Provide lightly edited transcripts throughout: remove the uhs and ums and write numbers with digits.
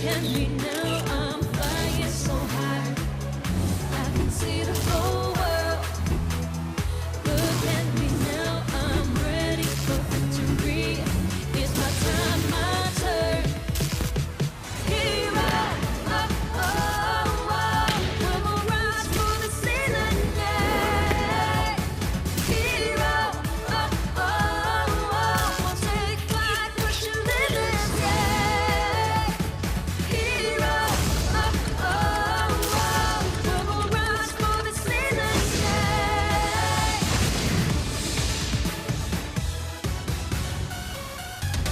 at me now, I'm flying so high. I can see the whole world. Look at me now, I'm ready for victory. It's my time, my turn. Hero, oh, oh, oh. We're gonna rise for the ceiling, yeah. Hero, oh, oh, oh. We'll take flight, push your limits, yeah. Hero, oh, oh, oh. We're gonna rise for the ceiling, yeah.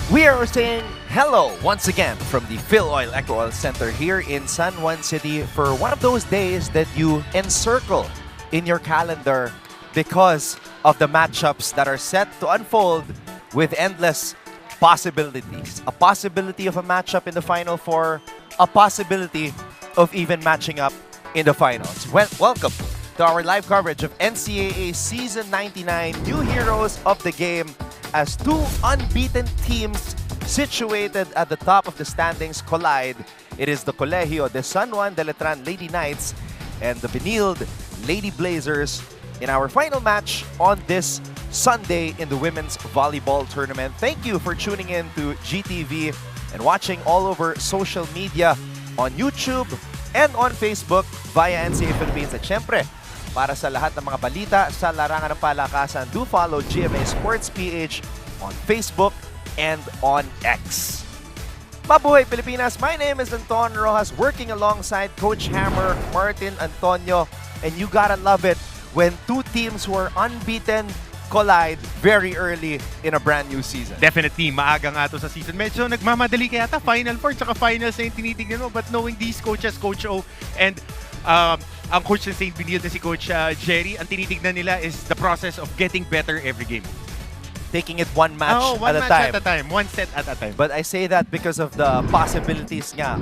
We are saying hello once again from the Phil Oil Eco Oil Center here in San Juan City for one of those days that you encircle in your calendar because of the matchups that are set to unfold with endless possibilities. A possibility of a matchup in the Final Four, a possibility of even matching up in the finals. Welcome to our live coverage of NCAA Season 99, new heroes of the game, as two unbeaten teams situated at the top of the standings collide. It is the Colegio de San Juan de Letran Lady Knights and the Benilde Lady Blazers in our final match on this Sunday in the women's volleyball tournament. Thank you for tuning in to GTV and watching all over social media on YouTube and on Facebook via NCAA Philippines. At syempre, para sa lahat ng mga balita sa larangan ng palakasan, do follow GMA Sports PH on Facebook and on X. Mabuhay Pilipinas! My name is Anton Rojas, working alongside Coach Hammer, Martin Antonio, and you gotta love it when two teams who are unbeaten collide very early in a brand new season. Definitely, maaga nga to sa season. Medyo nagmamadali kaya ata Final Four tsaka Finals na yung tinitignan mo. But knowing these coaches, Coach O and ang coach ng St. Benilde na si Coach Jerry, ang tinitignan nila is the process of getting better every game. Taking it one match one at a match time. at a time. One set at a time. But I say that because of the possibilities nga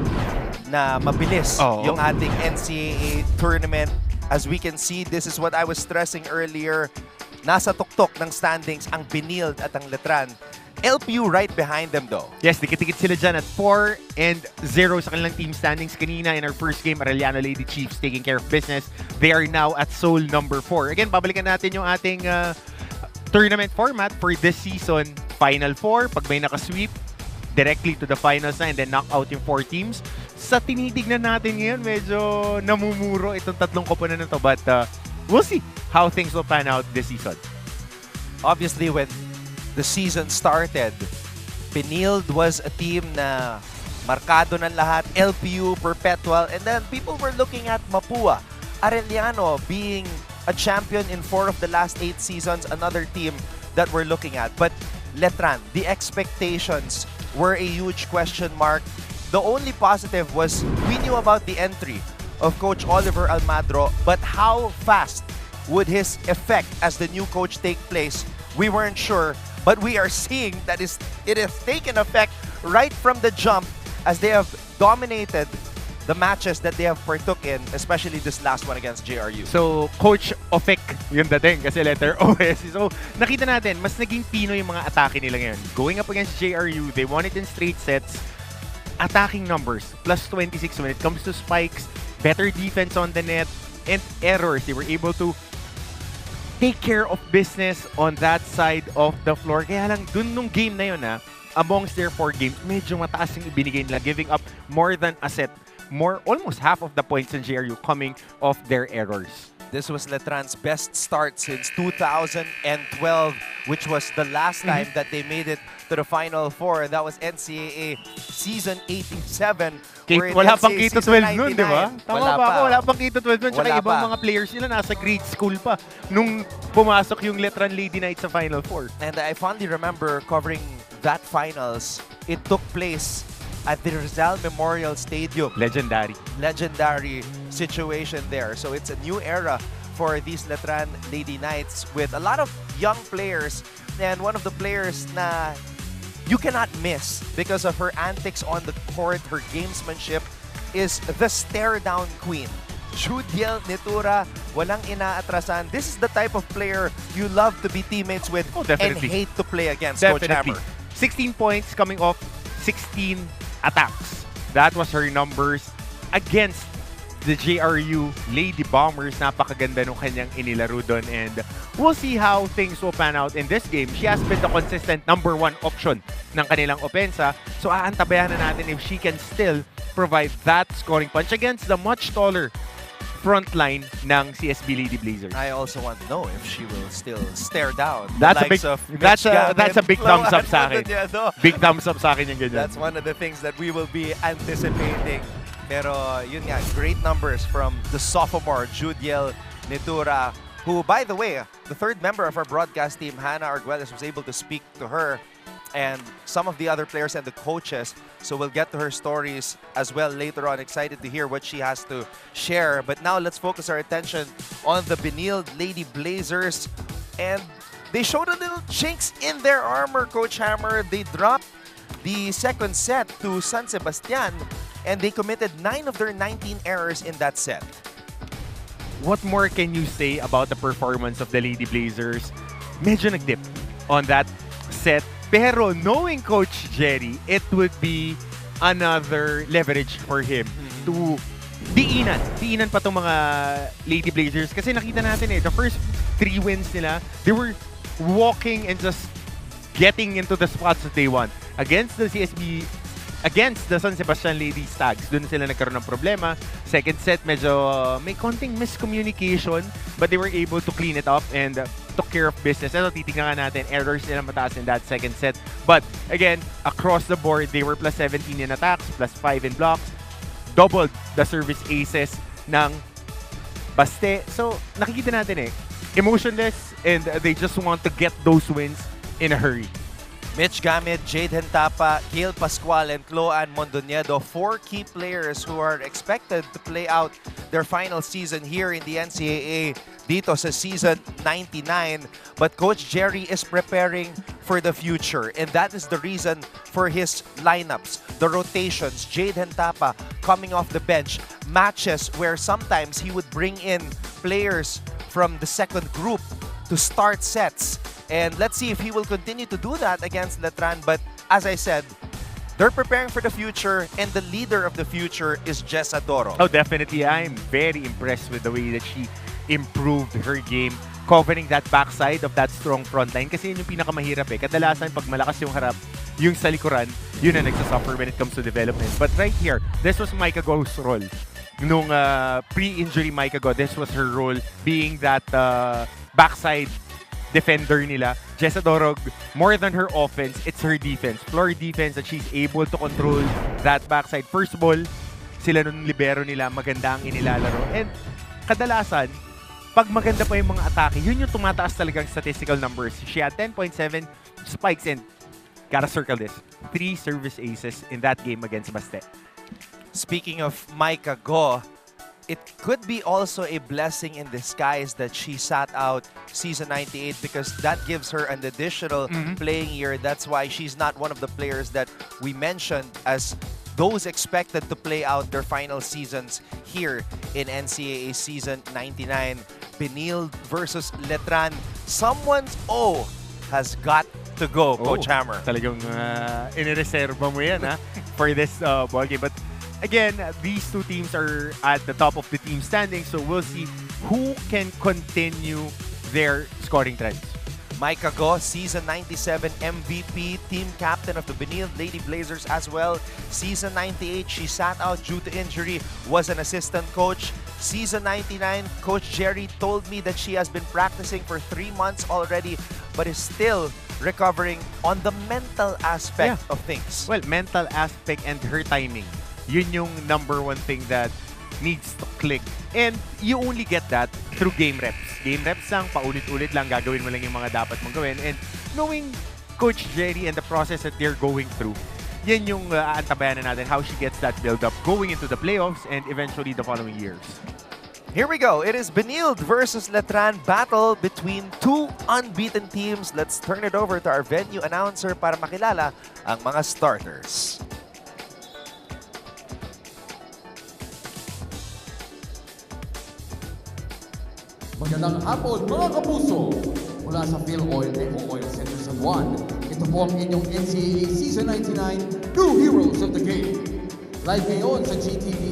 na mabilis yung ating NCAA tournament. As we can see, this is what I was stressing earlier. Nasa tuktok ng standings ang Benilde at ang Letran. LPU right behind them though. Yes, dikit-dikit sila dyan at 4-0 sa kanilang team standings. Kanina in our first game, Arellano Lady Chiefs taking care of business. They are now at Seoul number 4. Again, babalikan natin yung ating tournament format for this season. Final 4, pag may nakasweep, directly to the finals na and then knock out yung 4 teams. Sa tinitignan natin ngayon, medyo namumuro itong tatlong koponan na to. But we'll see how things will pan out this season. Obviously, when the season started, Benilde was a team na markado ng lahat, LPU, perpetual, and then people were looking at Mapua. Arellano being a champion in 4 of the last 8 seasons, another team that we're looking at. But Letran, the expectations were a huge question mark. The only positive was we knew about the entry of Coach Oliver Almadro, but how fast would his effect as the new coach take place? We weren't sure, but we are seeing that it has taken effect right from the jump as they have dominated the matches that they have partook in, especially this last one against JRU. So, Coach Ofek yung dating kasi letter OS. So, nakita natin, mas naging pino yung mga atake nila ngayon. Going up against JRU, they won it in straight sets. Attacking numbers, plus 26 when it comes to spikes, better defense on the net, and errors. They were able to take care of business on that side of the floor. Kaya lang, dun nung game na yun, amongst their 4 games, medyo mataas yung ibinigay nila, giving up more than a set. Almost half of the points in JRU coming off their errors. This was Letran's best start since 2012, which was the last time that they made it to the Final Four. That was NCAA Season 87. Wala pang K-12 nun, di ba? Tama ba ako? Wala pang K-12 nun. Tsaka ibang mga players nila nasa grade school pa nung pumasok yung Letran Lady Knights sa Final Four. And I fondly remember covering that finals. It took place at the Rizal Memorial Stadium. Legendary situation there. So it's a new era for these Letran Lady Knights with a lot of young players. And one of the players na you cannot miss because of her antics on the court, her gamesmanship, is the stare-down queen. Judiel Nitura, walang inaatrasan. This is the type of player you love to be teammates with and hate to play against. Coach Hammer. 16 points coming off 16 attacks. That was her numbers against the JRU Lady Bombers. Napakaganda nung kanyang inilaro doon, and we'll see how things will pan out in this game. She has been the consistent number 1 option ng kanilang opensa, so aantabayan na natin if she can still provide that scoring punch against the much taller front line ng CSB Lady Blazers. I also want to know if she will still stare down the That's a likes big, of that's a Mitch big thumbs up Gamet, sa akin. Mondoñedo. Big thumbs up sa akin yung ganyan. That's one of the things that we will be anticipating. Pero yun nga, great numbers from the sophomore Judiel Nitura, who, by the way, the third member of our broadcast team, Hannah Arguelles, was able to speak to her and some of the other players and the coaches. So we'll get to her stories as well later on. Excited to hear what she has to share. But now let's focus our attention on the Benilde Lady Blazers. And they showed a little chinks in their armor, Coach Hammer. They dropped the second set to San Sebastian, and they committed 9 of their 19 errors in that set. What more can you say about the performance of the Lady Blazers? Medyo nag-dip on that set. Pero knowing Coach Jerry, it would be another leverage for him to diinan pa itong mga Lady Blazers. Kasi nakita natin the first 3 wins nila, they were walking and just getting into the spots that they want. Against the San Sebastian Lady Stags, dun sila nagkaroon ng problema. Second set, medyo may konting miscommunication, but they were able to clean it up and took care of business. Ito, titignan nga natin, errors nila mataas in that second set. But again, across the board, they were plus 17 in attacks, plus 5 in blocks, doubled the service aces ng Baste. So, nakikita natin emotionless, and they just want to get those wins in a hurry. Mitch Gamet, Jade Hentapa, Gail Pascual, and Cloan Mondoñedo, 4 key players who are expected to play out their final season here in the NCAA dito sa season 99. But Coach Jerry is preparing for the future, and that is the reason for his lineups, the rotations. Jade Hentapa coming off the bench, matches where sometimes he would bring in players from the second group to start sets. And let's see if he will continue to do that against Letran. But as I said, they're preparing for the future, and the leader of the future is Jess Adoro. Oh, definitely. I'm very impressed with the way that she improved her game, covering that backside of that strong front line. Kasi yun yung pinakamahirap Kadalasan, pag malakas yung harap, yung sa likuran, yun na nagsasuffer when it comes to development. But right here, this was Micah Go's role. Nung pre-injury Micah Go, this was her role, being that backside defender nila. Jessa Dorog, more than her offense, it's her defense. Floor defense, that she's able to control that backside. First ball, sila nung libero nila, maganda ang inilalaro. And kadalasan, pag maganda pa yung mga atake, yun yung tumataas talagang statistical numbers. She had 10.7 spikes and, gotta circle this, 3 service aces in that game against Baste. Speaking of Micah Go, it could be also a blessing in disguise that she sat out season 98, because that gives her an additional playing year. That's why she's not one of the players that we mentioned as those expected to play out their final seasons here in NCAA season 99. Benilde versus Letran. Someone's O has got to go, Coach Hammer. Talagang inireserva mo yan for this ball game. But again, these two teams are at the top of the team standing, so we'll see who can continue their scoring trends. Micah Go, season 97 MVP, team captain of the Benilde Lady Blazers as well. Season 98, she sat out due to injury, was an assistant coach. Season 99, Coach Jerry told me that she has been practicing for 3 months already, but is still recovering on the mental aspect of things. Well, mental aspect and her timing. Yun yung number one thing that needs to click. And you only get that through game reps. Game reps lang, paulit-ulit lang, gagawin mo lang yung mga dapat mong gawin. And knowing Coach Jerry and the process that they're going through, yan yung aantabayan na natin, how she gets that build-up going into the playoffs and eventually the following years. Here we go. It is Benilde versus Letran, battle between 2 unbeaten teams. Let's turn it over to our venue announcer para makilala ang mga starters. Magandang hapon mga kapuso! Mula sa Phil Oil Eco Oil Center San Juan, ito po ang inyong NCAA Season 99 New Heroes of the Game. Live ngayon sa GTV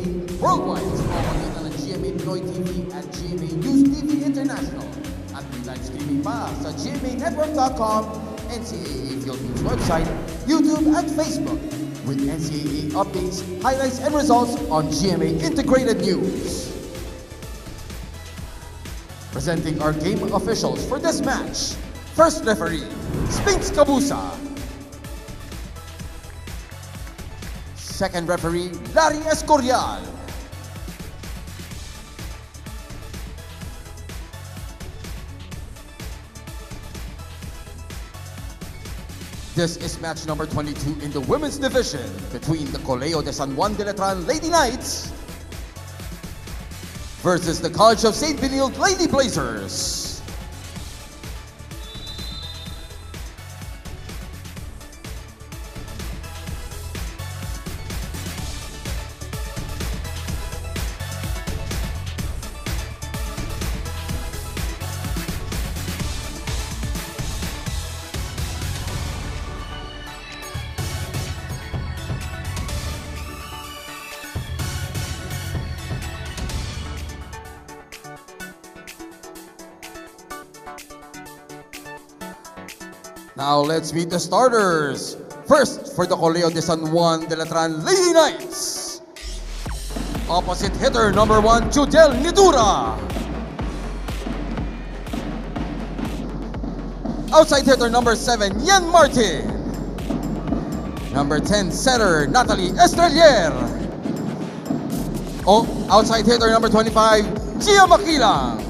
Worldwide sa pamamagitan ng GMA Pinoy TV at GMA News TV International. At may live streaming pa sa GMAnetwork.com, NCAA Philippines website, YouTube at Facebook with NCAA updates, highlights, and results on GMA Integrated News. Presenting our game officials for this match. First referee, Spinks Cabusa. Second referee, Larry Escorial. This is match number 22 in the women's division between the Colegio de San Juan de Letran Lady Knights versus the College of St. Benilde Lady Blazers. Now let's meet the starters. First, for the Colegio de San Juan de Letran Lady Knights. Opposite hitter number 1, Judel Nidura. Outside hitter number 7, Yen Martin. Number 10, setter Natalie Estrelier. Oh, outside hitter number 25, Gia Makilang.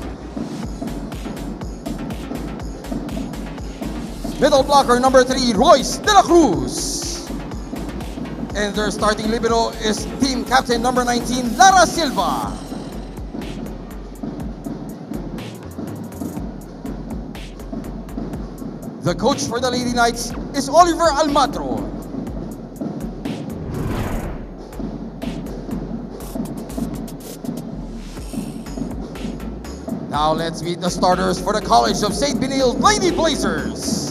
Middle blocker number 3, Royce De La Cruz. And their starting libero is team captain number 19, Lara Silva. The coach for the Lady Knights is Oliver Almatro. Now let's meet the starters for the College of St. Benilde Lady Blazers.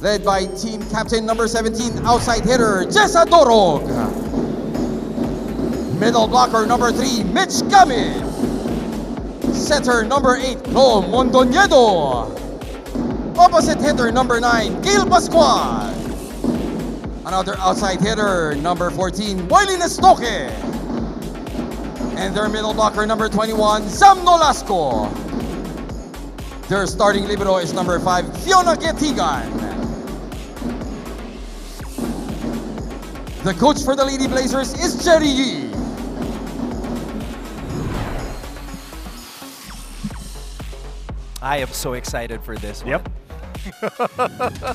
Led by team captain number 17, outside hitter, Jessa Dorog. Middle blocker number 3, Mitch Gamit. Center number 8, Ro Mondoñedo. Opposite hitter number 9, Gail Pascual. Another outside hitter, number 14, Wiley Nestoque. And their middle blocker number 21, Sam Nolasco. Their starting libero is number 5, Fiona Getigan. The coach for the Lady Blazers is Jerry Yee. I am so excited for this one. Yep.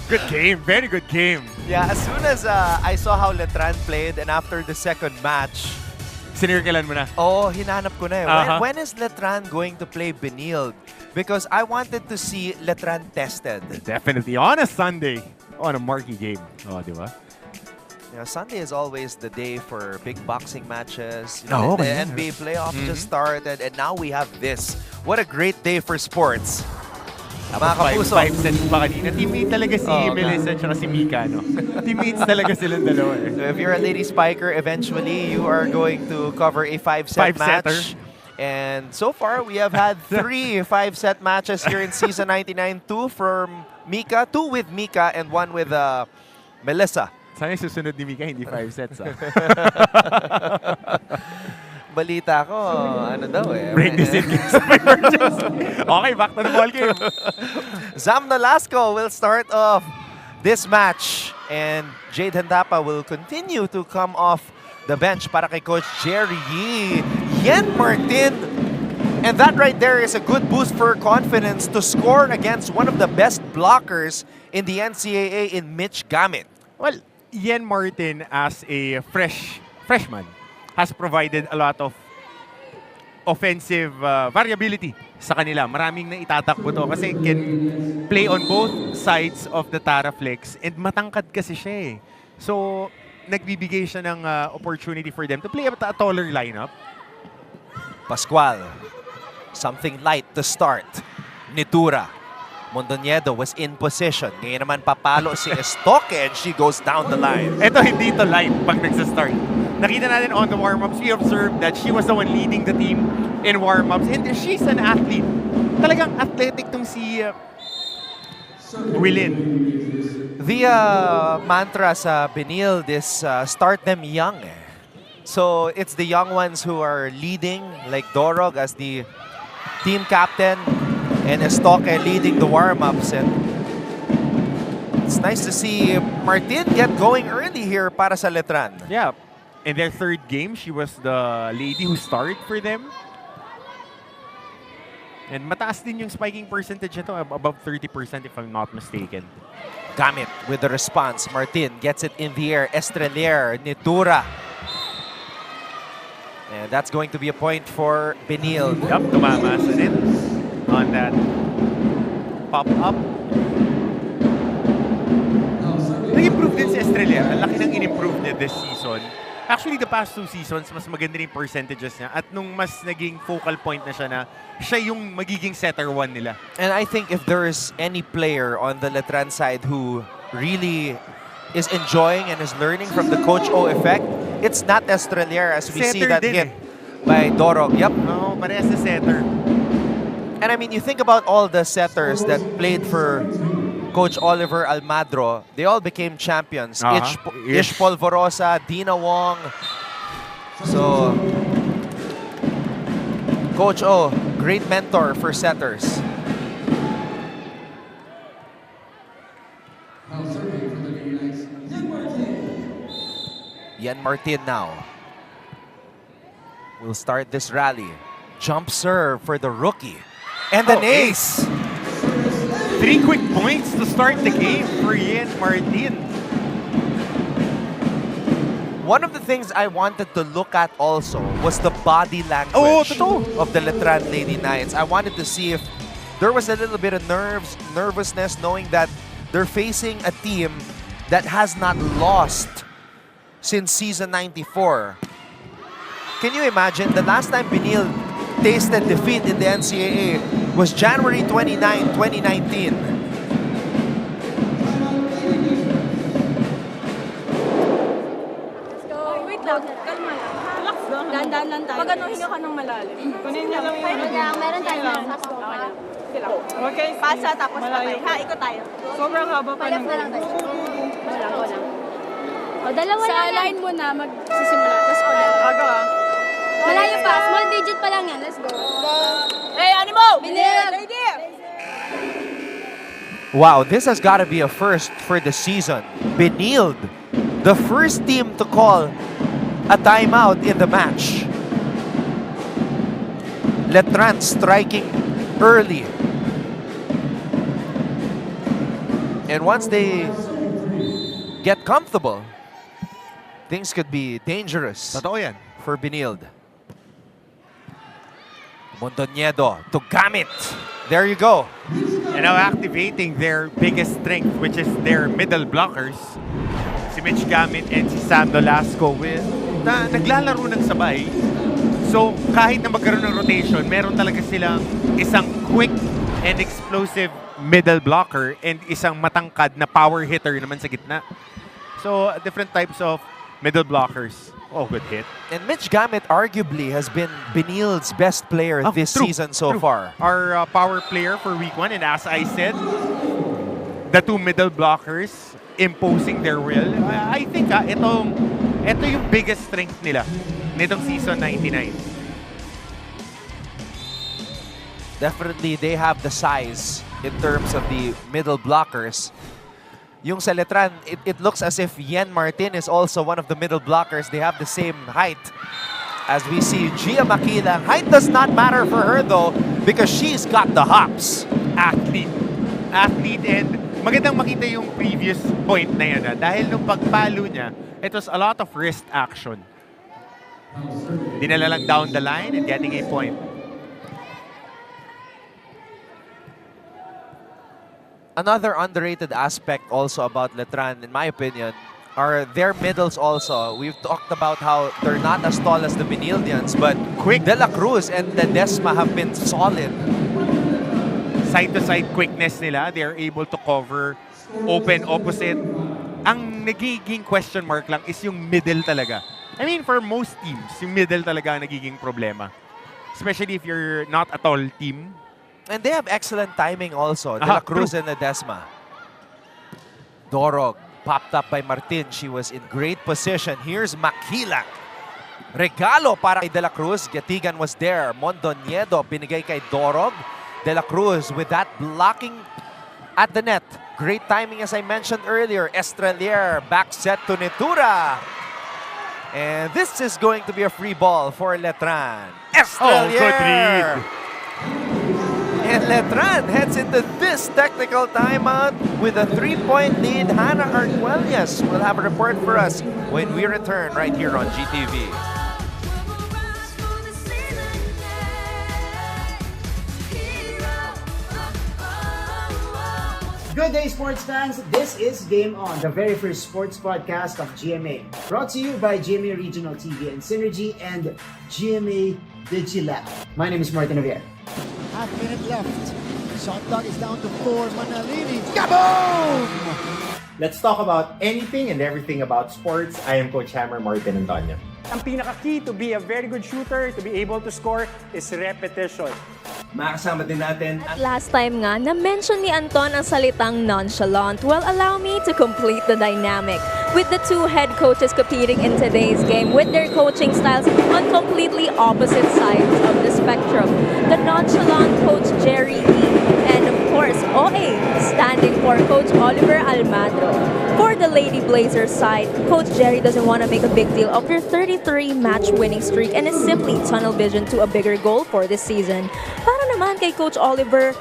Good game. Very good game. Yeah, as soon as I saw how Letran played and after the second match, Sinirkelan mo na. oh, hinanap ko na eh. Uh-huh. When is Letran going to play Benilde? Because I wanted to see Letran tested. Definitely. On a Sunday. On a marquee game. Oh, di ba? You know, Sunday is always the day for big boxing matches. You Oh, know, the yeah. NBA playoff just started, and now we have this. What a great day for sports. Mga kapuso. 5 sets pa kanina. Teammate talaga si Oh, Melissa at si Mika, no? Teammates talaga silang dalawa eh. So if you're a lady spiker, eventually you are going to cover a 5-set match. Five-setter. And so far, we have had 3 5-set matches here in Season 99. 2 from Mika, 2 with Mika, and 1 with Melissa. Sana yung susunod ni Mika, hindi 5 sets, ah. Balita ko, ano daw eh. Break this in case of emergency. Okay, back to the ball game. Zam Nolasco will start off this match. And Jade Handapa will continue to come off the bench para kay Coach Jerry Yee. Yen Martin. And that right there is a good boost for confidence to score against one of the best blockers in the NCAA in Mitch Gamit. Well, Yen Martin as a freshman has provided a lot of offensive variability sa kanila. Maraming na itatakbo to kasi can play on both sides of the Taraflex and matangkad kasi siya eh. So, nagbibigay siya ng opportunity for them to play a taller lineup. Pascual, something light to start. Nitura. Mondoñedo was in position. Ngayon naman papalo si Estoque and she goes down the line. Ito hindi to line pag nagsa-start. nakita natin on the warm-ups, we observed that she was the one leading the team in warm-ups. And she's an athlete. Talagang athletic tong si Willin. The mantra sa Benilde is start them young. So it's the young ones who are leading, like Dorog as the team captain and Estoque leading the warm-ups. And it's nice to see Martin get going early here para sa Letran. Yeah. In their third game, she was the lady who started for them. And mataas din yung spiking percentage nito, above 30% if I'm not mistaken. Gamit with the response. Martin gets it in the air. Estrelier, Nitura. And that's going to be a point for Benilde. Yup, tumama sa net on that pop-up. Nag-improve din si Estrelier. Ang laki ng in-improve niya this season. Actually, the past 2 seasons, mas maganda rin percentages niya. At nung mas naging focal point na siya na siya yung magiging setter 1 nila. And I think if there is any player on the Letran side who really is enjoying and is learning from the Coach O effect, it's not Estrelier as we see Setter that din hit by Dorog. Yep. No, parehas na setter. And I mean, you think about all the setters that played for Coach Oliver Almadro, they all became champions. Ish Polvorosa, Dina Wong. So, Coach O, great mentor for setters. Yan Martin now will start this rally. Jump serve for the rookie. And an ace. 3 quick points to start the game for Yen Martin. One of the things I wanted to look at also was the body language of the Letran Lady Knights. I wanted to see if there was a little bit of nervousness knowing that they're facing a team that has not lost since season 94. Can you imagine the last time Benilde tasted defeat in the NCAA was January 29, 2019. Wait lang, kalma lang. Relax lang. Dandan lang tayo. Pag ano, hinga ka ng malalim. Kunin niya lang yung... Meron tayo. Okay, pasa tapos patay. Ha, ikot tayo. Sobrang haba pa ng... Wala lang. O, dalawa Sa lang yan. line mo na magsisimula. Tapos ulit. Aga ah. Malayo pa. Small digit pa lang yan. Let's go. Hey, Animo! Benilde! Lady! Wow, this has got to be a first for the season. Benilde, the first team to call a timeout in the match. Letran striking early. And once they get comfortable, things could be dangerous Totoo yan. for Benilde. Mondoñedo to Gamit. There you go. And now activating their biggest strength, which is their middle blockers. Si Mitch Gamit and si Sam Nolasco na naglalaro ng sabay. So kahit na magkaroon ng rotation, meron talaga silang isang quick and explosive middle blocker and isang matangkad na power hitter naman sa gitna. So different types of middle blockers. Oh, good hit. And Mitch Gamit arguably has been Benilde's best player this season so far. Our power player for week 1, and as I said, the 2 middle blockers imposing their will. I think ito yung biggest strength nila nitong season 99. Definitely, they have the size in terms of the middle blockers. Yung sa Letran, it looks as if Yen Martin is also one of the middle blockers. They have the same height. As we see, Gia Makilang. Height does not matter for her though because she's got the hops. Athlete, and magandang makita yung previous point na yan. Dahil nung pagpalo niya, it was a lot of wrist action. Dinala lang down the line and getting a point. Another underrated aspect also about Letran, in my opinion, are their middles also. We've talked about how they're not as tall as the Benildians, but Quick. De La Cruz and Ledesma have been solid. Side-to-side quickness nila, they're able to cover open opposite. Ang nagiging question mark lang is yung middle talaga. I mean, for most teams, yung middle talaga ang nagiging problema. Especially if you're not a tall team. And they have excellent timing also. De La Cruz and Ledesma. Dorog popped up by Martin. She was in great position. Here's Makilang. Regalo para kay De La Cruz. Gatigan was there. Mondoñedo binigay kay Dorog. De La Cruz with that blocking at the net. Great timing as I mentioned earlier. Estrelier back set to Netura. And this is going to be a free ball for Letran. Estrelier! Oh, good read. And Letran heads into this technical timeout with a 3-point lead. Hannah Arguelles will have a report for us when we return right here on GTV. Good day, sports fans. This is Game On, the very first sports podcast of GMA. Brought to you by GMA Regional TV and Synergy and GMA Digilab. My name is Martin Javier. Half minute left. Shot clock is down to 4. Manalini. Kaboom! Let's talk about anything and everything about sports. I am Coach Hammer Martin Antonio. Ang pinaka-key to be a very good shooter, to be able to score, is repetition. Makasama din natin At last time nga, na-mention ni Anton ang salitang nonchalant. Well, allow me to complete the dynamic. With the two head coaches competing in today's game with their coaching styles on completely opposite sides of the spectrum. The nonchalant Coach Jerry E. and of course, OA, standing for Coach Oliver Almagro. For the Lady Blazers side, Coach Jerry doesn't want to make a big deal of their 33-match winning streak and is simply tunnel vision to a bigger goal for this season. Para naman kay Coach Oliver,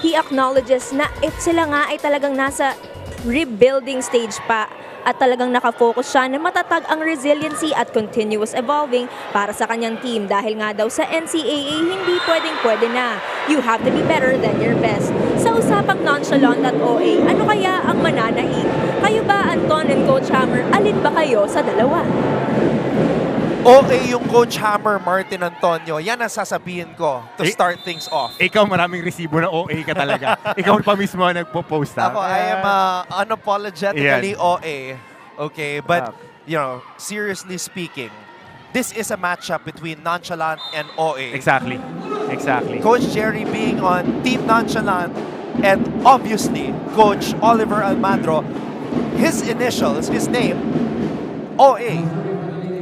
he acknowledges na sila nga ay talagang nasa rebuilding stage pa at talagang nakafocus siya na matatag ang resiliency at continuous evolving para sa kanyang team dahil nga daw sa NCAA hindi pwedeng-pwede na. You have to be better than your best. Sa usapang nonchalant at OA, ano kaya ang mananaig? Kayo ba, Anton and Coach Hammer, alin ba kayo sa dalawa? Okay yung Coach Hammer, Martin Antonio. Yan ang sasabihin ko to start things off. Ikaw maraming resibo na OA ka talaga. Ikaw pa mismo ang nagpo-post ha. Ako, I am unapologetically OA. Okay, but, you know, seriously speaking, this is a matchup between nonchalant and OA. Exactly. Exactly. Coach Jerry being on Team Nonchalant and obviously Coach Oliver Almagro, his initials, his name, OA.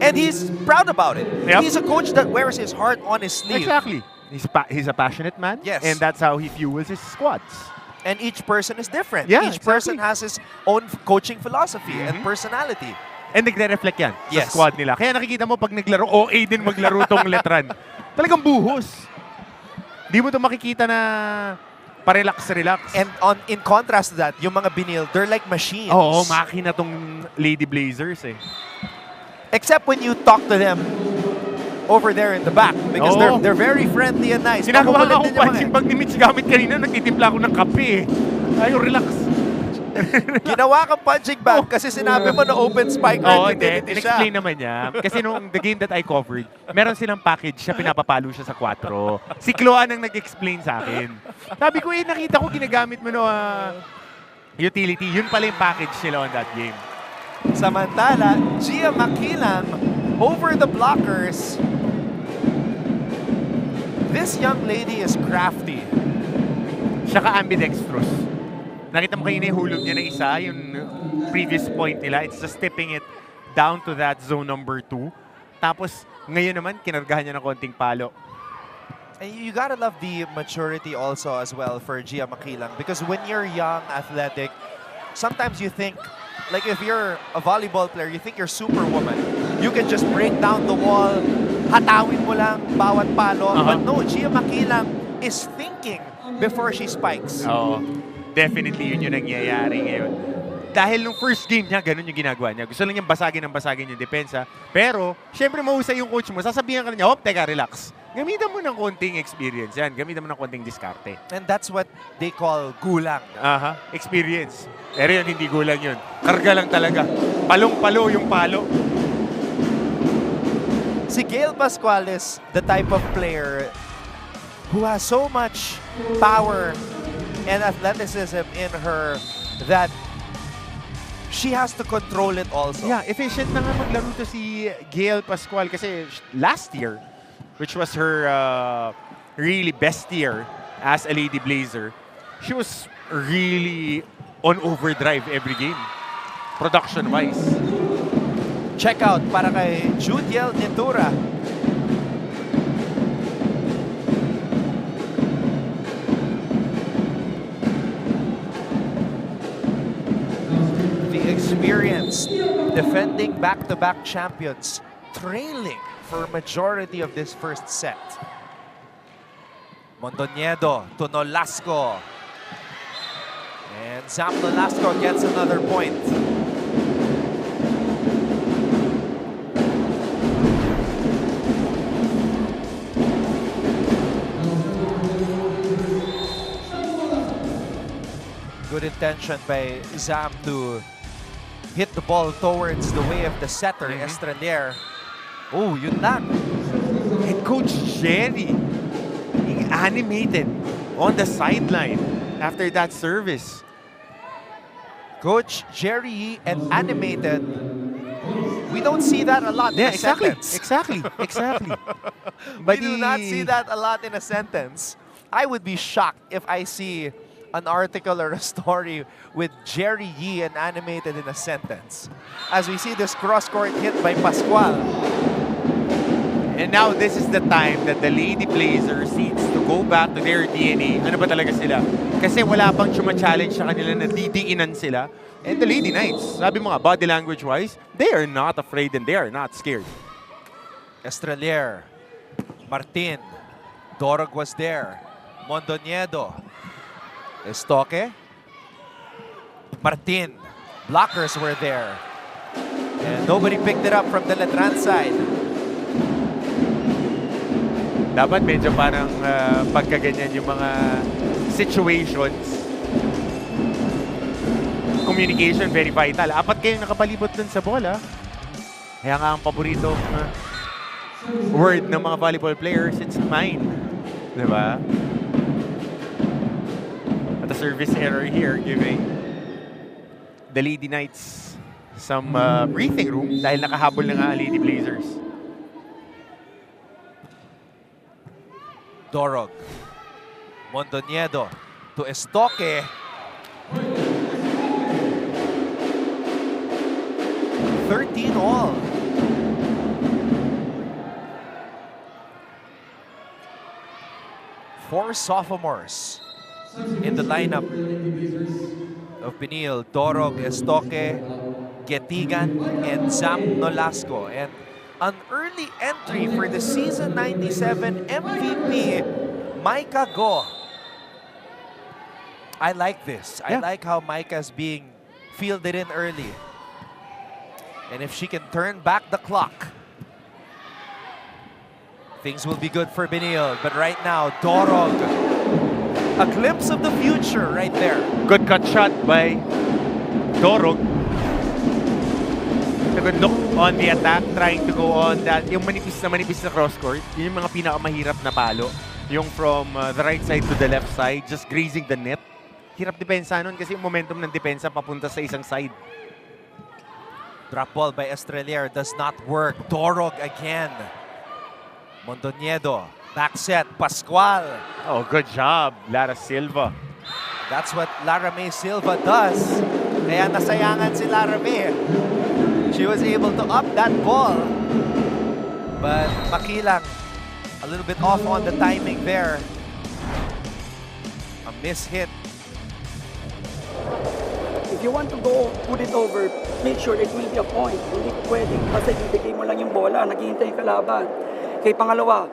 And he's proud about it. Yep. He's a coach that wears his heart on his sleeve. Exactly. He's a passionate man. Yes. And that's how he fuels his squads. And each person is different. Yeah, each person has his own coaching philosophy and personality. And nagre-reflect yan Yes. sa squad nila. Kaya nakikita mo pag naglaro, OA din maglaro tong Letran. Talagang buhos. Di mo to makikita na pa-relax. And in contrast to that, yung mga Benilde, they're like machines. Oo, makina tong Lady Blazers eh. Except when you talk to them over there in the back because they're very friendly and nice. Sinagawa Makukulit akong din yung mga punching bag ni Mitch gamit kanina, nagtitimpla ako ng kape eh. Ayaw, relax. Ginawa kang punching bag kasi sinabi mo na open spike Oo, activity siya. in-explain naman niya. Kasi nung the game that I covered, meron silang package siya, pinapapalo siya sa 4. Si Chloan ang nag-explain sa akin. Sabi ko, nakita ko ginagamit mo no utility. Yun pala yung package nila on that game. Samantala, Gia Makilang over the blockers. This young lady is crafty. Siya ka ambidextrous. Nakita mo kanina yung hulog niya na isa, yung previous point nila. It's just tipping it down to that zone number 2. Tapos, ngayon naman, kinargahan niya ng konting palo. And you gotta love the maturity also as well for Gia Makilang because when you're young, athletic, sometimes you think, like if you're a volleyball player, you think you're Superwoman. You can just break down the wall, hatawin mo lang bawat palo. But no, Gia Makilang is thinking before she spikes. Oo. Definitely yun yung nangyayari ngayon. Dahil nung first game niya, ganun yung ginagawa niya. Gusto lang niyang basagin yung depensa. Pero, syempre mahusay yung coach mo. Sasabihan ka niya, teka, relax. Gamitan mo ng konting experience yan. Gamitan mo ng konting diskarte. And that's what they call gulang. Experience. Pero yun, hindi gulang yun. Karga lang talaga. Palong-palo yung palo. Si Gail Pascual is the type of player who has so much power and athleticism in her that she has to control it also. Yeah, efficient na nga maglaro to si Gail Pascual kasi last year, which was her really best year as a Lady Blazer, she was really on overdrive every game, production-wise. Check out para kay Judiel Nitura. The experienced defending back-to-back champions trailing for majority of this first set. Mondoñedo to Nolasco. And Zam Nolasco gets another point. Good intention by Zam to hit the ball towards the way of the setter, Estrelier. Oh, yun lang. And Coach Jerry being animated on the sideline after that service. Coach Jerry and animated. We don't see that a lot in a sentence. Exactly. We do not see that a lot in a sentence. I would be shocked if I see an article or a story with Jerry Yee and animated in a sentence. As we see this cross-court hit by Pascual. And now this is the time that the Lady Blazers needs to go back to their DNA. Ano ba talaga sila? Kasi wala pang challenge sa kanila na didiinan sila. And the Lady Knights, sabi mo nga, body language-wise, they are not afraid and they are not scared. Estrelier, Martin, Dorog was there, Mondoñedo, Estoque, Martin, blockers were there. And nobody picked it up from the Letran side. Dapat medyo parang pagkaganyan yung mga situations. Communication, very vital. Apat kayong nakapalibot dun sa bola. Kaya nga ang paborito word ng mga volleyball players, it's mine. Diba? At a service error here, giving the Lady Knights some breathing room dahil nakahabol na nga ang Lady Blazers. Dorog, Mondoñedo to Estoque. 13 all. Four sophomores in the lineup of Benilde: Dorog, Estoque, Getigan, and Zam Nolasco. And an early entry for the season 97 MVP, Micah Go. I like this. I like how Micah's being fielded in early. And if she can turn back the clock, things will be good for Benilde. But right now, Dorog, a glimpse of the future right there. Good cut shot by Dorog. A good look on the attack, trying to go on that. Yung manipis na cross-court, yun yung mga pinakamahirap na palo. Yung from the right side to the left side, just grazing the net. Hirap depensa nun kasi yung momentum ng depensa papunta sa isang side. Drop ball by Estrelier does not work. Dorog again. Mondoñedo, back set, Pascual. Oh, good job, Lara Silva. That's what Lara May Silva does. Kaya nasayangan si Lara May. She was able to up that ball. But Makilang, a little bit off on the timing there. A miss hit. If you want to go put it over, make sure it will be a point. Hindi pwedeng kasi bibigay mo lang yung bola, naghihintay yung kalaban. Okay, pangalawa,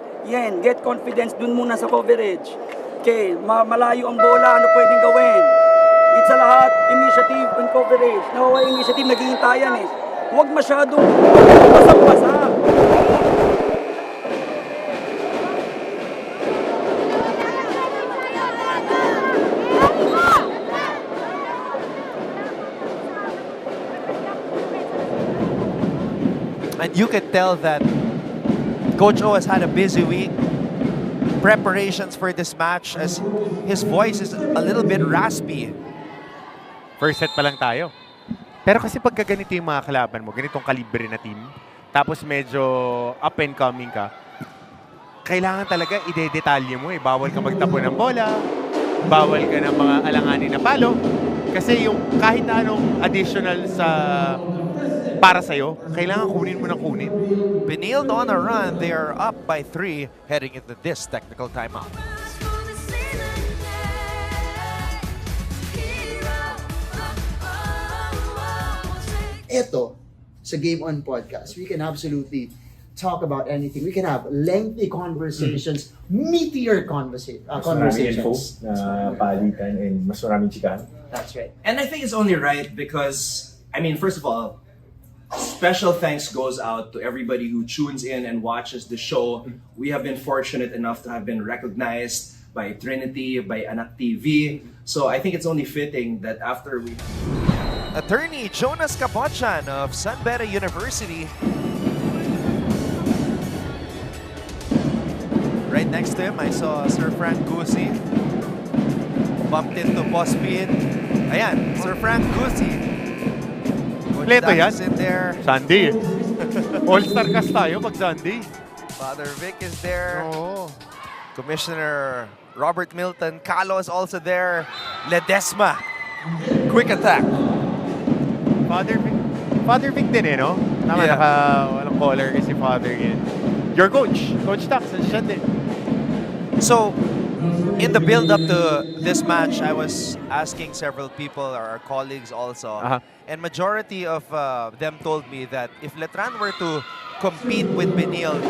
get confidence dun muna sa coverage. Okay, malayo ang bola, ano pwedeng gawin? It's a lahat, initiative and coverage. Nawawa yung initiative, naghihintayan eh. Huwag masyadong pasang-pasa. And you can tell that Coach O has had a busy week. Preparations for this match as his voice is a little bit raspy. First set pa lang tayo. Pero kasi pagka ganito yung mga kalaban mo, ganitong kalibre na team, tapos medyo up and coming ka, kailangan talaga ide-detalye mo eh. Bawal ka magtapon ng bola, bawal ka ng mga alanganin na palo. Kasi yung kahit na anong additional sa para sa'yo, kailangan kunin mo ng kunin. Benilde on a run. They are up by 3 heading into this technical timeout. Ito, sa Game On Podcast, we can absolutely talk about anything. We can have lengthy conversations, meatier conversations. Na palitan and mas maraming chikahan. That's right. And I think it's only right because, I mean, first of all, special thanks goes out to everybody who tunes in and watches the show. We have been fortunate enough to have been recognized by Trinity, by Anak TV. So I think it's only fitting that after we... Attorney Jonas Capochan of San Beda University. Right next to him, I saw Sir Frank Gusi. Bumped into Pospin. Ayan, Sir Frank Gusi. Kompleto yan. In there. Sunday. All-star cast tayo pag Sunday. Father Vic is there. Oo. Commissioner Robert Milton. Carlo is also there. Ledesma. Quick attack. Father Vic din eh, no? Tama, Yeah. walang collar kasi Father yun. Your coach, Coach Tax, siya din. So, in the build-up to this match, I was asking several people, our colleagues also, and majority of them told me that if Letran were to compete with Benilde,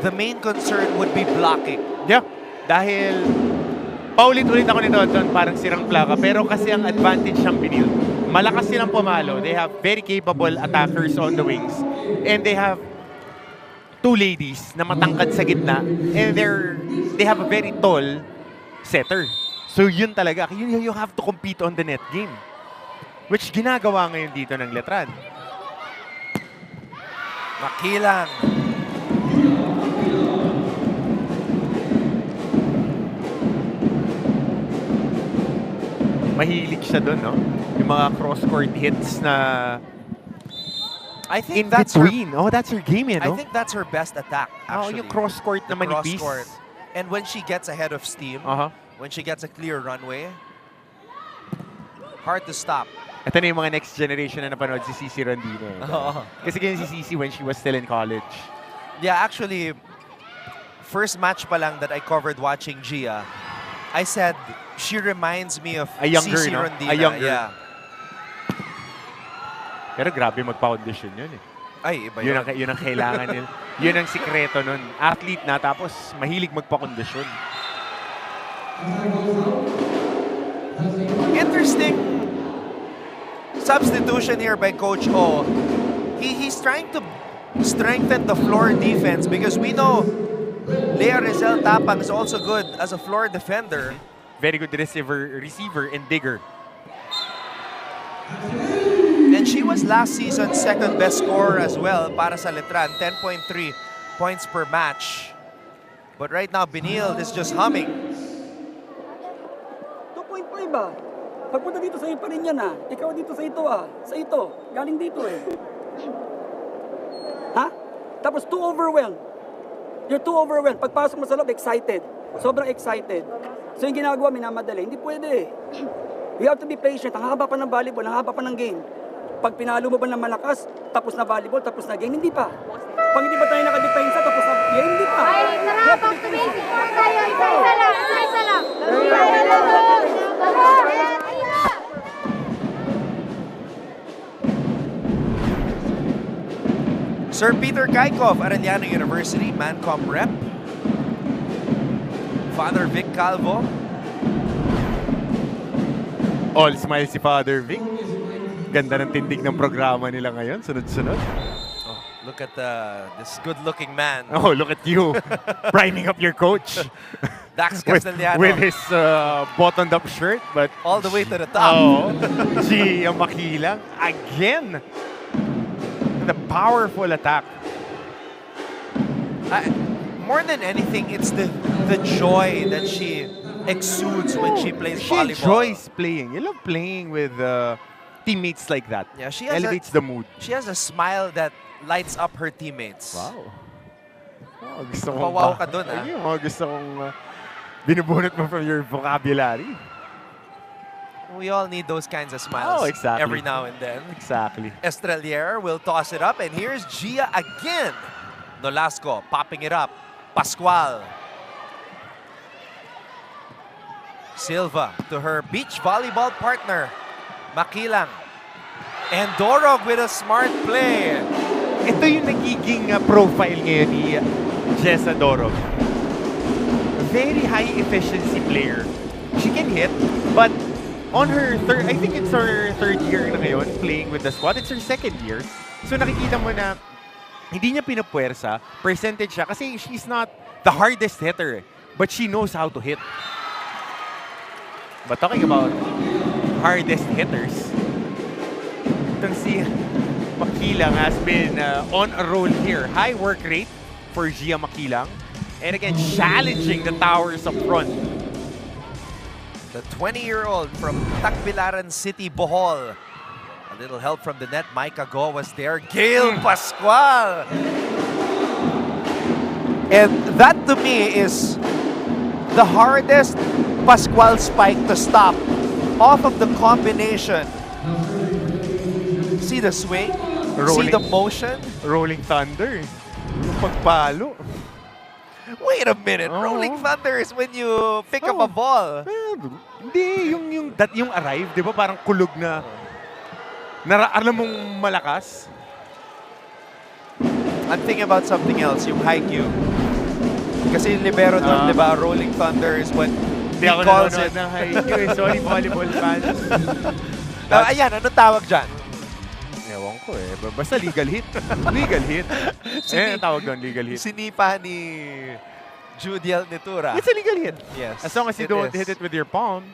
the main concern would be blocking. Yeah, dahil paulit-ulit ako nito doon, parang sirang plaka, pero kasi ang advantage ng Benilde, malakas silang pumalo. They have very capable attackers on the wings, and they have two ladies na matangkad sa gitna, and they have a very tall setter. So yun talaga, you have to compete on the net game. Which ginagawa ngayon dito ng Letran. Makilang. Mahilig siya doon, no? Yung mga cross-court hits na I think in that's between. That's her game, no? I think that's her best attack, actually. Yung cross-court na manipis. Cross-court. And when she gets ahead of steam, when she gets a clear runway, hard to stop. Ito na yung mga next generation na napanood si Cici Rondino. Kasi ganyan si Cici when she was still in college. Yeah, actually, first match pa lang that I covered watching Gia, I said, she reminds me of A younger, Cici no? Rondina. A younger. Yeah. Pero grabe magpa-audition yun eh. Ay, iba yun. Yun ang kailangan nila. Yun ang sikreto nun. Athlete na tapos mahilig magpa-kondisyon. Interesting substitution here by Coach O. He's trying to strengthen the floor defense because we know Lea Rizal Tapang is also good as a floor defender. Very good receiver and digger. And she was last season's second best scorer as well para sa Letran, 10.3 points per match. But right now, Benilde is just humming. 2.5 ba? Pagpunta dito sa'yo pa rin yan Ikaw dito sa ito Sa ito. Galing dito eh. Ha? Tapos too overwhelmed. You're too overwhelmed. Pagpasok mo sa loob, excited. Sobrang excited. So yung ginagawa, minamadali. Hindi pwede eh. You have to be patient. Ang haba pa ng volleyball, ang haba pa ng game. Pag pinalo mo ba ng malakas, tapos na volleyball, tapos na game, hindi pa. Pag hindi ba tayo nakadepensa, tapos na game, hindi pa. Ay, sarap! Pag-basic mo tayo, isa-isa lang, isa-isa lang. Sir Peter Kaikov, Arellano University, Mancom rep. Father Vic Calvo. All smile si Father Vic. Ganda ng tindig ng programa nila ngayon, sunod-sunod. Oh, look at this good-looking man. Oh, look at you. Priming up your coach. Dax Castellano. with his buttoned-up shirt, but all the way to the top. Oh, Gia Makilang again. The powerful attack. More than anything, it's the joy that she exudes when she plays volleyball. She enjoys playing. You love playing with teammates like that. Yeah, she has elevates the mood. She has a smile that lights up her teammates. Wow. Oh, gusto kong Pawaw ka dun, ah. Ayun, gusto kong binubunot mo from your vocabulary. We all need those kinds of smiles. Oh, exactly. Every now and then. Exactly. Estrelier will toss it up, and here's Gia again. Nolasco popping it up. Pascual. Silva to her beach volleyball partner, Makilang. And Dorog with a smart play. Ito yung nagiging profile ngayon ni Jessa Dorog. Very high efficiency player. She can hit, but on her third, I think it's her third year na ngayon playing with the squad. It's her second year. So nakikita mo na hindi niya pinapwersa, percentage siya kasi she's not the hardest hitter, but she knows how to hit. But talking about hardest hitters, itong si Makilang has been on a roll here. High work rate for Gia Makilang. And again, challenging the towers up front. The 20-year-old from Tacbilaran City, Bohol. A little help from the net. Micah Go was there. Gail Pascual. And that to me is the hardest Pascual spike to stop. Off of the combination. See the swing? See the motion? Rolling Thunder. Yung pagpalo. Wait a minute. Rolling Thunder is when you pick up a ball. Hindi, yung arrive, di ba? Parang kulog na alam mong malakas. I'm thinking about something else, yung high cue. Kasi yung libero doon, di ba? Rolling Thunder is when he calls it. Ng high cue. Sorry, volleyball fans. Ayan, anong tawag dyan? Ewan ko eh. Basta legal hit. Legal hit. Ang tawag doon, legal hit. Sinipa ni Judiel Nitura. It's a legal hit. Yes. As long as you don't hit it with your palm.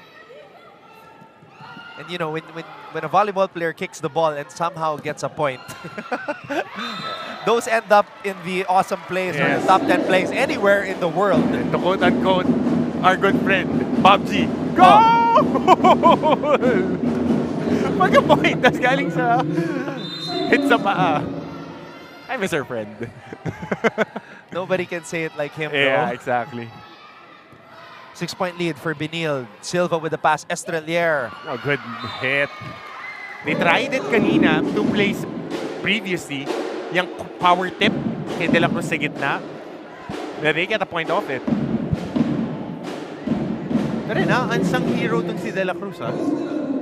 And you know, when a volleyball player kicks the ball and somehow gets a point, those end up in the awesome plays or the top 10 plays anywhere in the world. And to quote-unquote, our good friend, PUBG, go! Pagka-point, tas galing sa hit sa paa. I miss our friend. Nobody can say it like him, Yeah, though. exactly. 6-point lead for Benilde. Silva with the pass. Estrelier. Oh, good hit. They tried it kanina, 2 plays previously. Yung power tip kay De La Cruz sa gitna. They get a point off it. Pero unsung hero tong si De La Cruz, ha?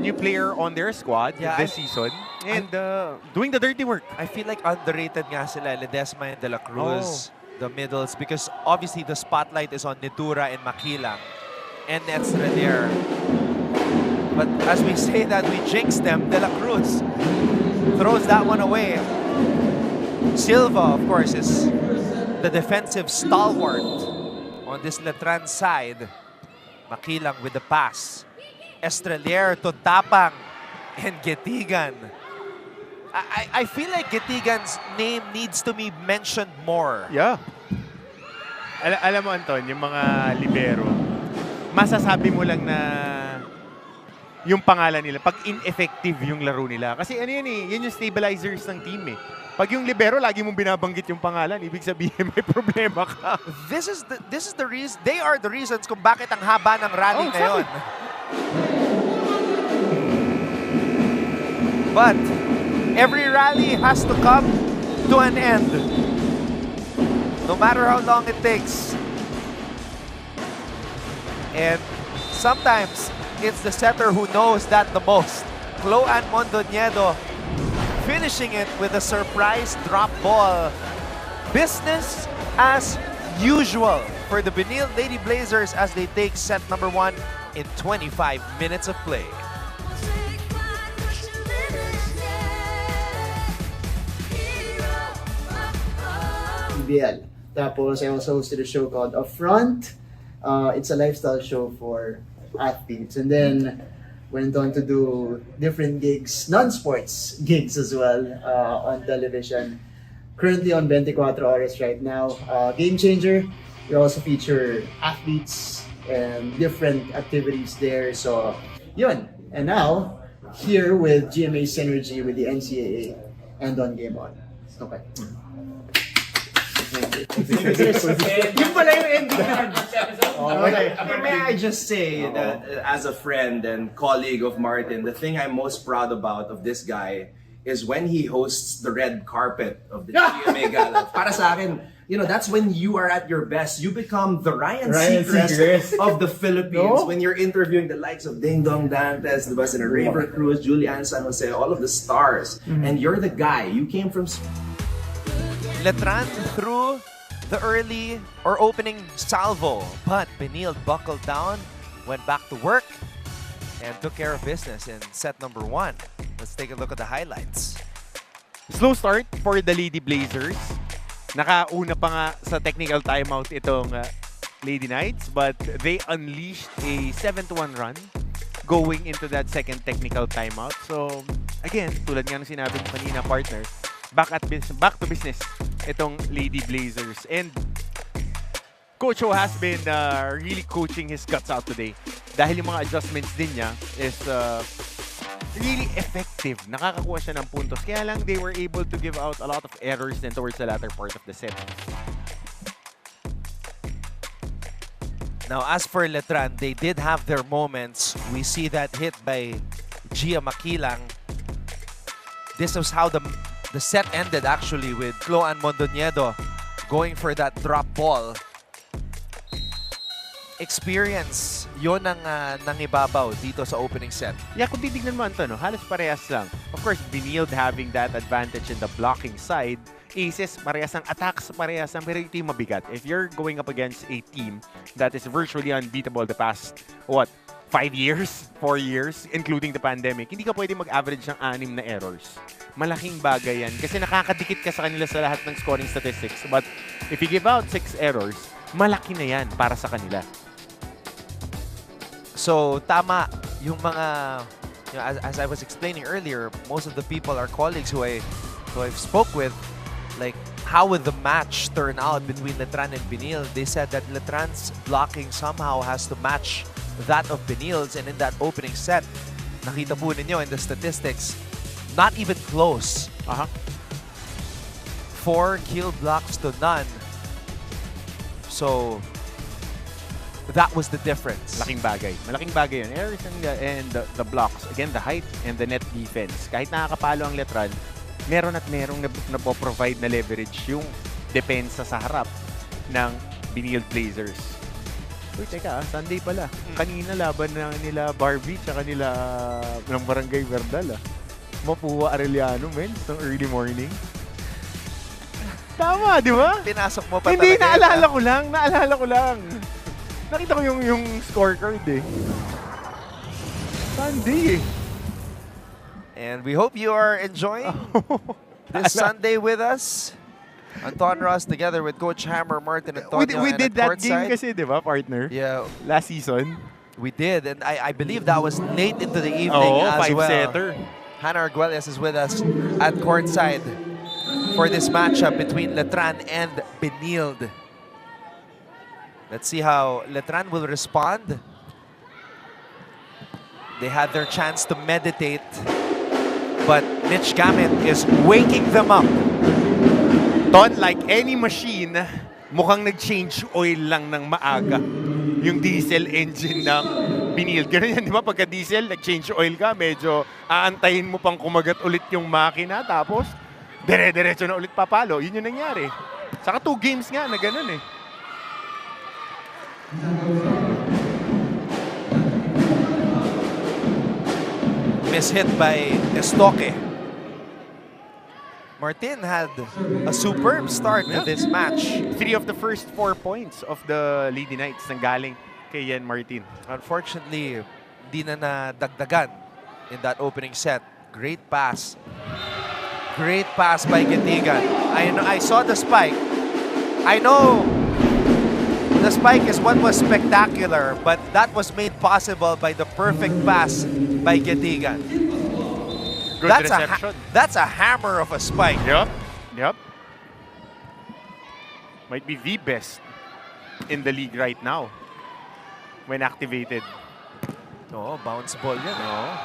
New player on their squad this season. And doing the dirty work. I feel like underrated nga sila, Ledesma and De La Cruz. The middles, because obviously the spotlight is on Nitura and Makilang and Estrelier. But as we say that, we jinx them. De La Cruz throws that one away. Silva, of course, is the defensive stalwart on this Letran side. Makilang with the pass. Estrelier to Tapang and Getigan. I feel like Getigan's name needs to be mentioned more. Yeah. Alam mo, Anton, yung mga libero, masasabi mo lang na yung pangalan nila pag ineffective yung laro nila. Kasi ano yun eh, yun yung stabilizers ng team eh. Pag yung libero, lagi mong binabanggit yung pangalan, ibig sabihin may problema ka. This is the reason, they are the reasons kung bakit ang haba ng rally ngayon. But every rally has to come to an end. No matter how long it takes. And sometimes it's the setter who knows that the most. Cloan Mondoñedo finishing it with a surprise drop ball. Business as usual for the Benilde Lady Blazers as they take set number 1 in 25 minutes of play. PBL. Tapos I also hosted a show called Upfront. It's a lifestyle show for athletes. And then went on to do different gigs, non-sports gigs as well on television. Currently on 24 Horas right now. Game Changer. We also feature athletes and different activities there. So, yun. And now, here with GMA Synergy with the NCAA and on Game On. Okay. Yung pala yung ending. May I just say that as a friend and colleague of Martin, the thing I'm most proud about of this guy is when he hosts the red carpet of the GMA Gala. Para sa akin, you know, that's when you are at your best. You become the Ryan Seacrest of the Philippines when you're interviewing the likes of Ding Dong Dantes, the Senator Raver Cruz, Julian San Jose, all of the stars. And you're the guy. You came from... Letran threw the early or opening salvo, but Benilde buckled down, went back to work, and took care of business in set number 1. Let's take a look at the highlights. Slow start for the Lady Blazers. Nakauna pa nga sa technical timeout itong Lady Knights, but they unleashed a 7-1 run going into that second technical timeout. So, again, tulad nga ng sinabi mo kanina, partner, back to business itong Lady Blazers. And Coach O has been really coaching his guts out today. Dahil yung mga adjustments din niya is really effective. Nakakakuha siya ng puntos. Kaya lang they were able to give out a lot of errors then towards the latter part of the set. Now, as for Letran, they did have their moments. We see that hit by Gia Makilang. This was how the set ended actually with Cloan Mondoñedo going for that drop ball. Experience, yun ang nangibabaw dito sa opening set. Yeah, kung titignan mo, Anton, halos parehas lang. Of course, Benilde having that advantage in the blocking side. Aces, parehas ang attacks, parehas ang pero ito yung mabigat. If you're going up against a team that is virtually unbeatable the past, 5 years? 4 years? Including the pandemic, hindi ka pwede mag-average ng 6 na errors. Malaking bagay yan kasi nakakadikit ka sa kanila sa lahat ng scoring statistics. But if you give out 6 errors, malaki na yan para sa kanila. So, tama yung mga, as I was explaining earlier, most of the people, our colleagues who I've spoke with, like, how would the match turn out between Letran and Benilde? They said that Letran's blocking somehow has to match that of Benilde's, and in that opening set, nakita po ninyo in the statistics, not even close. 4 kill blocks to none. So, that was the difference. Malaking bagay. Malaking bagay yun. Errors and the blocks. Again, the height and the net defense. Kahit nakakapalo ang Letran, meron at merong napoprovide na leverage yung depensa sa harap ng Benilde Blazers. Uy, teka, Sunday pala. Kanina laban na nila Barbie tsaka nila ng Barangay Verdal. Mapuwa Arellano, men, ng early morning. Tama, di ba? Pinasok mo pa Hindi, talaga. naalala ko lang. Nakita ko yung scorecard eh. Sunday eh. And we hope you are enjoying this Sunday with us. Anton Ross together with Coach Hammer, Martin, and Antonio. We did that game courtside. kasi, di ba, partner? Yeah. Last season. We did, and I believe that was late into the evening as well. 5-setter. Hannah Arguelles is with us at courtside for this matchup between Letran and Benilde. Let's see how Letran will respond. They had their chance to meditate, but Mitch Gamit is waking them up. Ton, like any machine, mukhang nag-change oil lang ng maaga. Yung diesel engine ng Benilde. Ganun yan, di ba? Pagka diesel, nag-change oil ka, medyo aantayin mo pang kumagat ulit yung makina, tapos dire-diretso na ulit papalo. Yun yung nangyari. Saka 2 games nga na ganun eh. Mishit by Estoque. Martin had a superb start to this match. 3 of the first 4 points of the Lady Knights nanggaling kay Yan Martin. Unfortunately, di na nadagdagan in that opening set. Great pass. Great pass by Gitigan. I saw the spike. I know the spike is what was spectacular, but that was made possible by the perfect pass by Gitigan. Good reception. That's a hammer of a spike. Yep. Might be the best in the league right now when activated. No, bounce ball yan. No.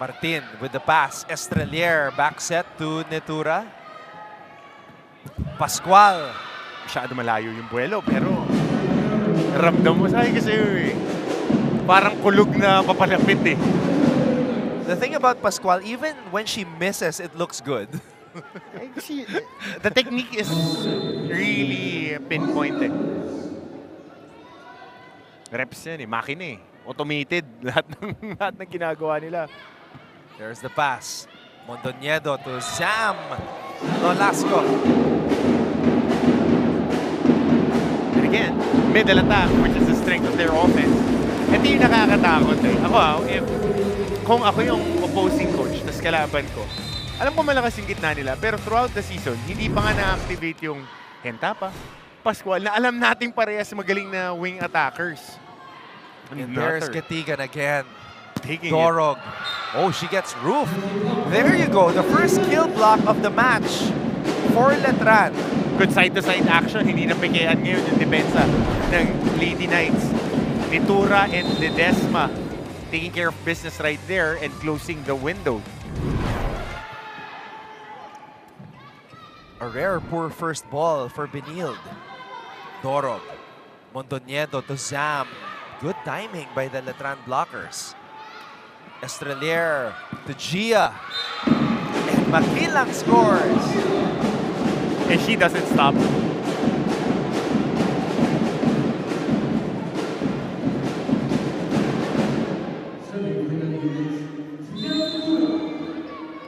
Martin with the pass. Estrelier back set to Netura. Pascual. Masyado malayo yung buwelo, pero ramdam mo sa akin kasi parang kulog na papalapit eh. The thing about Pascual, even when she misses, it looks good. The technique is really pinpointed. Reps yan eh, makina eh. Automated. Lahat ng ginagawa nila. There's the pass. Mondoñedo to Sam Nolasco. And again, middle attack, which is the strength of their offense. Ito yung nakakatakot eh. Kung ako yung opposing coach, tas kalaban ko, alam ko malakas yung gitna nila, pero throughout the season, hindi pa nga na-activate yung Hentapa, Pascual, na alam nating parehas magaling na wing attackers. And there's Katigan again. Taking Dorog. Oh, she gets roof. There you go. The first kill block of the match for Letran. Good side-to-side action. Hindi na pekean ngayon yung depensa ng Lady Knights. Nitura and Ledesma taking care of business right there and closing the window. A rare poor first ball for Benilde. Dorog. Mondoñedo to Zam. Good timing by the Letran blockers. Estrelier to Gia. And Makilang scores. And she doesn't stop.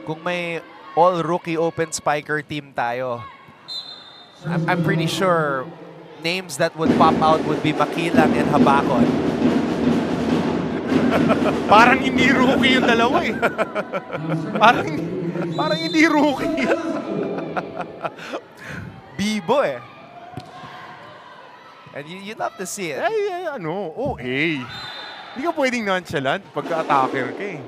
Kung may all-rookie open spiker team tayo, I'm pretty sure names that would pop out would be Makilang and Habakon. Parang hindi rookie yung dalawa eh. Parang hindi rookie. Bibo eh. And you'd love to see it. Hindi ka pwedeng nonchalant pagka-attacker ka eh.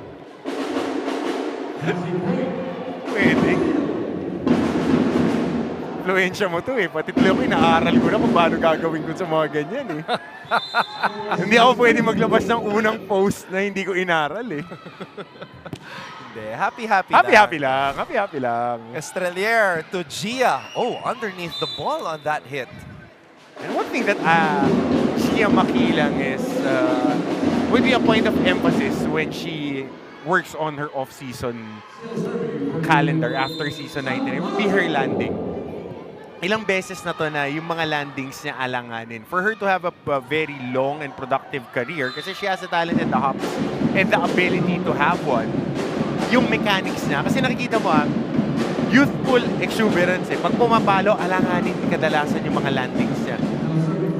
Pwede. Influensya mo to eh. Pati tuloy ako, inaaral ko na kung paano gagawin ko sa mga ganyan eh. Hindi ako pwede maglabas ng unang post na hindi ko inaral eh. Hindi. Happy lang. Estrelier to Gia. Oh, underneath the ball on that hit. And one thing that Gia Makilang is would be a point of emphasis when she works on her off-season calendar after season 19. It would be her landing. Ilang beses na to na yung mga landings niya alanganin. For her to have a very long and productive career, kasi she has the talent and the hops and the ability to have one, yung mechanics niya. Kasi nakikita mo youthful exuberance eh. Pag pumapalo, alanganin kadalasan yung mga landings niya.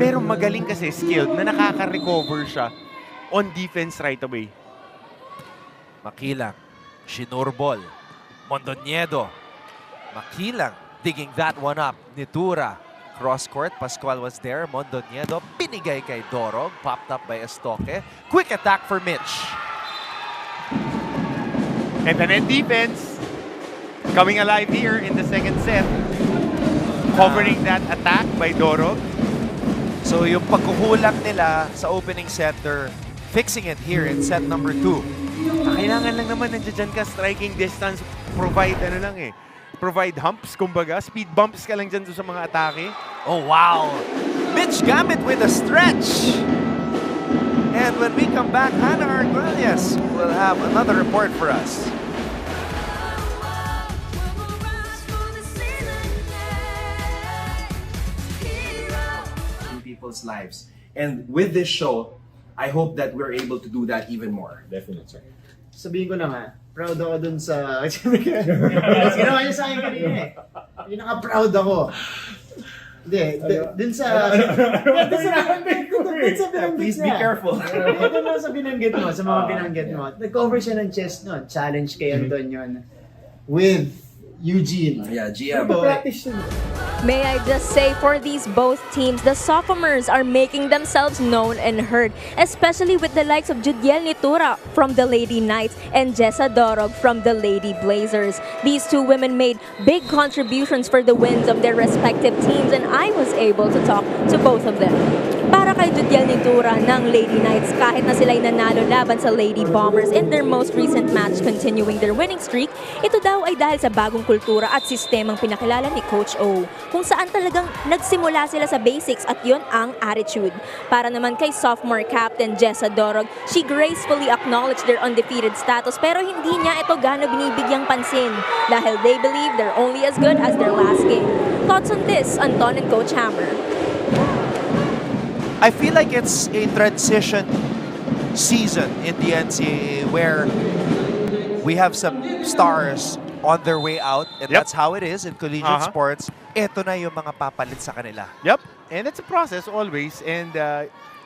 Pero magaling kasi skilled na nakaka-recover siya on defense right away. Makilang. Shinurbol. Mondoñedo. Makilang. Digging that one up. Nitura. Cross court. Pascual was there. Mondoñedo. Pinigay kay Dorog. Popped up by Estoque. Quick attack for Mitch. And the net defense coming alive here in the second set. Covering that attack by Dorog. So yung pagkukulang nila sa opening set, they're fixing it here in set number 2. Kailangan lang naman nandiyan ka striking distance. Provide provide humps, kumbaga. Speed bumps ka lang dyan sa mga atake. Oh, wow. Mitch Gamit with a stretch. And when we come back, Hannah Arguelles will have another report for us. In people's lives. And with this show, I hope that we're able to do that even more. Definitely, sir. Sabihin ko na nga, proud ako dun sa... Ginawa niya sa akin kanina eh. Pinaka-proud ako. Hindi, dun sa... Please be careful. Dun sa binanggit mo, sa mga binanggit mo. Nag-cover siya ng chest nun. Challenge kay Anton yun. With Eugene. Yeah, GM. Practice yun. May I just say, for these both teams, the sophomores are making themselves known and heard, especially with the likes of Judiel Nitura from the Lady Knights and Jessa Dorog from the Lady Blazers. These two women made big contributions for the wins of their respective teams, and I was able to talk to both of them. Para kay Judiel Nitura ng Lady Knights, kahit na sila'y nanalo laban sa Lady Bombers in their most recent match continuing their winning streak, ito daw ay dahil sa bagong kultura at sistemang pinakilala ni Coach O, kung saan talagang nagsimula sila sa basics at yon ang attitude. Para naman kay sophomore captain Jessa Dorog, she gracefully acknowledged their undefeated status pero hindi niya ito gaano binibigyang pansin dahil they believe they're only as good as their last game. Thoughts on this, Anton and Coach Hammer? I feel like it's a transition season in the NCAA where we have some stars on their way out, and that's how it is in collegiate sports. Ito na yung mga papalit sa kanila. Yep, and it's a process always, and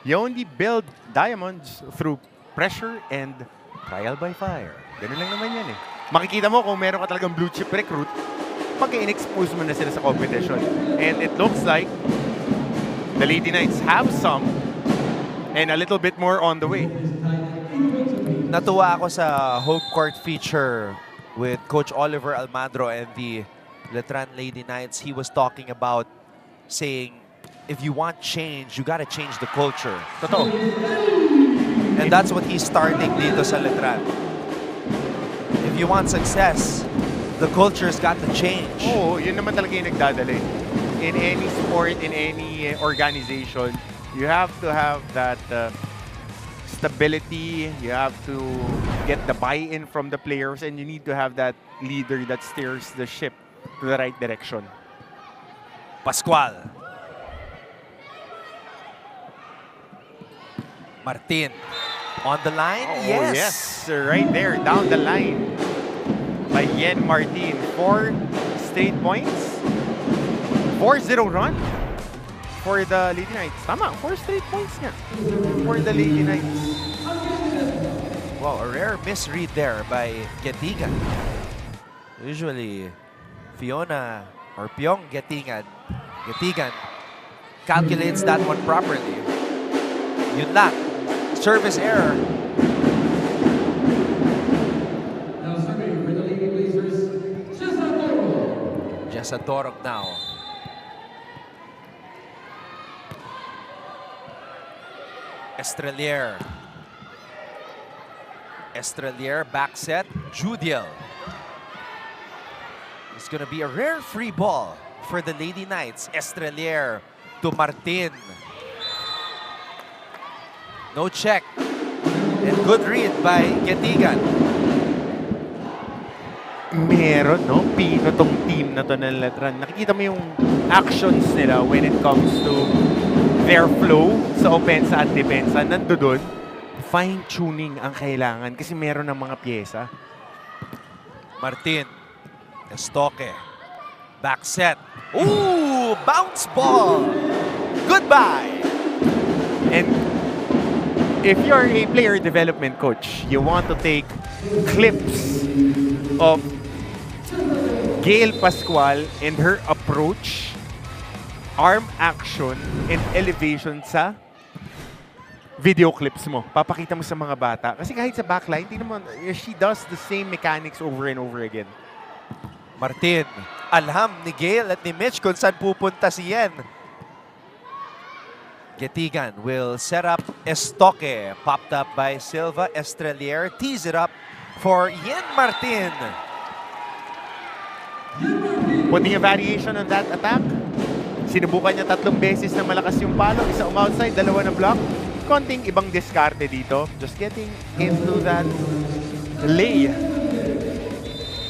you only build diamonds through pressure and trial by fire. Ganun lang naman yan eh. Makikita mo kung meron ka talagang blue chip recruit, pag-in-expose mo na sila sa competition. And it looks like the Lady Knights have some, and a little bit more on the way. Natuwa ako sa home court feature with Coach Oliver Almandro and the Letran Lady Knights. He was talking about saying, if you want change, you gotta change the culture. Totoo. And that's what he's starting dito sa Letran. If you want success, the culture's got to change. Oo, yun naman talaga yung nagdadali. In any sport, in any organization, you have to have that stability. You have to get the buy-in from the players, and you need to have that leader that steers the ship to the right direction. Pascual. Martin. On the line? Oh, yes. Right there, down the line by Yen Martin. 4 straight points. 4-0 run for the Lady Knights. Tama, 4 straight points nga for the Lady Knights. Wow, a rare misread there by Getigan. Usually, Fiona or Pyong Getigan calculates that one properly. Yun lang. Service error. Now serving for the Lady Blazers, Jessa Dorog. Jessa Dorog now. Estrelier back set. Judiel. It's gonna be a rare free ball for the Lady Knights. Estrelier to Martin. No check. And good read by Getigan. Meron, no? Pino tong team na to ng Letran. Nakikita mo yung actions nila when it comes to their flow sa opensa at depensa. Nandoon, fine-tuning ang kailangan kasi meron ng mga pyesa. Martin. Estoque. Back set. Ooh! Bounce ball! Goodbye! And if you're a player development coach, you want to take clips of Gail Pascual and her approach, arm action, and elevation sa video clips mo. Papakita mo sa mga bata. Kasi kahit sa backline, she does the same mechanics over and over again. Martin, alam ni Gail at ni Mitch kung saan pupunta si Yen. Getigan will set up Estoque. Popped up by Silva. Estrelier tees it up for Yen Martin. Putting a variation on that attack. Sinubukan niya 3 beses na malakas yung palo. Isa outside, 2 na block. Konting ibang diskarte dito. Just getting into that lay.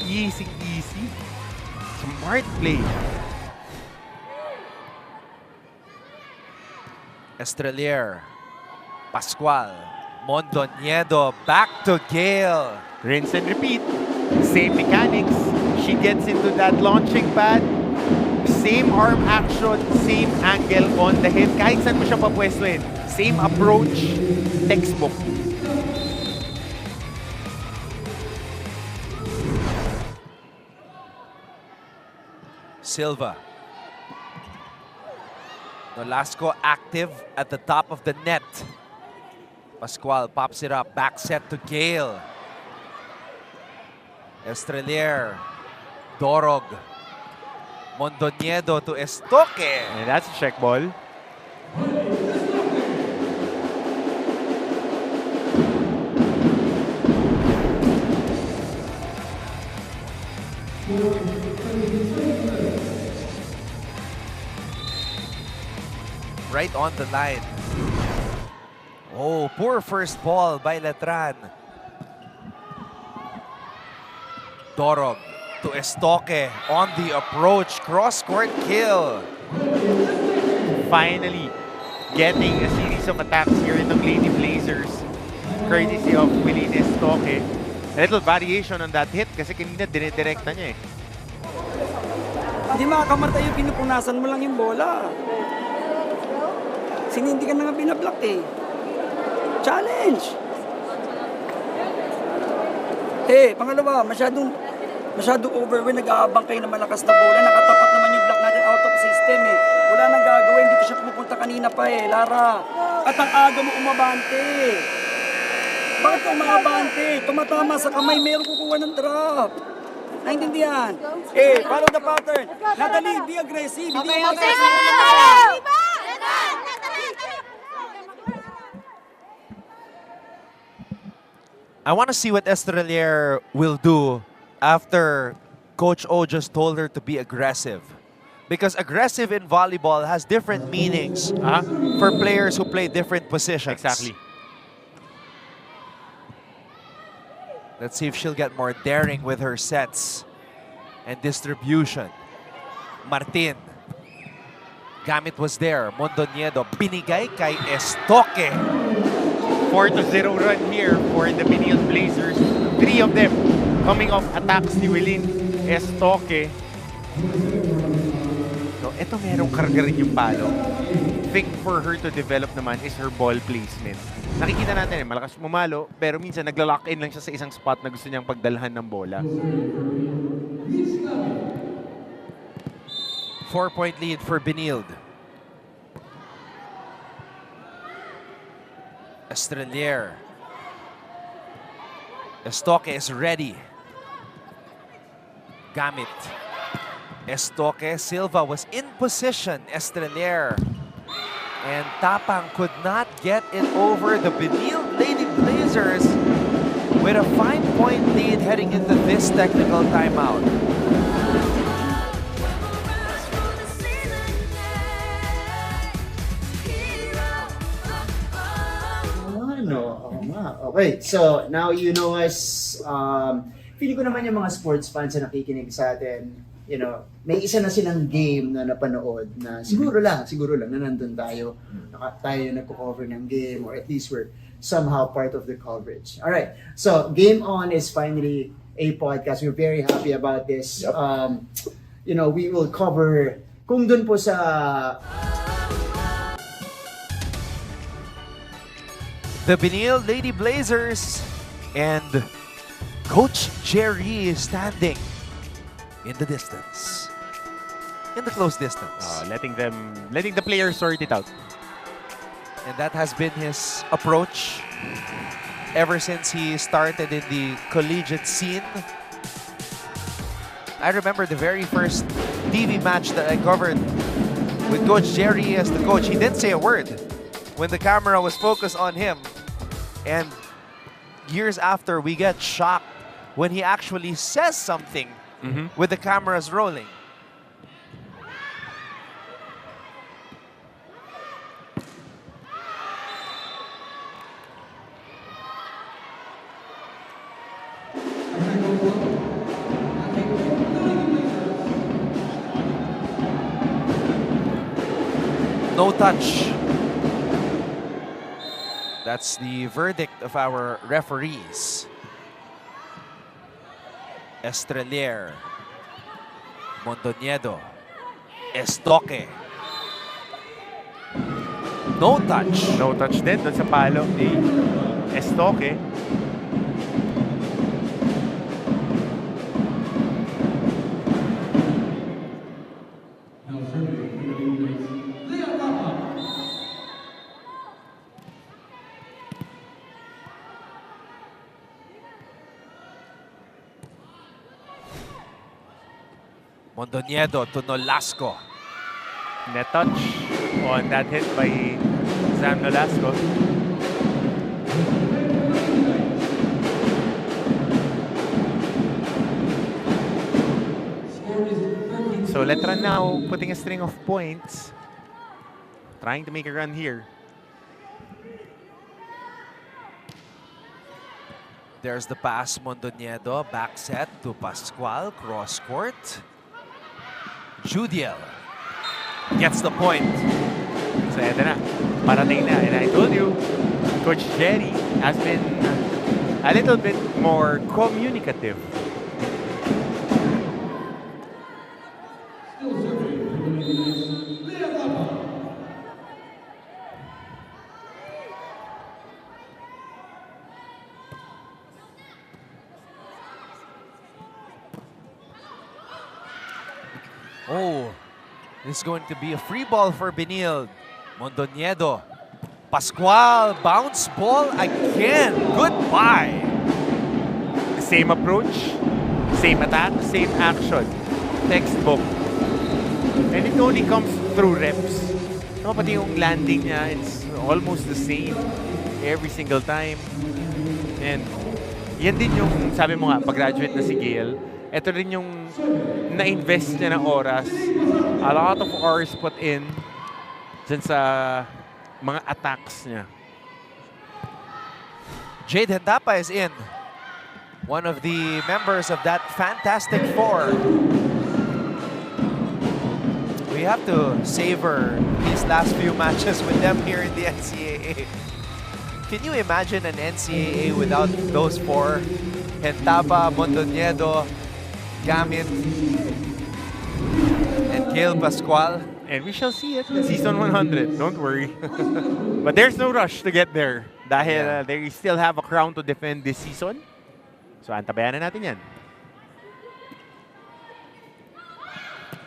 Easy. Smart play. Estrelier. Pascual. Mondoñedo. Back to Gail. Rinse and repeat. Same mechanics. She gets into that launching pad. Same arm action, same angle on the hip. Kahit saan mo siya papwestuhin. Same approach. Textbook. Silva. Nolasco active at the top of the net. Pascual pops it up. Back set to Gale. Estrelier. Dorog. Mondoñedo to Estoque. And that's a check ball. Right on the line. Oh, poor first ball by Letran. Dorog to Estoque on the approach. Cross-court kill. Finally, getting a series of attacks here in the Lady Blazers. Courtesy of Willie Estoque. A little variation on that hit kasi kanina dinidirect na niya eh. Hindi makakamatay yung pinupunasan mo lang yung bola. Hindi ka na nga binablock eh. Challenge! Pangalawa, masyadong overwhelmed, nag-aabang kayo ng malakas na bola. Nakatapat naman yung block natin out of system eh. Wala nang gagawin, dito siya pumupunta kanina pa eh, Lara. At ang aga mo umabante. Bakit ka umabante? Tumatama sa kamay, meron kukuha ng drop. Naintindihan? Follow the pattern. Natalie, be aggressive. Hindi mo aggressive. I want to see what Estrelier will do after Coach O just told her to be aggressive. Because aggressive in volleyball has different meanings for players who play different positions. Exactly. Let's see if she'll get more daring with her sets and distribution. Martin. Gamit was there. Mondoñedo. Binigay kay Estoque. 4-0 run here for the Benilde Blazers. 3 of them coming off attacks ni Wilin Estoque. So, ito merong karga rin yung palo. Thing for her to develop naman is her ball placement. Nakikita natin malakas pumalo, pero minsan nagla-lock in lang siya sa isang spot na gusto niyang pagdalhan ng bola. 4-point lead for Benilde. Estrelier. Estoque is ready. Gamit. Estoque. Silva was in position. Estrelier. And Tapang could not get it over the Benilde Lady Blazers with a 5-point lead heading into this technical timeout. Okay, so now you know us. Feeling ko naman yung mga sports fans na nakikinig sa atin, you know, may isa na silang game na napanood na siguro lang na nandun tayo. Tayo yung nagko-cover ng game, or at least we're somehow part of the coverage. Alright, so Game On is finally a podcast. We're very happy about this. Yep. You know, we will cover kung dun po sa the Benilde Lady Blazers and Coach Jerry is standing in the distance, in the close distance. Letting the players sort it out. And that has been his approach ever since he started in the collegiate scene. I remember the very first TV match that I covered with Coach Jerry as the coach. He didn't say a word when the camera was focused on him. And years after, we get shocked when he actually says something with the cameras rolling. No touch. That's the verdict of our referees. Estrelier. Mondoñedo. Estoque. No touch. No touch din doon sa palo ni Estoque. Mondoñedo to Nolasco. Net touch on that hit by Sam Nolasco. So Letran now putting a string of points, trying to make a run here. There's the pass, Mondoñedo, back set to Pascual, cross court. Judiel gets the point. So eto na, parating na. And I told you, Coach Jerry has been a little bit more communicative. Oh, this is going to be a free ball for Benilde. Mondoñedo. Pascual, bounce ball again. Goodbye. Same approach, same attack, same action. Textbook. And it only comes through reps. No, pati yung landing niya, it's almost the same every single time. And yan din yung, sabi mo nga, pag-graduate na si Gail, ito rin yung na-invest niya ng oras. A lot of hours put in dyan sa mga attacks niya. Jade Hendapa is in. One of the members of that Fantastic Four. We have to savor these last few matches with them here in the NCAA. Can you imagine an NCAA without those four? Hendapa, Mondoñedo, Gamit, and Gail Pascual. And we shall see it in Season 100. Don't worry. But there's no rush to get there. Dahil they still have a crown to defend this season. So antabayan na natin yan.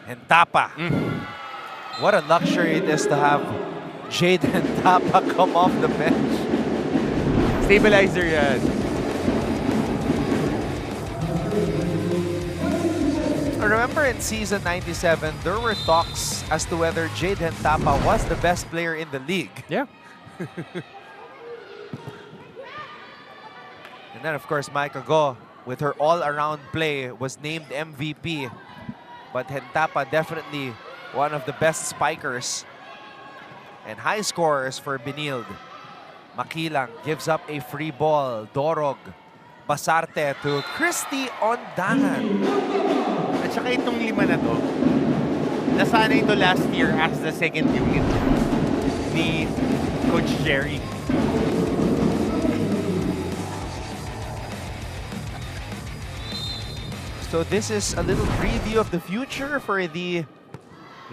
Hendapa. What a luxury it is to have Jade Hendapa come off the bench. Stabilizer yan. I remember in season 97, there were talks as to whether Jade Hendapa was the best player in the league. Yeah. And then, of course, Maika Go, with her all-around play, was named MVP. But Hendapa definitely one of the best spikers and high scorers for Benilde. Makilang gives up a free ball. Dorog, Basarte to Christy Ondangan. At saka itong lima na to, nasanay ito last year as the second unit ni Coach Jerry. So this is a little preview of the future for the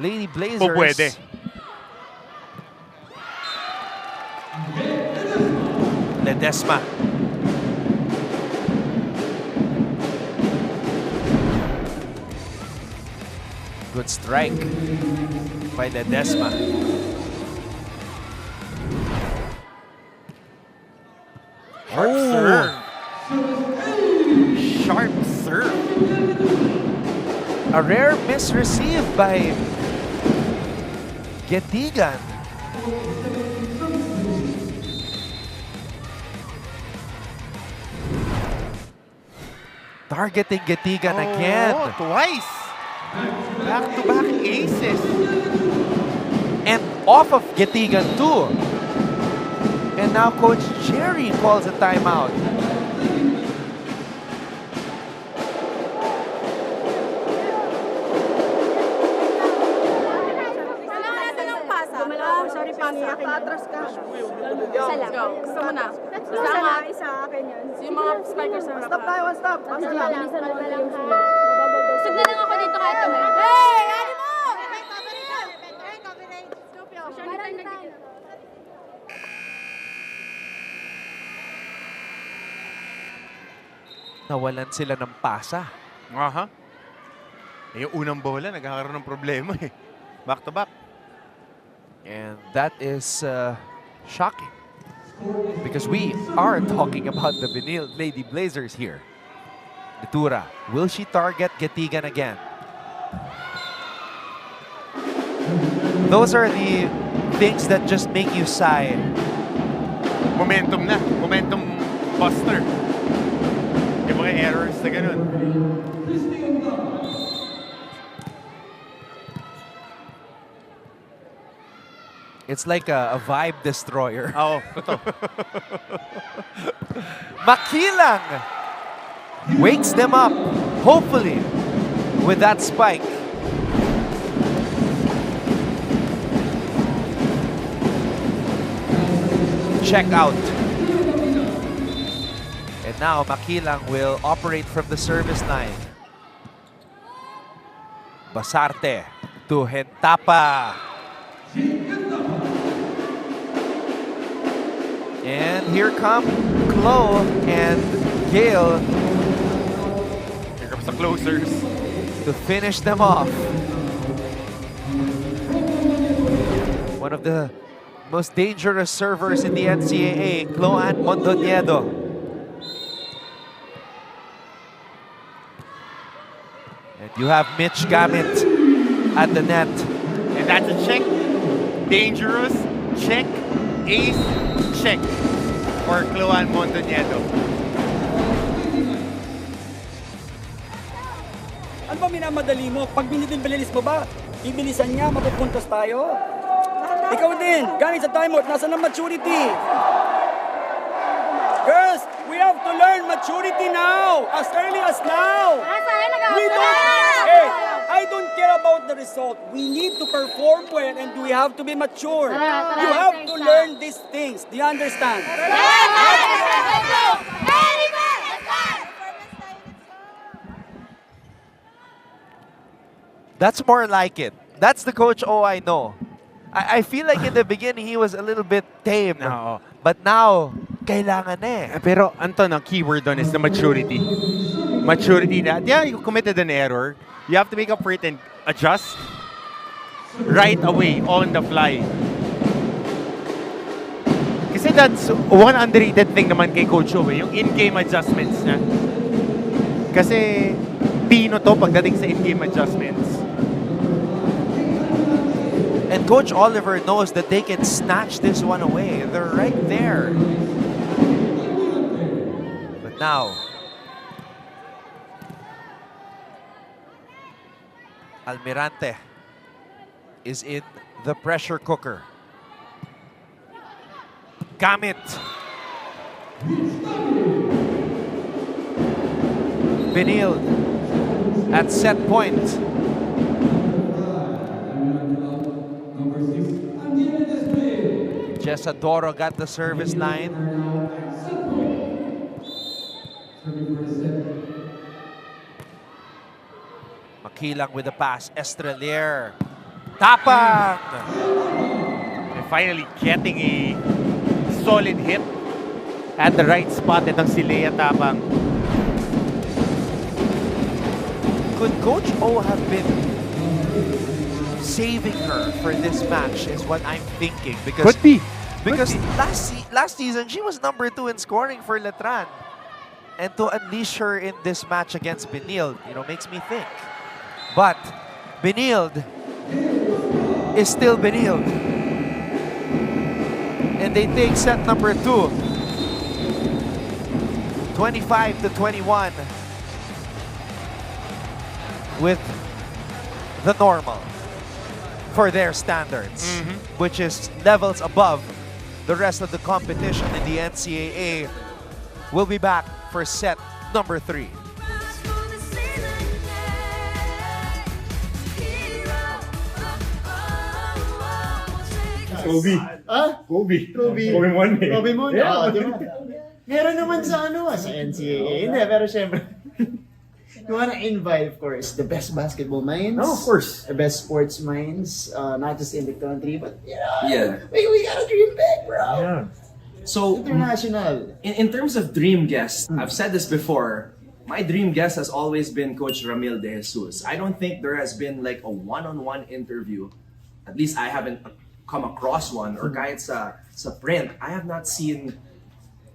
Lady Blazers. Pwede. Ledesma. Good strike by Ledesma. Sharp serve. Sharp serve. A rare miss received by Getigan. Targeting Getigan again. Twice. Back-to-back aces. And off of Getigan too. And now Coach Jerry calls a timeout. Sorry, pangyak. Atras ka. Isa lang. Gusto mo na. Isa akin yun. Yung mga spikers na stop tayo, stop. Basta lang. Bilisan mo na lang ha. Sug na lang ako dito kahit kami. Hey! Ano mo? Nawalan sila ng pasa. Aha. Yung unang bola, nagkakaroon ng problema eh. Back to back. And that is shocking. Because we are talking about the Benilde Lady Blazers here. Litura, will she target Getigan again? Those are the things that just make you sigh. Momentum na. Momentum buster. Yung mga errors na ganun. It's like a vibe destroyer. Oo, totoo. Makilang wakes them up, hopefully, with that spike. Check out. And now Makilang will operate from the service line. Basarte to Hentapa. And here come Chloe and Gail. Here comes the closers. To finish them off. One of the most dangerous servers in the NCAA, Chloe Mondoñedo. And you have Mitch Gamit at the net. And that's a check. Dangerous. Check. Ace. Check. For Chloe Mondoñedo. Ano ba minamadali mo? Pag binilis mo ba, ibilisan niya, mapupuntos tayo. Ikaw din, gamit sa timeout, nasa ng maturity. Girls, we have to learn maturity now, as early as now. We don't, hey, I don't care about the result. We need to perform well and we have to be mature. You have to learn these things. Do you understand? That's more like it. That's the Coach O I know. I feel like in the beginning, he was a little bit tame. No. But now, kailangan na eh. Pero Anton, ang keyword doon is the maturity. Maturity na. Yeah, you committed an error. You have to make up for it and adjust right away, on the fly. Kasi that's one underrated thing naman kay Coach O, yung in-game adjustments niya. Kasi pino to pagdating sa in-game adjustments. And Coach Oliver knows that they can snatch this one away. They're right there. But now, Almirante is in the pressure cooker. Gamit. Benilde at set point. Jesadoro got the service line. Makilang with the pass. Estrelier. Tapang! And finally getting a solid hit at the right spot itong si Lea Tapang. Could Coach O have been saving her for this match is what I'm thinking. Because, Could be. Because last season, she was number 2 in scoring for Letran. And to unleash her in this match against Benilde, makes me think. But Benilde is still Benilde. And they take set number 2. 25-21 with the normal for their standards, which is levels above the rest of the competition in the NCAA. We'll be back for set number 3. Kobe. Kobe. Kobe Monday. Kobe Monday. Yeah. Diba? Meron naman sa sa NCAA. Hindi, pero syempre. You wanna invite, of course, the best basketball minds. No, of course. The best sports minds, not just in the country, but Yeah. we gotta dream big, bro. Yeah. So, International. in terms of dream guests, I've said this before, my dream guest has always been Coach Ramil De Jesus. I don't think there has been like a one-on-one interview. At least I haven't come across one, or kahit sa print, I have not seen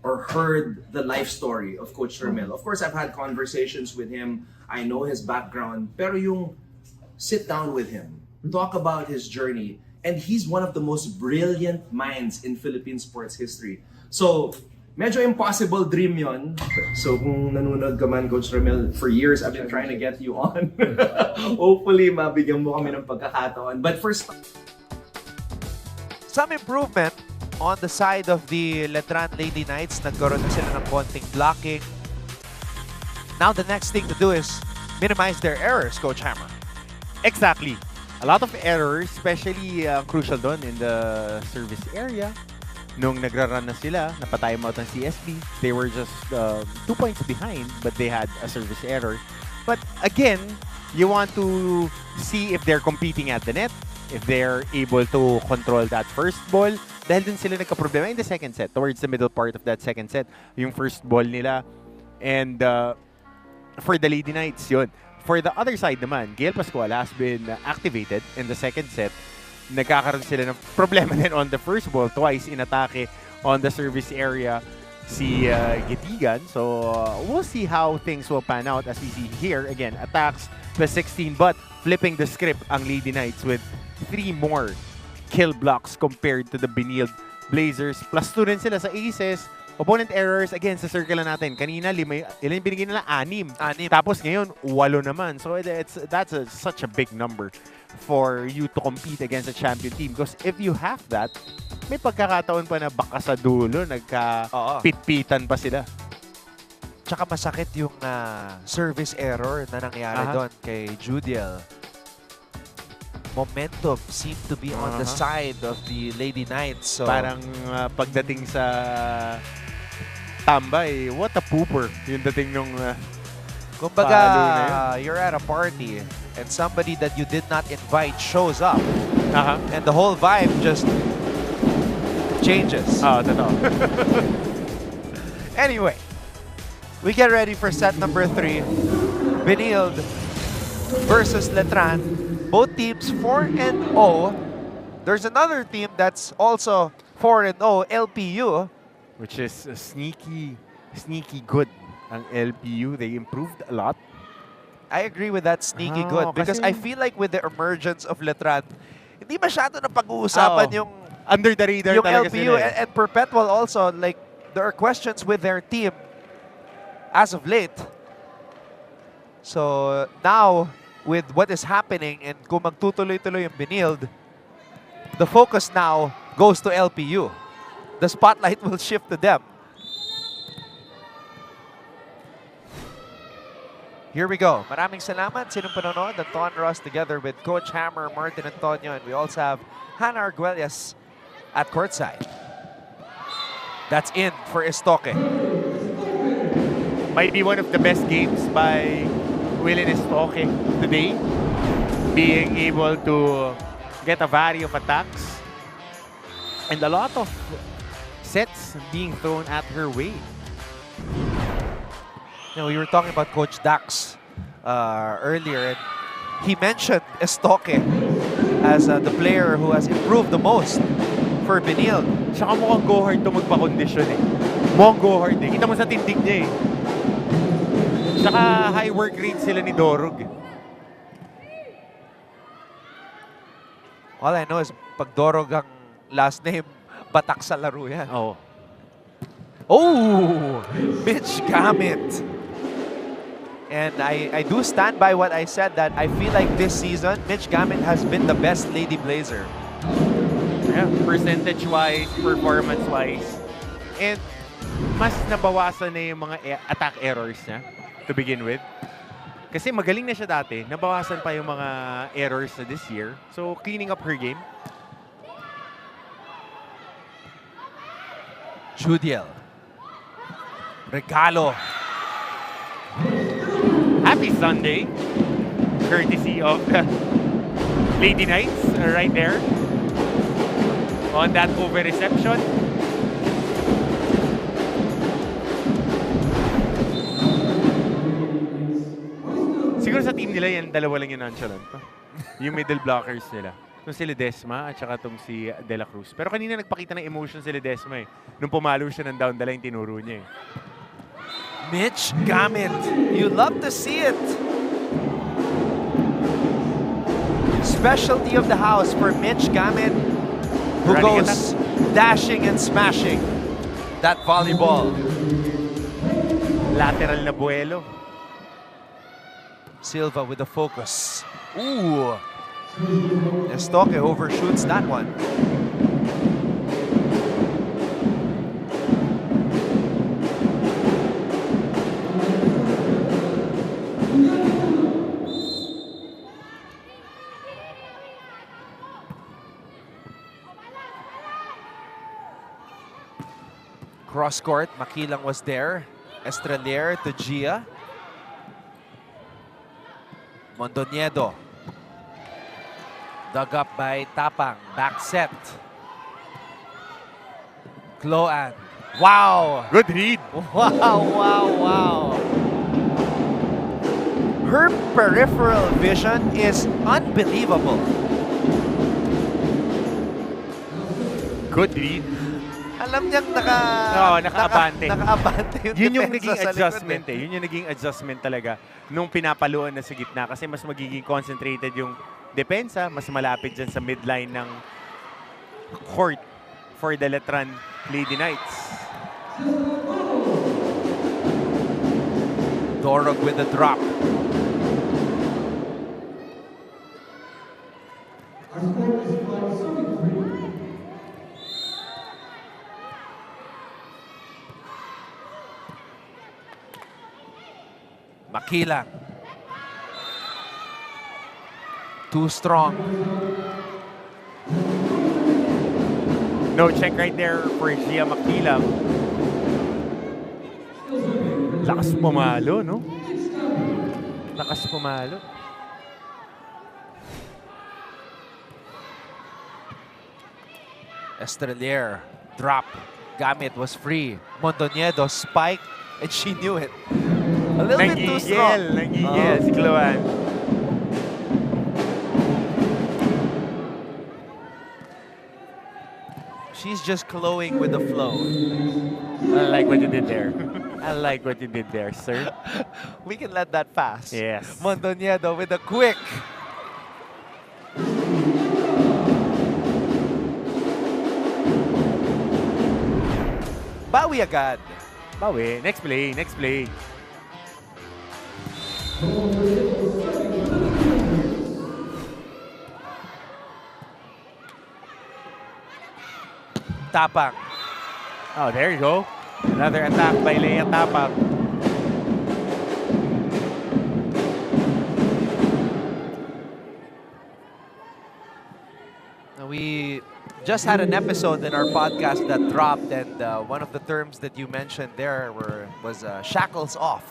or heard the life story of Coach Ramil. Of course, I've had conversations with him. I know his background. Pero yung sit down with him, talk about his journey, and he's one of the most brilliant minds in Philippine sports history. So, medyo impossible dream yon. So, kung nanonood ka man, Coach Romel, for years I've been trying to get you on. Hopefully, mabigyan mo kami ng pagkakataon. But first, Some improvement on the side of the Letran Lady Knights. Nagkaroon na sila ng konting blocking. Now the next thing to do is minimize their errors, Coach Hammer. Exactly. A lot of errors, especially crucial doon in the service area. Nung nagra-run na sila, napatime out ng CSB. They were just 2 points behind, but they had a service error. But again, you want to see if they're competing at the net, if they're able to control that first ball. Dahil dun sila nagka-problema in the second set, towards the middle part of that second set, yung first ball nila. And for the Lady Knights, yun. For the other side naman, Gail Pascual has been activated in the second set. Nagkakaroon sila ng problema din on the first ball, twice in atake on the service area si Gitigan. So we'll see how things will pan out as we see here. Again, attacks plus 16, but flipping the script ang Lady Knights with 3 more kill blocks compared to the Benilde Blazers. Plus 2 rin sila sa aces. Opponent errors, again, sa circle na natin. Kanina, ilan binigay nila? 6. Tapos ngayon, 8 naman. So that's such a big number for you to compete against a champion team. Because if you have that, may pagkakataon pa na baka sa dulo, nagka-pitpitan pa sila. Tsaka masakit yung service error na nangyari doon kay Judiel. Momentum seemed to be on the side of the Lady Knights. So parang pagdating sa tambay, what a pooper yung dating nung kumbaga, you're at a party and somebody that you did not invite shows up and the whole vibe just changes. Totoo. Anyway, we get ready for set number 3. Benilde versus Letran. Both teams 4-0. There's another team that's also 4-0, LPU. Which is sneaky good. Ang LPU, they improved a lot. I agree with that sneaky good because I feel like with the emergence of Letran, hindi masyado na pag-uusapan yung under the radar yung talaga LPU sila. and Perpetual also. Like, there are questions with their team as of late. So now, with what is happening and kung magtutuloy-tuloy yung Benilde, the focus now goes to LPU. The spotlight will shift to them. Here we go. Maraming salamat sinong panonood. Anton Ross together with Coach Hammer, Martin Antonio, and we also have Hannah Arguelles at courtside. That's in for Estoque. Might be one of the best games by Willen Estoque today. Being able to get a variety of attacks and a lot of sets being thrown at her way. You know, we were talking about Coach Dax earlier, and he mentioned Estoque as the player who has improved the most for Benilde. Tsaka mukhang go hard to magpa-condition eh. Mukhang go hard eh. Kita mo sa tindig niya eh. Tsaka high work rate sila ni Dorog. All I know is pag Dorog ang last name, batak sa laro yan. Oh. Oh! Mitch Gamit. And I do stand by what I said that I feel like this season, Mitch Gamit has been the best Lady Blazer. Yeah, percentage-wise, performance-wise. And mas nabawasan na yung mga attack errors niya to begin with. Kasi magaling na siya dati. Nabawasan pa yung mga errors na this year. So, cleaning up her game. Judiel. Regalo. Happy Sunday. Courtesy of the Lady Knights right there. On that over-reception. Siguro sa team nila, yan dalawa lang yung nonchalant. Yung middle blockers nila. Itong si Ledesma at saka itong si De La Cruz. Pero kanina nagpakita ng emotion si Ledesma eh. Nung pumalo siya ng down the line, tinuro niya eh. Mitch Gamit. You love to see it. specialty of the house for Mitch Gamit, who Running goes dashing and smashing that volleyball. Lateral na buelo. Silva with the focus. Ooh. Estoque overshoots that one. Cross court, Makilang was there. Estrelier to Gia. Mondoñedo. Dug up by Tapang. Back set. Cloan. Wow! Good read. Wow, wow, wow. Her peripheral vision is unbelievable. Good read. Alam niyang naka-abante. Naka-abante Yun yung depensa naging sa likod, adjustment eh. Yun yung naging adjustment talaga nung pinapaluan na sa gitna kasi mas magiging concentrated yung depensa, mas malapit dyan sa midline ng court for the Letran Lady Knights. Dorog with the drop. Makilang. Too strong. No check right there for Gia Makilang. Lakas pumalo, no? Lakas pumalo. Estrelier, drop. Gamit was free. Mondoñedo spike, and she knew it. A little bit too strong. Nagigil si Cloan. She's just glowing with the flow. I like what you did there. I like what you did there, sir. We can let that pass. Yes. Mondoñedo with a quick. Bawi agad. Bawi. Next play, next play. Tapang. Oh, there you go. Another attack by Lea Tapang. We just had an episode in our podcast that dropped, and one of the terms that you mentioned there was shackles off.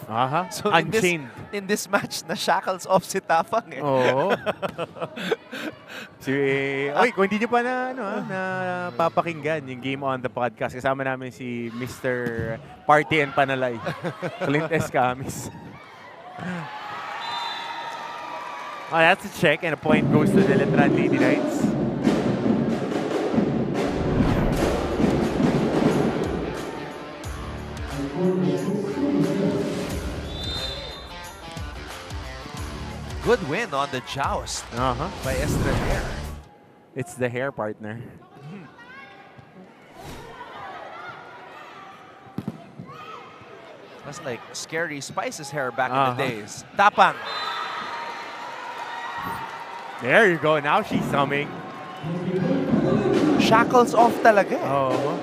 So Unchained. in this match, na shackles off si Tapang eh. Oo. Oy, kung hindi nyo pa na papakinggan yung Game On the Podcast, kasama namin si Mr. Party and Panalay. Clint Escamis. Oh, that's a check, and a point goes to the Letran Lady Knights. Good win on the joust by Estrelier. It's the hair, partner. That's like Scary Spice's hair back in the days. Tapang. There you go. Now she's coming. Shackles off talaga eh. Oh.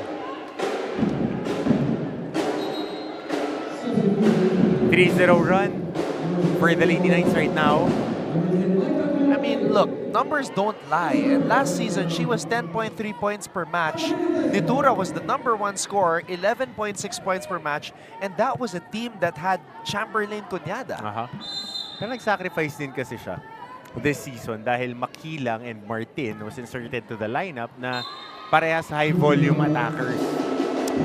3-0 run for the Lady Knights right now. I mean, look, numbers don't lie. And last season, she was 10.3 points per match. Nitura was the #1 scorer, 11.6 points per match. And that was a team that had Chamberlain Cunyada. Pero nag-sacrifice din kasi siya this season dahil Makilang and Martin was inserted to the lineup na parehas high-volume attackers.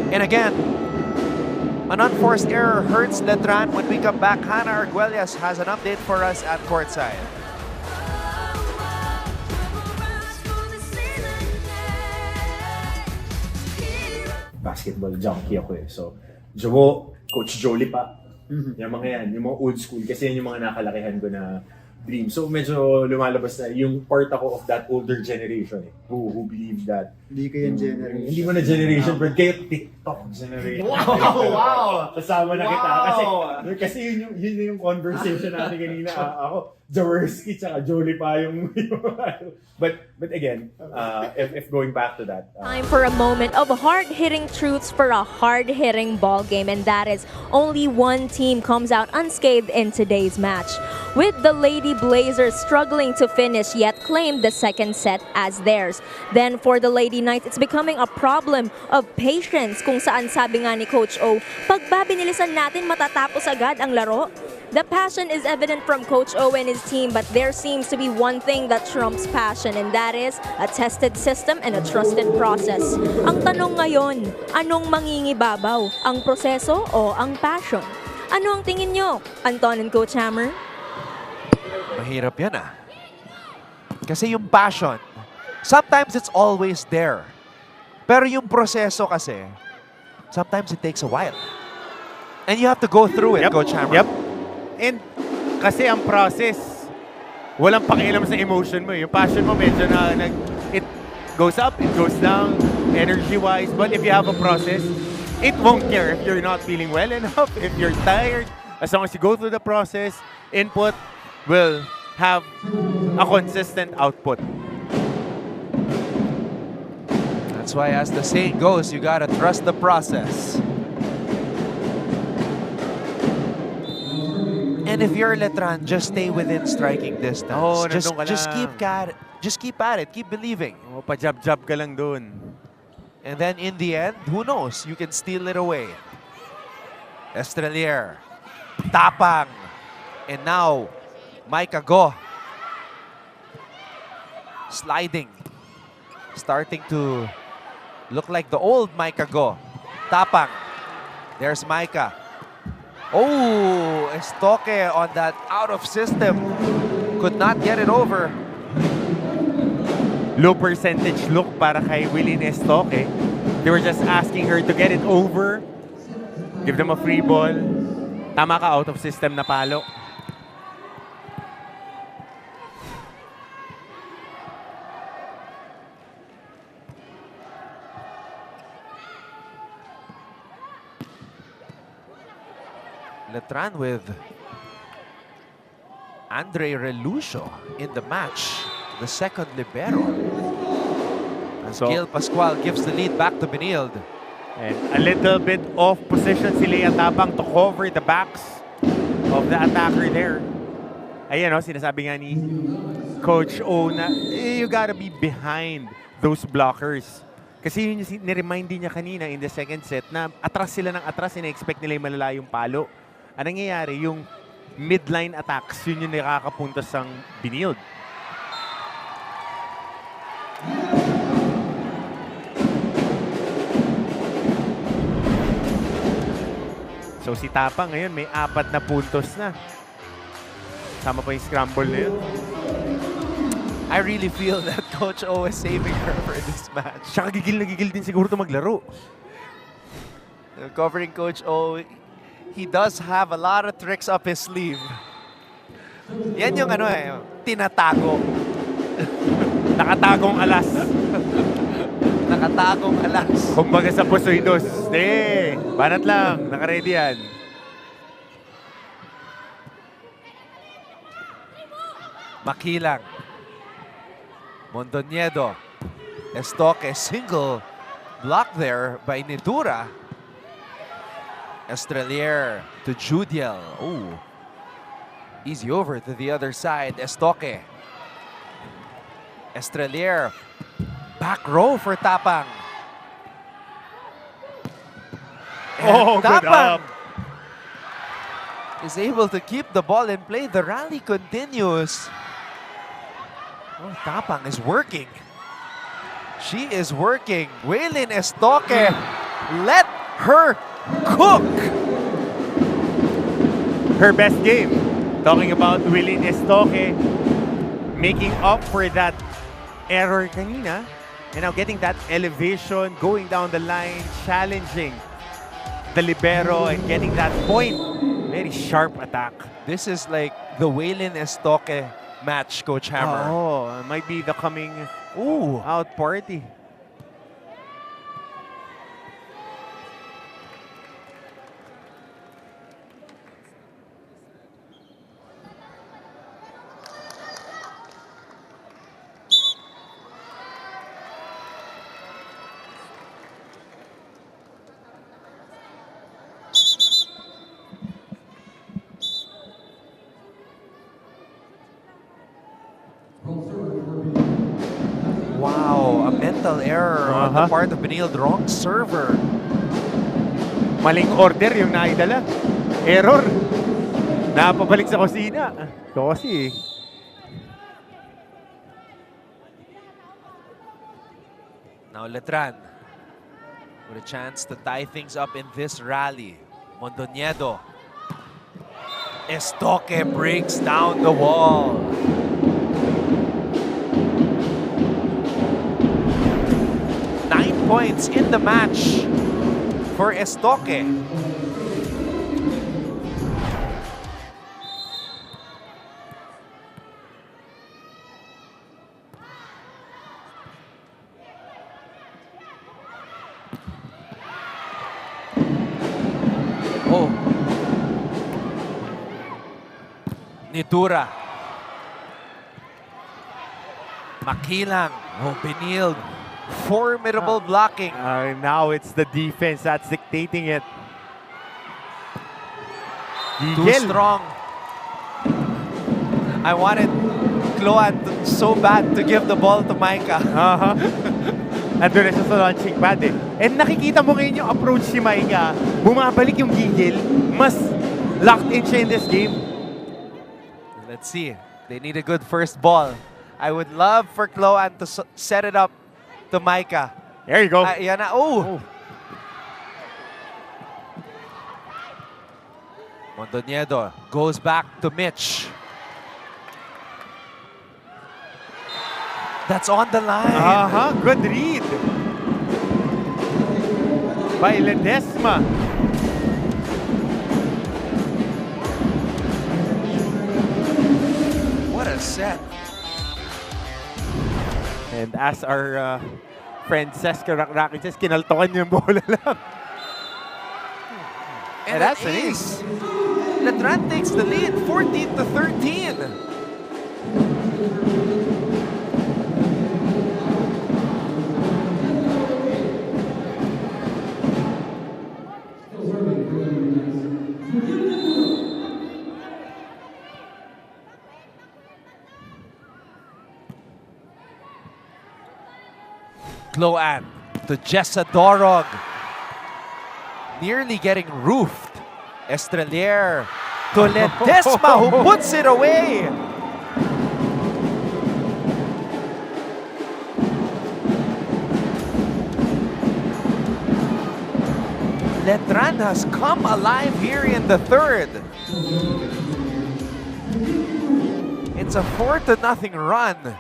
And again, an unforced error hurts Letran. When we come back, Hannah Arguelles has an update for us at courtside. Basketball junkie ako eh. So, Coach Jolie pa. Yung mga yan, yung mga old school. Kasi yan yung mga nakalakihan ko na dream. So medyo lumalabas na yung part ako of that older generation who believe that. Hindi ko yung generation. Hindi mo na generation, but kayo TikTok generation. Wow! Kasama na kita. Kasi yun yung conversation natin kanina. Ako, Jaworski tsaka Jolie pa yung but again, if going back to that. Time for a moment of hard-hitting truths for a hard-hitting ball game, and that is only one team comes out unscathed in today's match, with the Lady Blazers struggling to finish yet claim the second set as theirs. Then for the Lady Knights, it's becoming a problem of patience, kung saan sabi nga ni Coach O, pag ba binilisan natin matatapos agad ang laro? The passion is evident from Coach O and his team, but there seems to be one thing that trumps passion, and that is a tested system and a trusted process. Ang tanong ngayon, anong mangingibabaw? Ang proseso o ang passion? Ano ang tingin nyo, Anton and Coach Hammer? Mahirap yan Kasi yung passion, sometimes it's always there. Pero yung proseso kasi, sometimes it takes a while. And you have to go through it, Coach Hammer. Yep. And kasi ang process, walang pakialam sa emotion mo. Yung passion mo medyo it goes up, it goes down, energy-wise. But if you have a process, it won't care if you're not feeling well enough, if you're tired. As long as you go through the process, input will have a consistent output. That's why, as the saying goes, you gotta trust the process. And if you're Letran, just stay within striking distance. Oh, just keep at it. Keep believing. Oh, pa-jab-jab ka lang dun. And then in the end, who knows? You can steal it away. Estrelier. Tapang. And now, Micah Go. Sliding. Starting to look like the old Micah Go. Tapang. There's Micah. Oh, Estoque on that out of system. Could not get it over. Low percentage look para kay Willie Estoque. They were just asking her to get it over. Give them a free ball. Tama ka, out of system na palo. Letran with Andre Relucio in the match, the second libero. As Gil Pascual gives the lead back to Benilde. And a little bit off position si Lea Tapang to cover the backs of the attacker there. Ayan sinasabi nga ni Coach O na you gotta be behind those blockers. Kasi yun yung niremind din niya kanina in the second set na atras sila ng atras, ina-expect nila yung malala yung palo. Ang nangyayari, yung midline attacks, yun yung nakakapuntas ng Benilde. So si Tapang ngayon may 4 na puntos na. Sama pa yung scramble na yun. I really feel that Coach O is saving her for this match. Siya gigil na gigil din siguro ito maglaro. Covering Coach O, he does have a lot of tricks up his sleeve. Yan yung tinatago. Nakatagong alas. Nakatagong alas. Kumbaga sa pusoy dos. Banat lang. Nakaready yan. Makilang. Mondoñedo. Estoque, single block there by Nidura. Estrelier to Judiel. Oh, easy over to the other side. Estoque. Estrelier. Back row for Tapang. And good up. Is able to keep the ball in play. The rally continues. Oh, Tapang is working. She is working. Waylin Estoque. Let her cook. Her best game. Talking about Willie Estoque making up for that error kanina. And now getting that elevation, going down the line, challenging the libero and getting that point. Very sharp attack. This is like the Waylon Estoque match, Coach Hammer. Oh, might be the coming out party. Wow, a mental error on the part of Benilde. Wrong server. Maling order yung naidala. Error. Napabalik sa kusina. Ito kasi Now Letran with a chance to tie things up in this rally. Mondoñedo. Estoque breaks down the wall. Points in the match for Estoque. Oh. Nitura. Makilang. Oh, Benilde. Formidable blocking. Now it's the defense that's dictating it. Too strong. I wanted Cloan so bad to give the ball to Micah. Andun na siya sa launching pad eh. And nakikita mo ngayon yung approach si Micah. Bumabalik yung gigil. Mas locked in siya in this game. Let's see. They need a good first ball. I would love for Cloan to set it up to Micah. There you go. Yan na. Oh! Mondoñedo goes back to Mitch. That's on the line. Good read by Ledesma. What a set. And as our friend Seska Rakraki says, kinaltokan yung bola lang. And that's an ace. Letran takes the lead, 14-13. Cloan to Jessa Dorog. Nearly getting roofed. Estrelier to Ledesma who puts it away. Letran has come alive here in the third. It's a 4-0 run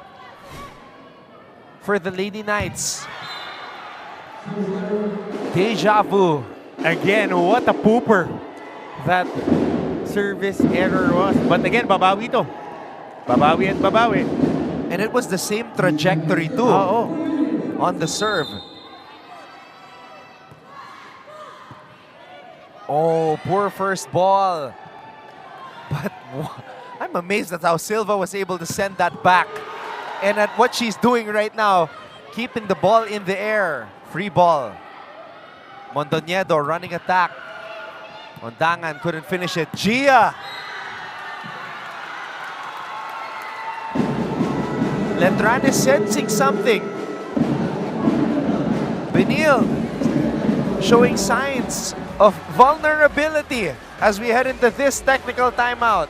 for the Lady Knights. Deja vu. Again, what a pooper that service error was. But again, babawi to. Babawi at babawi. And it was the same trajectory too on the serve. Oh, poor first ball. But I'm amazed at how Silva was able to send that back. And at what she's doing right now, keeping the ball in the air. Free ball. Mondoñedo running attack. Ondangan couldn't finish it. Gia! Letran is sensing something. Benilde showing signs of vulnerability as we head into this technical timeout.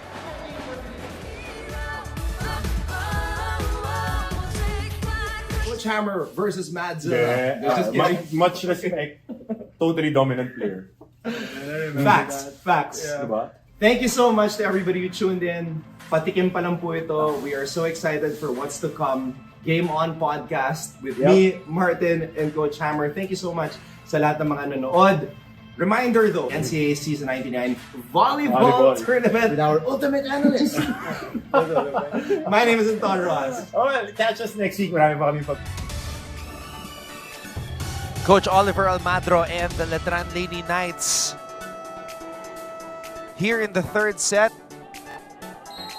Coach Hammer versus Mads. Much respect. Totally dominant player. Facts. Diba? Thank you so much to everybody who tuned in. Patikim pa lang po ito. We are so excited for what's to come. Game On Podcast with me, Martin, and Coach Hammer. Thank you so much sa lahat ng mga nanood. Reminder though, NCAA Season 99 Volleyball Tournament. With our ultimate analyst. My name is Anton Ross. Oh, well, catch us next week. Marami pa kami pag... Coach Oliver Almadro and the Letran Lady Knights. Here in the third set,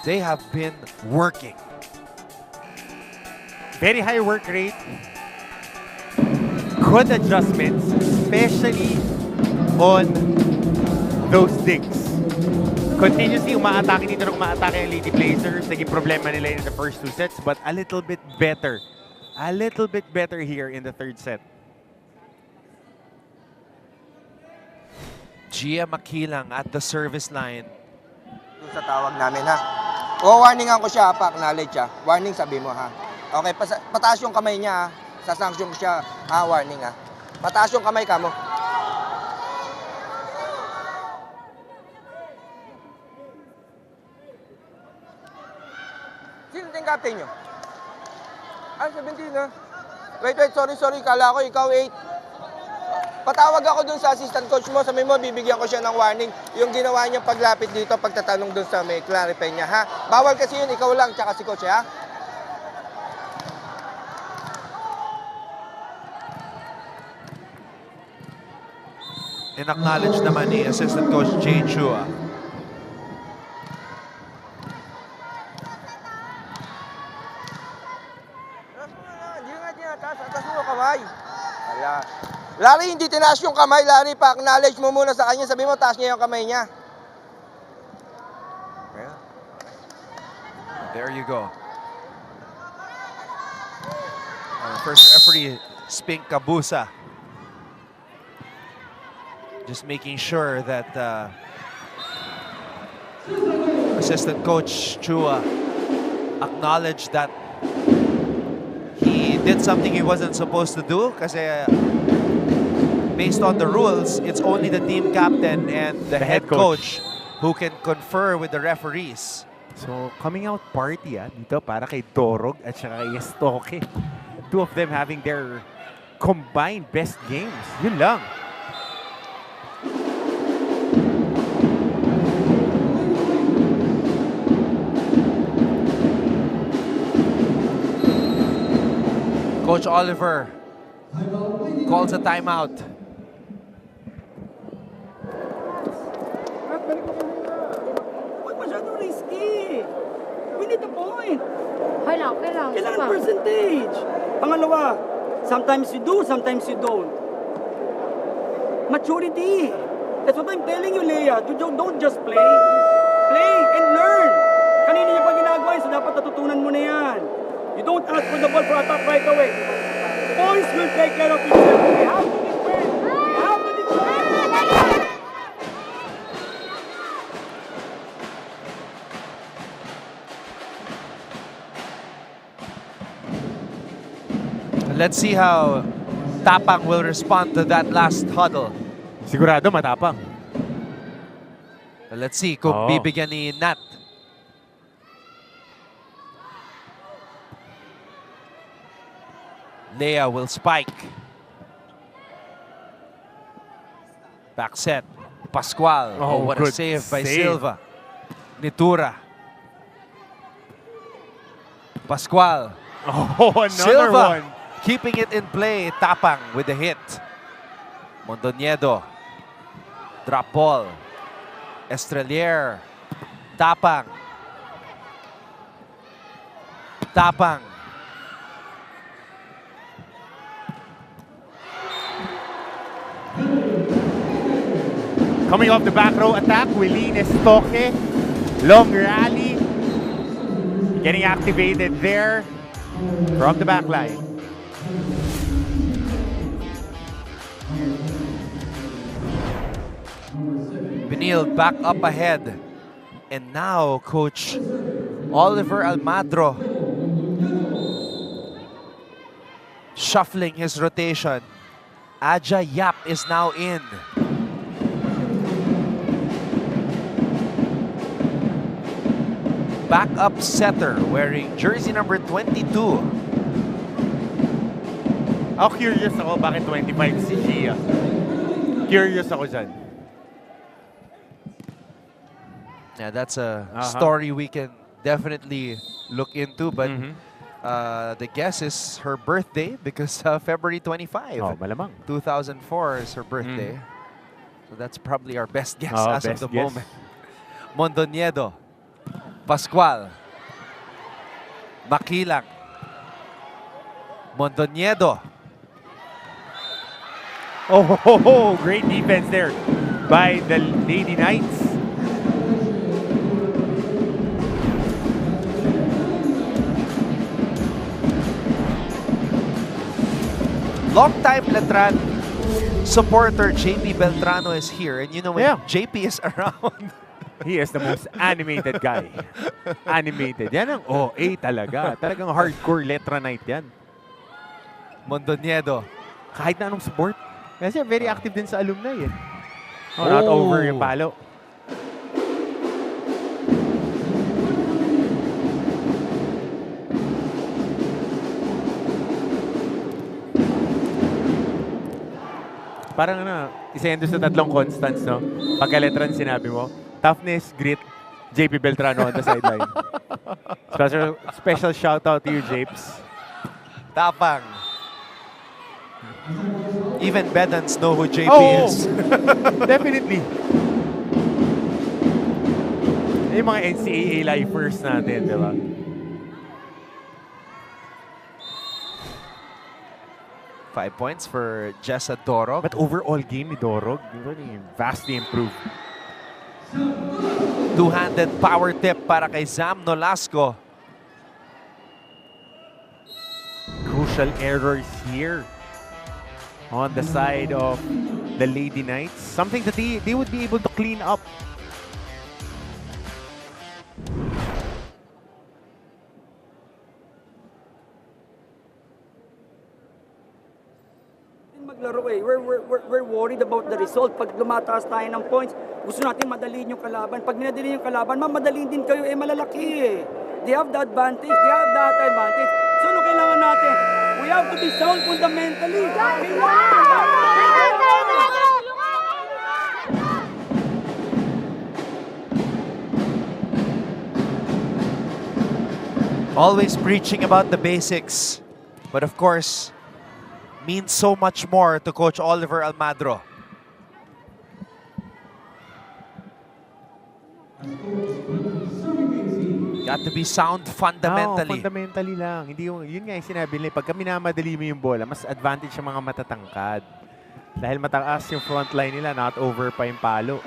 they have been working. Very high work rate. Good adjustments, especially on those digs. Continuously umaatake dito ng umaatake ang Lady Blazers. Naging problema nila in the first 2 sets, but a little bit better. A little bit better here in the third set. Gia Makilang at the service line. Sa tawag namin ha. O-warningan ko siya, pa-acknowledge siya. Warning sabi mo ha. Okay, pataas yung kamay niya ha. Sasanction siya. Ha, warning ha. Pataas yung kamay ka mo. Sino yung captain nyo? Ah, 17 ha. Wait, sorry. Kala ko ikaw 8. Patawag ako dun sa assistant coach mo. Sabi mo, bibigyan ko siya ng warning. Yung ginawa niya paglapit dito, pagtatanong dun sa may clarify niya, ha? Bawal kasi yun, ikaw lang, tsaka si coach, ha? In-acknowledge naman ni assistant coach Jay Chua. Hindi nga, taas mo kamay. Larry, hindi tinaas yung kamay, Larry. Pa-acknowledge mo muna sa kanya. Sabi mo, taas niya yung kamay niya. There you go. Our first referee, Spink Kabusa. Just making sure that assistant coach Chua acknowledged that he did something he wasn't supposed to do kasi based on the rules, it's only the team captain and the head coach who can confer with the referees. So, coming out party dito para kay Dorog at saka kay Estoque. 2 of them having their combined best games. Yun lang. Coach Oliver calls a timeout. Huwag masyadong risky. We need a point. Kailangan. Kailangan percentage. Pangalawa, sometimes you do, sometimes you don't. Maturity. That's what I'm telling you, Leah. Don't just play. Play and learn. Kanina niya pa ginagawa yun, so dapat natutunan mo na yan. You don't ask for the ball for attack right away. Boys will take care of itself. We have to defend. We have to defend. Let's see how Tapang will respond to that last huddle. Sigurado matapang. Let's see kung bibigyan ni Nat. Leah will spike. Back set. Pascual. Oh, what a save by Silva. Nitura. Pascual. Oh, another Silva one. keeping it in play. Tapang with the hit. Mondoñedo. Drop ball. Estrelier. Tapang. Tapang. Coming off the back row attack, Willine Estoque. Long rally. Getting activated there from the back line. Benilde back up ahead. And now Coach Oliver Almadro shuffling his rotation. Aja Yap is now in. Backup setter wearing jersey number 22. Ako curious ako bakit 25 si Gia. Curious ako dyan. Yeah, that's a story we can definitely look into, but the guess is her birthday because February 25, Oh, malamang. 2004 is her birthday. So that's probably our best guess Oh, as of best the guess. moment. Mondoñedo, Pascual, Makilang, Mondoñedo. Oh, great defense there by the Lady Knights. Long-time Letran supporter JP Beltrano is here, and you know when JP is around, he is the most animated guy. Animated. Yan ang OA talaga. Talagang hardcore Letranite yan. Mondoñedo. Kahit na anong sport. Kasi very active din sa alumni eh. Oh, not over yung palo. Parang isa yan doon sa tatlong constants, no? Pagka Letran sinabi mo, toughness, grit, JP Beltrano on the sideline. Special shout out to you, Japes. Tapang. Even Bedans know who JP is. Definitely. Yung mga NCAA lifers natin, di ba? Five points for Jessa Dorog. But overall game ni Dorog, vastly improved. Two-handed power tip para kay Zam Nolasco. Crucial errors here on the side of the Lady Knights. Something that they would be able to clean up. Maglaro eh. We're worried about the result. Pag lumataas tayo ng points, gusto natin madaliin yung kalaban. Pag minadaliin yung kalaban, mamadaliin din kayo eh, malalaki eh. They have the advantage. They have that advantage. So ano kailangan natin? We have to be sound fundamentally. Always preaching about the basics. But of course, means so much more to Coach Oliver Almadro. Got to be sound fundamentally. Fundamentally lang. Hindi yun nga yung sinabi nila. Pagka minamadali mo yung bola, mas advantage yung mga matatangkad. Dahil mataas yung front line nila, not over pa yung palo.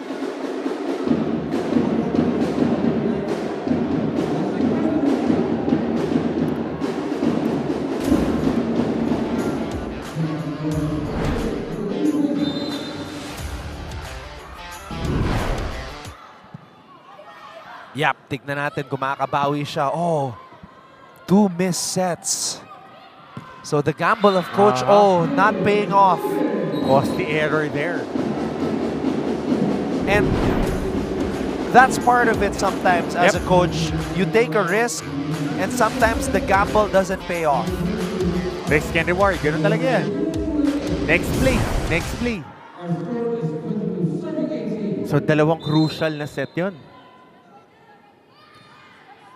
Yap, tignan natin kung makakabawi siya. Oh, 2 missed sets. So the gamble of Coach O not paying off. Costly error there. And that's part of it sometimes as a coach. You take a risk and sometimes the gamble doesn't pay off. Risk and reward. Ganun talaga yan. Next play. Next play. So dalawang crucial na set yun.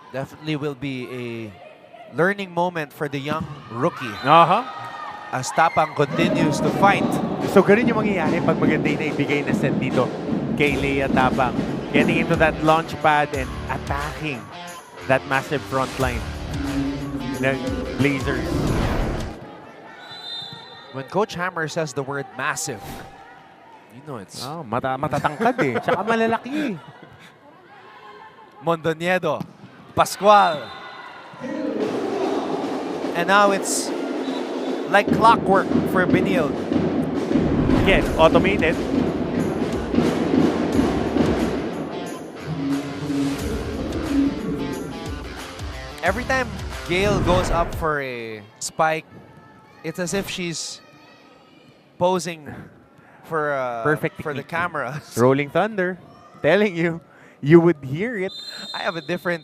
Definitely will be a learning moment for the young rookie. As Tapang continues to fight. So ganun yung mangyayari pag maganda na ibigay na set dito kay Lea Tapang. Getting into that launch pad and attacking that massive front line. The Blazers. When Coach Hammer says the word massive, you know it's... matatangkad eh. Tsaka malalaki eh. Mondoñedo. Pascual. And now it's like clockwork for Benilde. Again, automated. Every time Gail goes up for a spike, it's as if she's posing for the camera. Rolling Thunder. Telling you, you would hear it. I have a different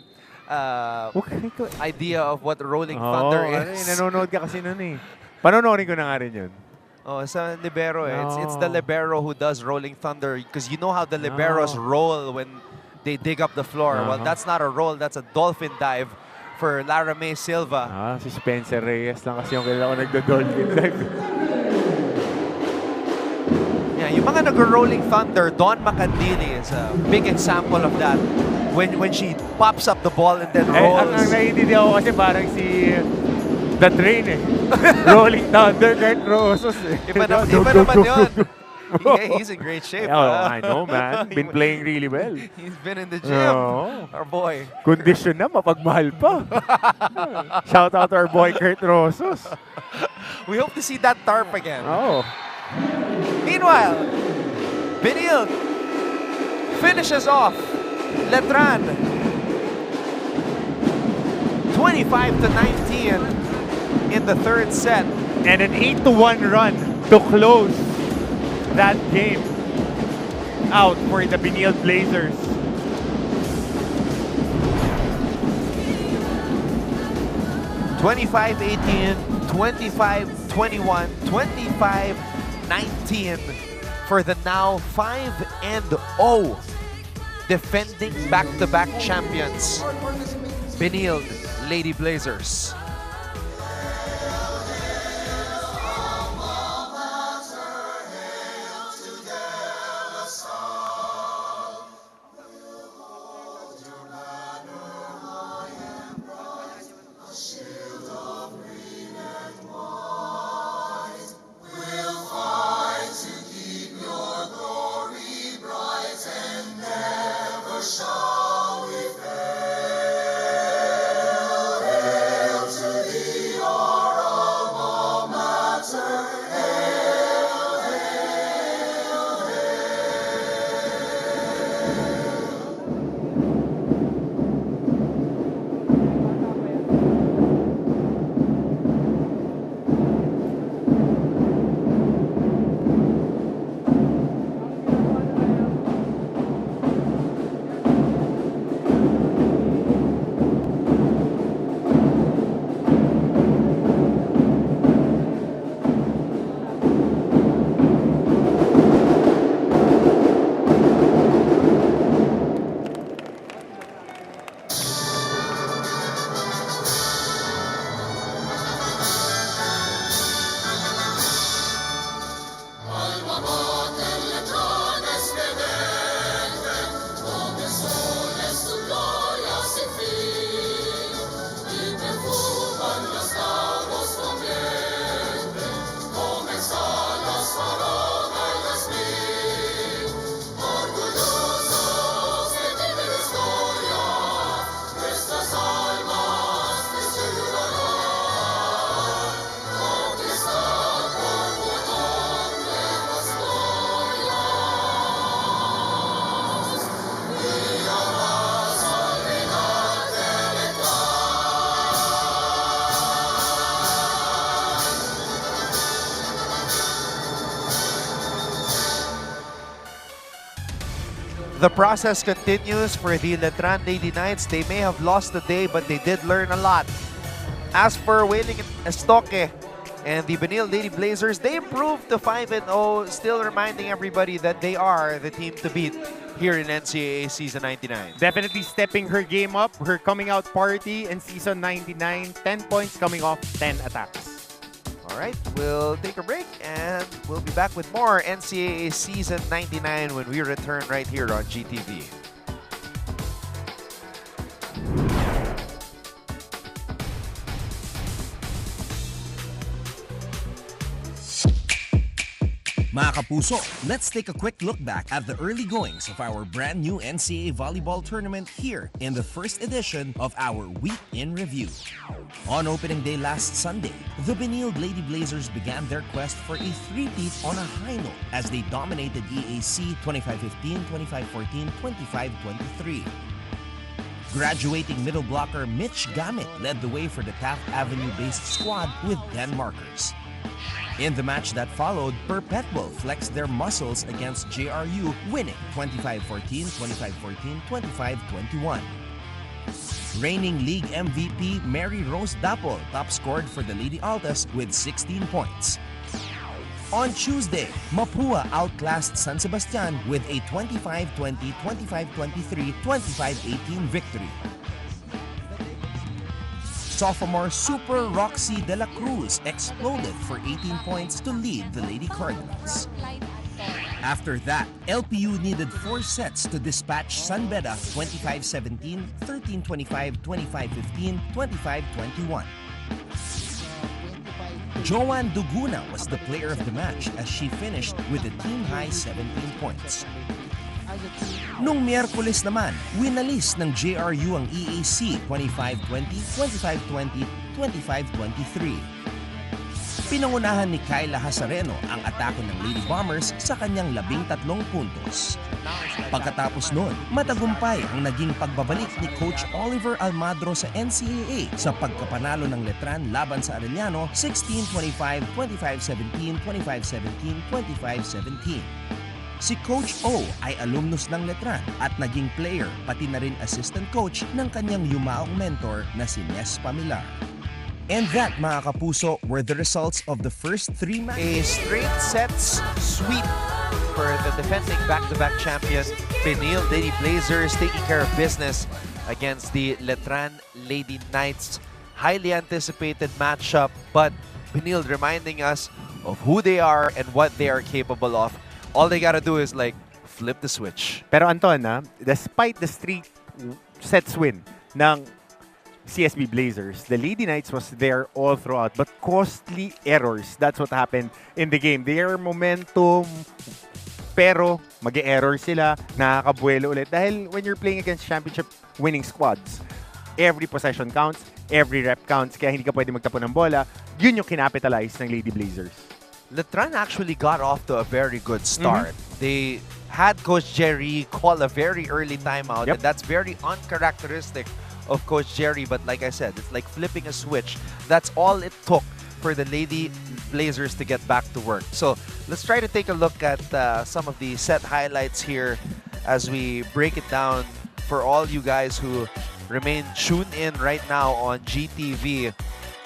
idea of what Rolling Thunder is. Nanonood ka kasi nun eh. Panonoodin ko na nga rin yun. Oh, it's a libero. It's the No. libero who does rolling thunder because you know how the liberos roll when they dig up the floor. Well, that's not a roll. That's a dolphin dive for Lara May Silva. Si Spencer Reyes lang kasi yung kailangan ko nagdo-dolphin dive. Yeah, yung mga nag-rolling thunder, Dawn Macandini is a big example of that. When she pops up the ball and then rolls. Ang naiintindihan ko kasi parang si The Train Rolling Thunder, Kurt Rosos Iba naman yun. Yeah, he's in great shape. I know, man. Been playing really well. He's been in the gym. Our boy. Condition na, mapagmahal pa. Shout out to our boy, Kurt Rosos. We hope to see that tarp again. Meanwhile, Benilde finishes off Letran 25-19 in the third set. And an 8-1 run to close that game out for the Benilde Blazers. (25-18), 25-21, 25-19 for the now 5-0 defending back-to-back champions, Benilde Lady Blazers. The process continues for the Letran Lady Knights. They may have lost the day, but they did learn a lot. As for Wailing Estoque and the Benilde Lady Blazers, they improved to 5-0, still reminding everybody that they are the team to beat here in NCAA Season 99. Definitely stepping her game up, her coming out party in Season 99, 10 points coming off 10 attacks. All right, we'll take a break and we'll be back with more NCAA Season 99 when we return right here on GTV. Mga kapuso, let's take a quick look back at the early goings of our brand new NCAA volleyball tournament here in the first edition of our Week in Review. On opening day last Sunday, the Benilde Lady Blazers began their quest for a three-peat on a high note as they dominated EAC 25-15, 25-14, 25-23. Graduating middle blocker Mitch Gamit led the way for the Taft Avenue-based squad with 10 markers. In the match that followed, Perpetual flexed their muscles against JRU, winning 25-14, 25-14, 25-21. Reigning league MVP Mary Rose Dapol top scored for the Lady Altas with 16 points. On Tuesday, Mapua outclassed San Sebastian with a 25-20, 25-23, 25-18 victory. Sophomore Super Roxy De La Cruz exploded for 18 points to lead the Lady Cardinals. After that, LPU needed 4 sets to dispatch San Beda 25-17, 13-25, 25-15, 25-21. Joanne Duguna was the player of the match as she finished with a team-high 17 points. Nung Miyerkules naman, winalis ng JRU ang EAC 25-20, 25-20, 25-23. Pinangunahan ni Kyla Hasareno ang atake ng Lady Bombers sa kanyang 13 puntos. Pagkatapos nun, matagumpay ang naging pagbabalik ni Coach Oliver Almadro sa NCAA sa pagkapanalo ng Letran laban sa Arellano 16-25, 25-17, 25-17, 25-17. Si Coach O ay alumnus ng Letran at naging player pati na rin assistant coach ng kanyang yumaong mentor na si Nes Pamilar. And that, mga kapuso, were the results of the first 3 matches. A straight sets sweep for the defending back-to-back champion Benilde Lady Blazers, taking care of business against the Letran Lady Knights. Highly anticipated matchup, but Benilde reminding us of who they are and what they are capable of. All they gotta do is like flip the switch. Pero Anton, despite the straight sets win ng CSB Blazers, the Lady Knights was there all throughout, but costly errors. That's what happened in the game. Their momentum, pero mag-error sila, nakakabuelo ulit. Dahil when you're playing against championship winning squads, every possession counts, every rep counts, kaya hindi ka pwede magtapon ng bola. Yun yung kinapitalize ng Lady Blazers. Letran actually got off to a very good start. They had Coach Jerry call a very early timeout, and that's very uncharacteristic of Coach Jerry, but like I said, it's like flipping a switch. That's all it took for the Lady Blazers to get back to work. So let's try to take a look at some of the set highlights here as we break it down for all you guys who remain tuned in right now on GTV.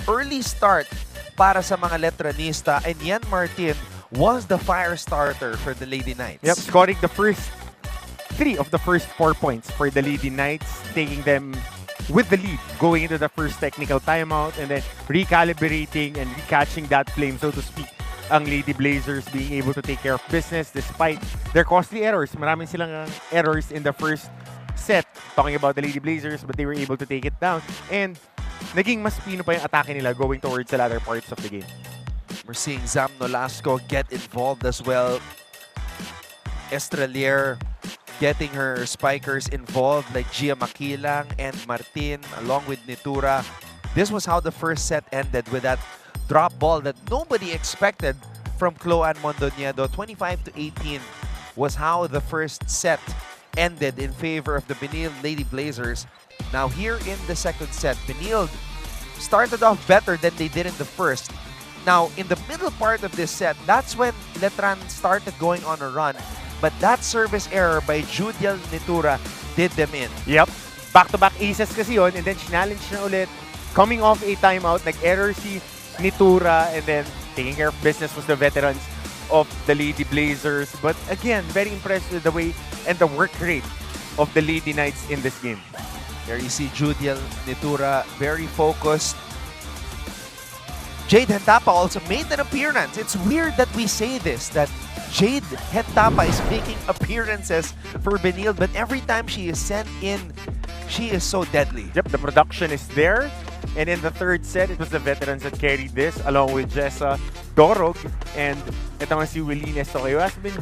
Early start para sa mga Letranista, and Yan Martin was the fire starter for the Lady Knights. Yep, scoring the first 3 of the first 4 points for the Lady Knights, taking them with the lead going into the first technical timeout, and then recalibrating and recatching that flame, so to speak, ang Lady Blazers being able to take care of business despite their costly errors. Maraming silang errors in the first set, talking about the Lady Blazers, but they were able to take it down, and naging mas pino pa yung atake nila going towards the latter parts of the game. We're seeing Zam Nolasco get involved as well. Estrelier getting her spikers involved, like Gia Makilang and Martin along with Nitura. This was how the first set ended, with that drop ball that nobody expected from Cloan Mondoñedo. 25-18 was how the first set ended in favor of the Benilde Lady Blazers. Now here in the second set, Benilde started off better than they did in the first. Now in the middle part of this set, that's when Letran started going on a run. But that service error by Judiel Nitura did them in. Yep. Back-to-back aces kasi yun, and then challenge na ulit. Coming off a timeout, nag-error si Nitura, and then taking care of business was the veterans of the Lady Blazers. But again, very impressed with the way and the work rate of the Lady Knights in this game. There you see Judiel Nitura, very focused. Jade Hentapa also made an appearance. It's weird that we say this, that Jade Hentapa is making appearances for Benilde, but every time she is sent in, she is so deadly. Yep, the production is there. And in the third set, it was the veterans that carried this, along with Jessa Dorog, and ito nga si Willines Tokayo has been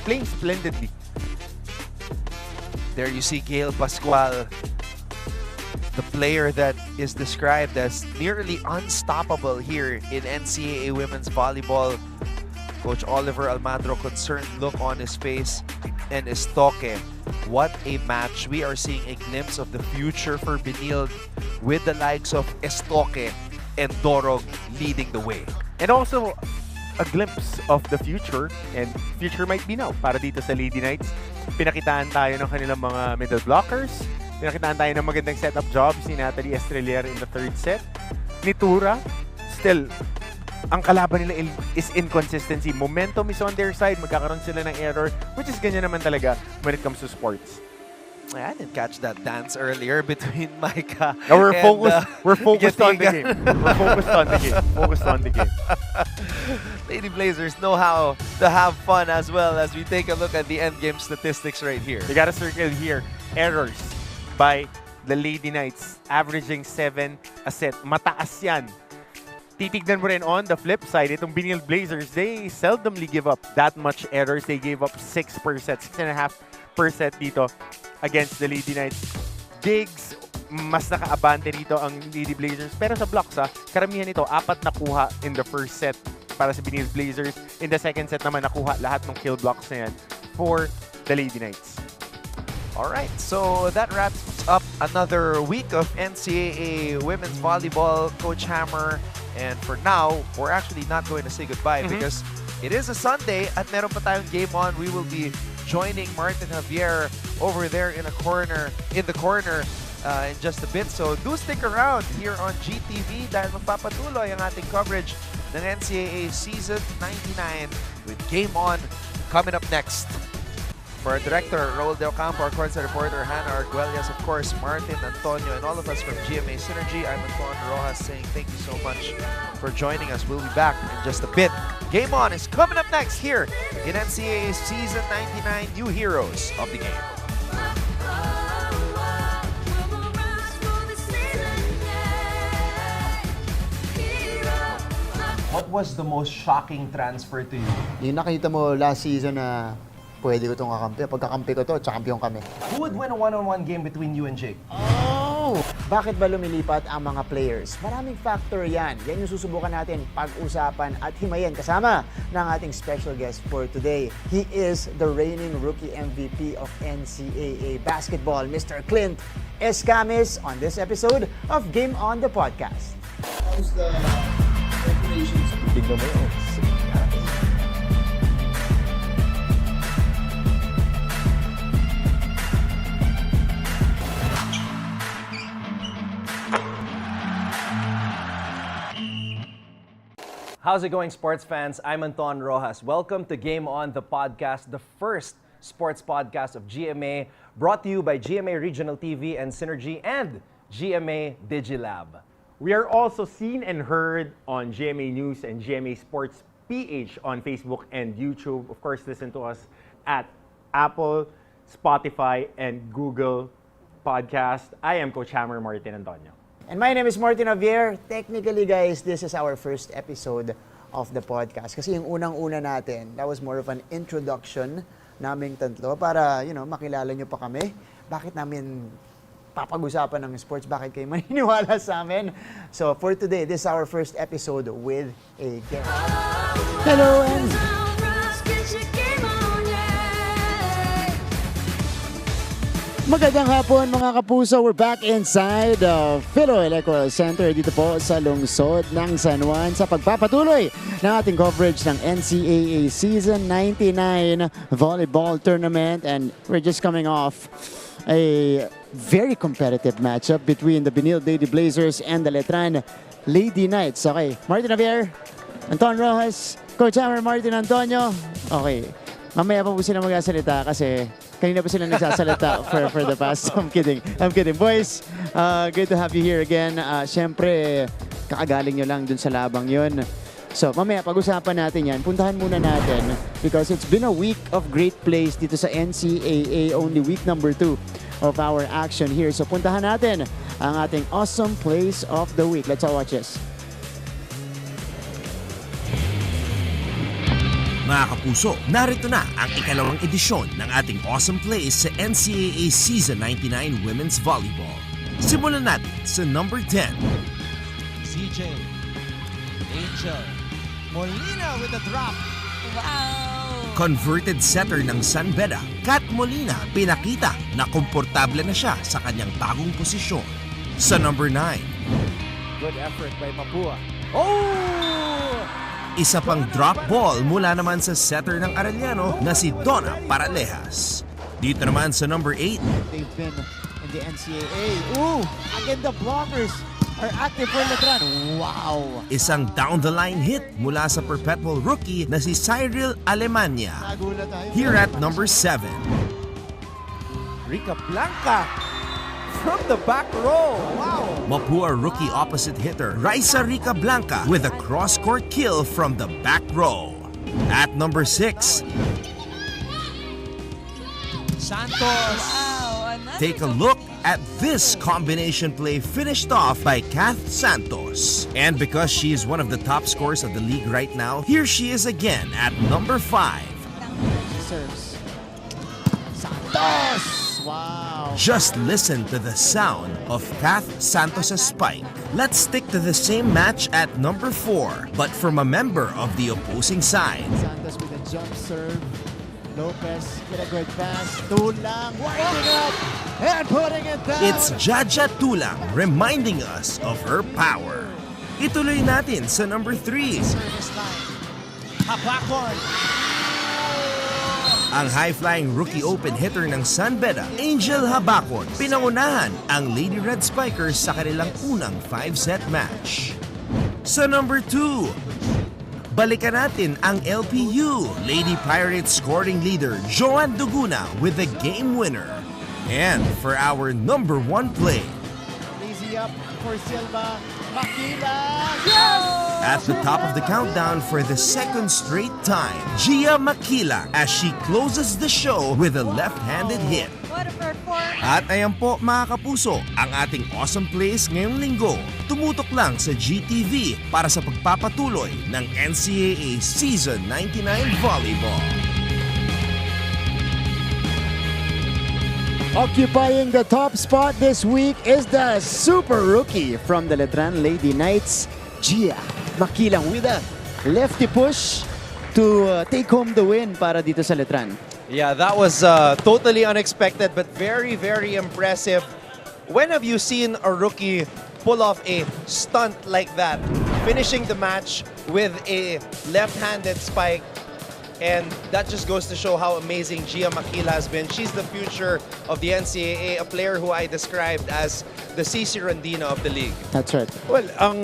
playing splendidly. There you see Gail Pascual, the player that is described as nearly unstoppable here in NCAA women's volleyball. Coach Oliver Almadro, concerned look on his face. And Estoque, what a match. We are seeing a glimpse of the future for Benilde with the likes of Estoque and Dorog leading the way. And also, a glimpse of the future, and future might be now para dito sa Lady Knights. Pinakitaan tayo ng kanilang mga middle blockers. Pinakitaan tayo ng magandang setup jobs ni Natalie Estrelier in the third set. Nitura, still ang kalaban nila is inconsistency. Momentum is on their side. Magkakaroon sila ng error, which is ganyan naman talaga when it comes to sports. I didn't catch that dance earlier between Micah No, we're and, focused on the Gatigan. game. We're focused on the game. Focused on the game. Lady Blazers know how to have fun as well as we take a look at the endgame statistics right here. You gotta circle here. Errors by the Lady Knights, averaging 7 a set. Mataas yan. Titignan mo rin on the flip side, itong Benilde Blazers, they seldomly give up that much errors. They gave up 6%, 6.5% dito against the Lady Knights. Digs, mas naka-abante dito ang Lady Blazers. Pero sa blocks, karamihan nito, 4 nakuha in the first set para sa Benilde Blazers. In the second set naman, nakuha lahat ng kill blocks na yan for the Lady Knights. Alright, so that wraps up another week of NCAA Women's Volleyball. Coach Hammer, and for now, we're actually not going to say goodbye because it is a Sunday at meron pa tayong game on. We will be joining Martin Javier over there in the corner in just a bit. So do stick around here on GTV dahil magpapatuloy ang ating coverage ng NCAA Season 99 with Game On coming up next. For our director, Raul Del Campo, our courtside reporter, Hannah Arguelles, of course, Martin, Antonio, and all of us from GMA Synergy, I'm Anton Rojas saying thank you so much for joining us. We'll be back in just a bit. Game On is coming up next here in NCAA Season 99, New Heroes of the Game. What was the most shocking transfer to you? Yung nakita mo last season na pwede ko itong kakampi. Pagkakampi ko to, champion kami. Who would win a one-on-one game between you and Jake? Oh! Bakit ba lumilipat ang mga players? Maraming factor yan. Yan yung susubukan natin pag-usapan at himayin kasama ng ating special guest for today. He is the reigning rookie MVP of NCAA basketball, Mr. Clint Escamis, on this episode of Game On the Podcast. How's the preparations? Tignan mo yun. How's it going, sports fans? I'm Anton Rojas. Welcome to Game On, the podcast, the first sports podcast of GMA, brought to you by GMA Regional TV and Synergy and GMA Digilab. We are also seen and heard on GMA News and GMA Sports PH on Facebook and YouTube. Of course, listen to us at Apple, Spotify, and Google Podcast. I am Coach Hammer Martin Antonio. And my name is Martin Javier. Technically, guys, this is our first episode of the podcast. Kasi yung unang-una natin, that was more of an introduction naming tatlo para, makilala nyo pa kami. Bakit namin papag-usapan ng sports? Bakit kayo maniniwala sa amin? So, for today, this is our first episode with a guest. Hello, and magandang hapon mga kapuso. We're back inside Philoil Electoral Center dito po sa lungsod ng San Juan sa pagpapatuloy ng ating coverage ng NCAA Season 99 Volleyball Tournament. And we're just coming off a very competitive matchup between the Benilde Lady Blazers and the Letran Lady Knights. Okay, Martin Javier, Anton Rojas, Coach Hammer, Martin Antonio. Okay, mamaya pa po sila magsasalita kasi kanina pa sila nagsasalita for the past. I'm kidding, boys. Good to have you here again. Siyempre, kakagaling nyo lang dun sa labang yun. So, mamaya pag-usapan natin yan. Puntahan muna natin because it's been a week of great plays dito sa NCAA. Only week number 2 of our action here. So, puntahan natin ang ating awesome plays of the week. Let's all watch this. Mga kapuso, narito na ang ikalawang edisyon ng ating Awesome Plays sa NCAA Season 99 Women's Volleyball. Simulan natin sa number 10. CJ, Angel, Molina with a drop. Wow! Converted setter ng San Beda, Kat Molina, pinakita na komportable na siya sa kanyang bagong posisyon. Sa number 9. Good effort by Mapua. Isa pang drop ball mula naman sa setter ng Arellano na si Donna Paralejas. Dito naman sa number 8. They've been in the NCAA. Ooh, again the blockers. are active for Letran. Wow! Isang down-the-line hit mula sa perpetual rookie na si Cyril Alemania. Nagulat tayo. Here at number 7. Rica Blanca from the back row. Wow! Mapua rookie opposite hitter Raisa Rica Blanca with a cross-court kill from the back row. At number 6. Santos. Take a look at this combination play finished off by Kath Santos. And because she is one of the top scorers of the league right now, here she is again at number 5. She serves. Santos! Wow! Just listen to the sound of Kath Santos' spike. Let's stick to the same match at number 4, but from a member of the opposing side. Santos with a jump serve. Lopez with a good pass. Tulang winding up and putting it down. It's Jaja Tulang reminding us of her power. Ituloy natin sa number 3. Service line. Habakon. Ang high-flying rookie open hitter ng Sunbeda, Angel Habakon, pinangunahan ang Lady Red Spikers sa kanilang unang 5-set match. Sa number 2, balikan natin ang LPU, Lady Pirates scoring leader Joan Duguna with the game winner. And for our number 1 play, Easy up for Silva. Makila. Yes! at the top of the countdown for the second straight time, Gia Makila as she closes the show with a left-handed hit. At ayan po mga kapuso, ang ating awesome plays ngayong linggo. Tumutok lang sa GTV para sa pagpapatuloy ng NCAA Season 99 Volleyball. Occupying the top spot this week is the super rookie from the Letran Lady Knights, Gia Makilang with a lefty push to take home the win para dito sa Letran. Yeah, that was totally unexpected but very, very impressive. When have you seen a rookie pull off a stunt like that? Finishing the match with a left-handed spike. And that just goes to show how amazing Gia Makila has been. She's the future of the NCAA, a player who I described as the CC Rondina of the league. That's right. Well, ang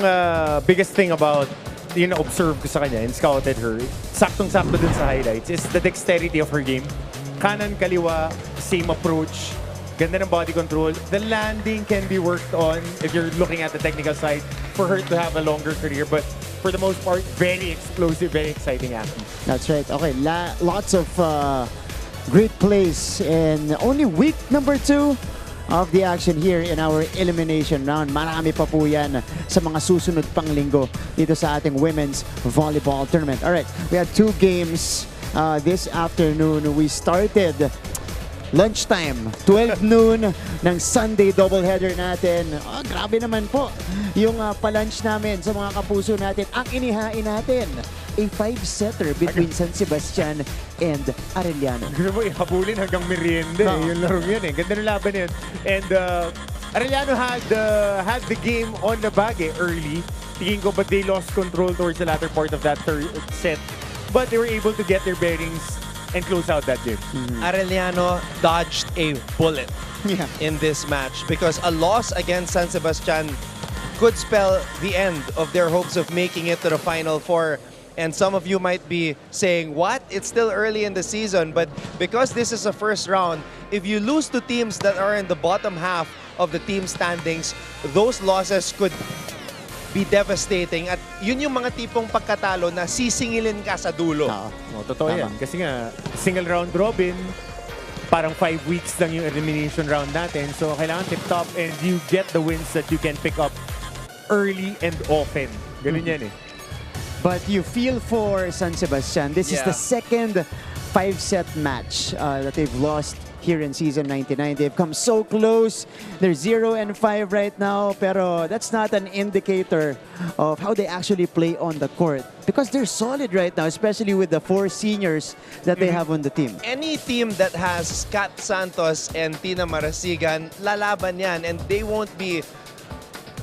biggest thing about yung na-observe ko sa kanya and scouted her, saktong-sakto dun sa highlights, is the dexterity of her game. Kanan, kaliwa, same approach, ganda ng body control. The landing can be worked on if you're looking at the technical side for her to have a longer career. But for the most part, very explosive, very exciting athlete. That's right. Okay, lots of great plays in only week number 2 of the action here in our elimination round. Marami pa po yan sa mga susunod pang linggo dito sa ating women's volleyball tournament. Alright, we had 2 games this afternoon. We started lunchtime, 12 noon ng Sunday doubleheader natin. Oh, grabe naman po yung pa-lunch namin sa mga kapuso natin. Ang inihain natin, a 5-setter between San Sebastian and Arellano. Gusto mo ihabulin hanggang merienda yung larong yan eh. Ganda ng laban yun. And Arellano had the game on the bag early. Tingin ko, but they lost control towards the latter part of that third set. But they were able to get their bearings and close out that game. Arellano dodged a bullet in this match because a loss against San Sebastian could spell the end of their hopes of making it to the Final Four. And some of you might be saying, what? It's still early in the season. But because this is a first round, if you lose to teams that are in the bottom half of the team standings, those losses could be devastating. At yun yung mga tipong pagkatalo na sisingilin ka sa dulo. Totoo yan. Kasi nga, single round robin, parang 5 weeks lang yung elimination round natin. So, kailangan tip-top and you get the wins that you can pick up early and often. Ganun yan eh. But you feel for San Sebastian. This is the second 5-set match that they've lost here in Season 99. They've come so close. They're 0-5 right now, pero that's not an indicator of how they actually play on the court. Because they're solid right now, especially with the 4 seniors that they have on the team. Any team that has Kat Santos and Tina Marasigan, lalaban yan, and they won't be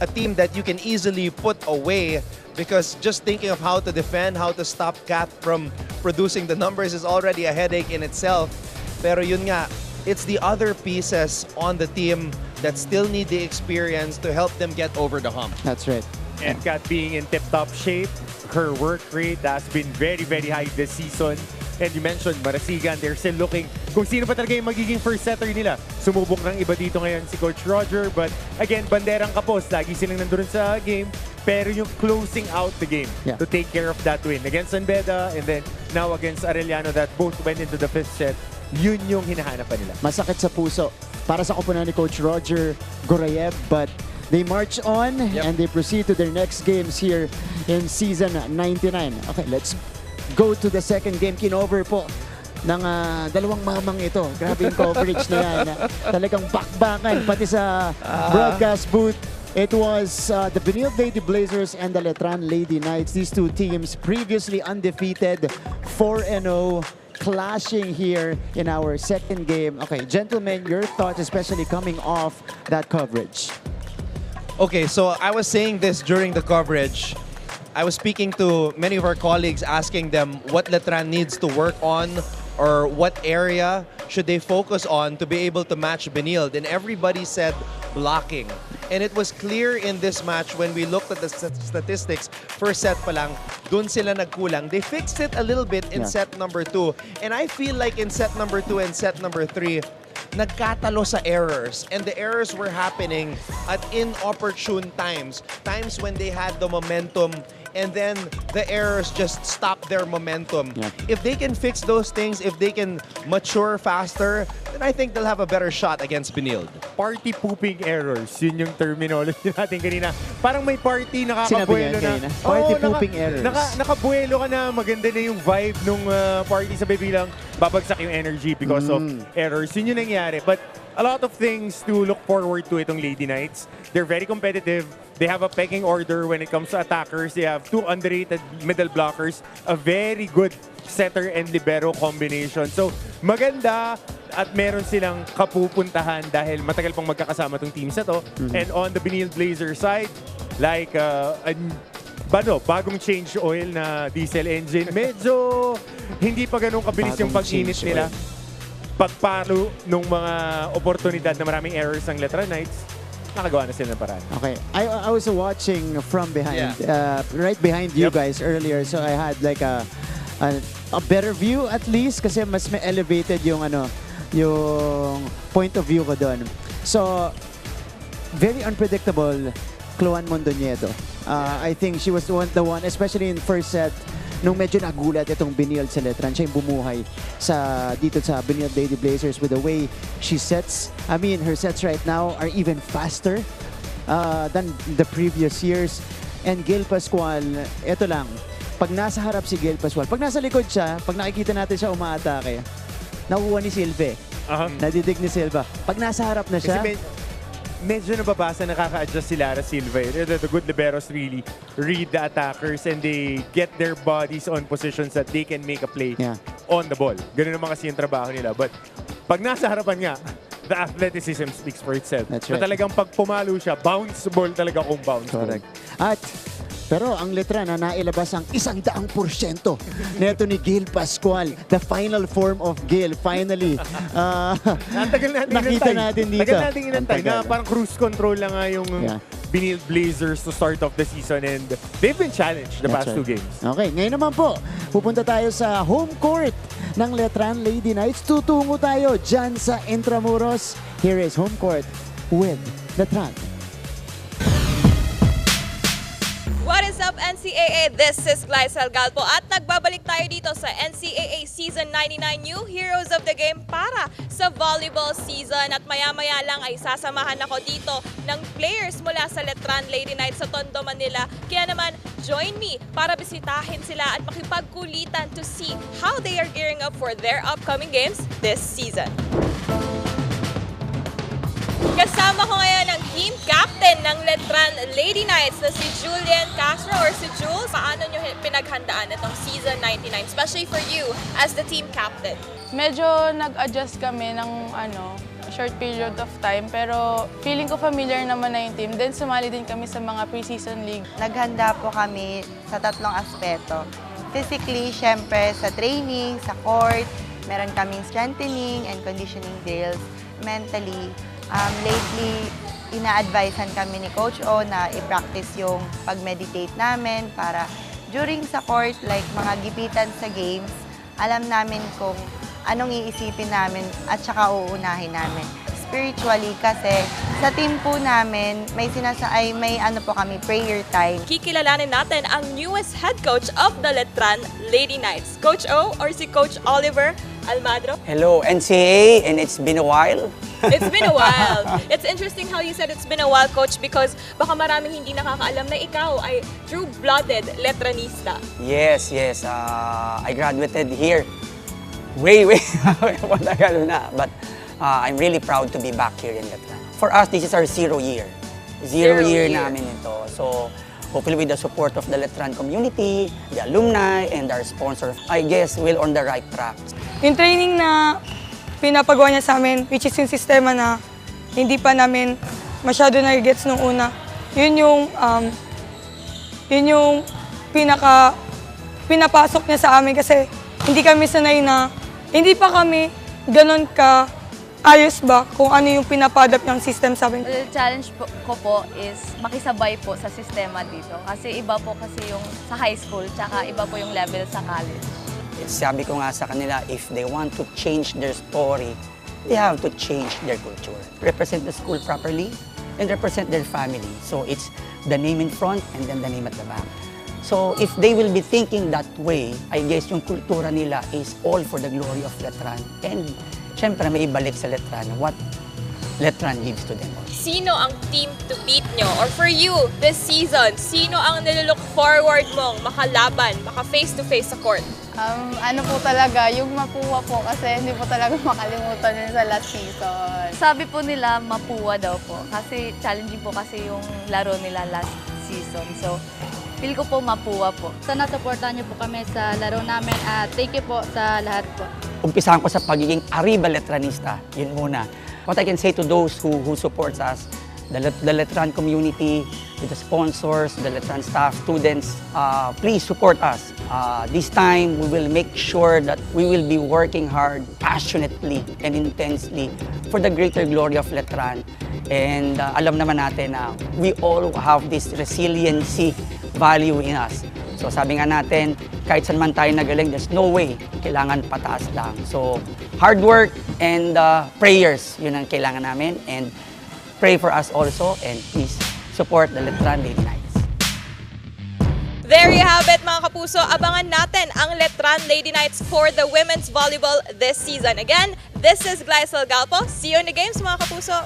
a team that you can easily put away because just thinking of how to defend, how to stop Kat from producing the numbers is already a headache in itself. Pero yun nga, it's the other pieces on the team that still need the experience to help them get over the hump. That's right. And Kat being in tip-top shape, her work rate has been very, very high this season. And you mentioned Marasigan, they're still looking kung sino pa talaga yung magiging first setter nila. Sumubok ng iba dito ngayon si Coach Roger. But again, banderang kapos. Lagi silang nandun sa game. Pero yung closing out the game to take care of that win against Sanbeda and then now against Arellano that both went into the 5th set, yun yung hinahanap pa nila. Masakit sa puso para sa koponan ni Coach Roger Gorayev, but they march on and they proceed to their next games here in season 99. Okay, let's go to the second game. Kinover po ng dalawang mamang ito. Grabe yung coverage na yan. Talagang bakbakan pati sa broadcast booth. It was the Benilde Lady Blazers and the Letran Lady Knights. These two teams previously undefeated, 4-0, clashing here in our second game. Okay, gentlemen, your thoughts, especially coming off that coverage. Okay, so I was saying this during the coverage. I was speaking to many of our colleagues, asking them what Letran needs to work on or what area should they focus on to be able to match Benilde. And everybody said blocking. And it was clear in this match when we looked at the statistics, first set pa lang, dun sila nagkulang. They fixed it a little bit in set number 2. And I feel like in set number 2 and set number 3, nagkatalo sa errors. And the errors were happening at inopportune times. Times when they had the momentum and then the errors just stop their momentum. If they can fix those things, if they can mature faster, then I think they'll have a better shot against Benilde. Party pooping errors, yun yung terminology natin kanina. Parang may party, nakakabuelo na. Party pooping errors. Nakabuelo ka na, maganda na yung vibe nung party, sabay bilang babagsak yung energy because of errors. Yun yung nangyari. But a lot of things to look forward to itong Lady Knights. They're very competitive. They have a pecking order when it comes to attackers. They have 2 underrated middle blockers, a very good setter and libero combination. So maganda at meron silang kapupuntahan dahil matagal pang magkakasama tong teams na to. And on the Benilde Blazers side, like bagong change oil na diesel engine, medyo hindi pa ganun kabilis yung pag-init nila. Pagpalo nung mga oportunidad na maraming errors ng Letran Knights, nakagawa na sila ng paraan. Okay, I was watching from behind, right behind you guys earlier, so I had like a better view at least kasi mas may elevated yung yung point of view ko doon. So very unpredictable, Chloan Mondoñedo. I think she was the one, especially in first set, nung medyo nagulat itong Benilde sa Letran, siya yung bumuhay dito sa Benilde Lady Blazers with the way she sets. I mean, her sets right now are even faster than the previous years. And Gail Pascual, ito lang, pag nasa harap si Gail Pascual, pag nasa likod siya, pag nakikita natin siya umaatake, nakuha ni Silve. Nadidig ni Silva. Pag nasa harap na siya, medyo nababasa, nakaka-adjust si Lara Silva. The good liberos really read the attackers and they get their bodies on positions that they can make a play on the ball. Ganun naman kasi yung trabaho nila. But pag nasa harapan nga, the athleticism speaks for itself. That's right. So talagang pag pumalo siya, bounce ball talaga kung bounce ball. At pero ang Letran na nailabas ang 100% neto ni Gail Pascual. The final form of Gail, finally. Nakita natin dito. Tagal natin inantay na parang cruise control lang nga yung Benilde Blazers to start off the season and they've been challenged the past 2 games. Okay, ngayon naman po, pupunta tayo sa home court ng Letran Lady Knights. Tutungo tayo dyan sa Intramuros. Here is home court with Letran. What is up, NCAA? This is Glycel Galpo at nagbabalik tayo dito sa NCAA Season 99 New Heroes of the Game para sa volleyball season. At maya-maya lang ay sasamahan ako dito ng players mula sa Letran Lady Knights sa Tondo, Manila. Kaya naman, join me para bisitahin sila at makipagkulitan to see how they are gearing up for their upcoming games this season. Kasama ko ngayon ang team captain ng Letran Lady Knights na si Julian Castro or si Jules. Paano nyo pinaghandaan itong season 99, especially for you as the team captain? Medyo nag-adjust kami ng short period of time pero feeling ko familiar naman na yung team. Then sumali din kami sa mga pre-season league. Naghanda po kami sa 3 aspeto. Physically, syempre sa training, sa court, meron kaming strengthening and conditioning drills mentally. Lately, ina-advisean kami ni Coach O na i-practice yung pag-meditate namin para during sa court, like mga gipitan sa games, alam namin kung anong iisipin namin at saka uunahin namin. Spiritually kasi sa team po namin, may ano po kami, prayer time. Kikilalanin natin ang newest head coach of the Letran Lady Knights, Coach O or si Coach Oliver Almadro. Hello, NCAA, and it's been a while. It's been a while. It's interesting how you said it's been a while, Coach, because baka maraming hindi nakakaalam na ikaw ay true-blooded Letranista. Yes. I graduated here way matagal na. But I'm really proud to be back here in Letran. For us, this is our 0 year. Zero year namin ito. So, hopefully with the support of the Letran community, the alumni, and our sponsor, I guess we're on the right track. Yung training na pinapagawa niya sa amin, which is yung sistema na hindi pa namin masyado na-gets nung una, yun yung pinapasok niya sa amin kasi hindi kami sanay na, hindi pa kami ganun ka ayos ba kung ano yung pinapadap niyang system sa amin. The challenge ko po is makisabay po sa sistema dito kasi iba po kasi yung sa high school tsaka iba po yung level sa college. Sabi ko nga sa kanila, if they want to change their story, they have to change their culture. Represent the school properly and represent their family. So it's the name in front and then the name at the back. So if they will be thinking that way, I guess yung kultura nila is all for the glory of Letran. And syempre may ibalik sa Letran what Letran gives to them. Sino ang team to beat nyo? Or for you, this season, sino ang nilook forward mong makalaban, maka face-to-face sa court? Ano po talaga, yung Mapua po kasi hindi po talaga makalimutan yun sa last season. Sabi po nila Mapua daw po kasi challenging po kasi yung laro nila last season. So, feel ko po Mapua po. Sana supportan niyo po kami sa laro namin at thank you po sa lahat po. Umpisahan ko sa pagiging Arriba Letranista, yun muna. What I can say to those who supports us, the Letran community, the sponsors, the Letran staff, students, please support us. This time, we will make sure that we will be working hard, passionately, and intensely for the greater glory of Letran. And alam naman natin na we all have this resiliency value in us. So sabi nga natin, kahit saan man tayo nagaling, there's no way, kailangan pataas lang. So hard work and prayers, yun ang kailangan namin. And pray for us also and please support the Letran Lady Knights. There you have it mga kapuso, abangan natin ang Letran Lady Knights for the women's volleyball this season. Again, this is Glycel Galpo. See you in the games mga kapuso.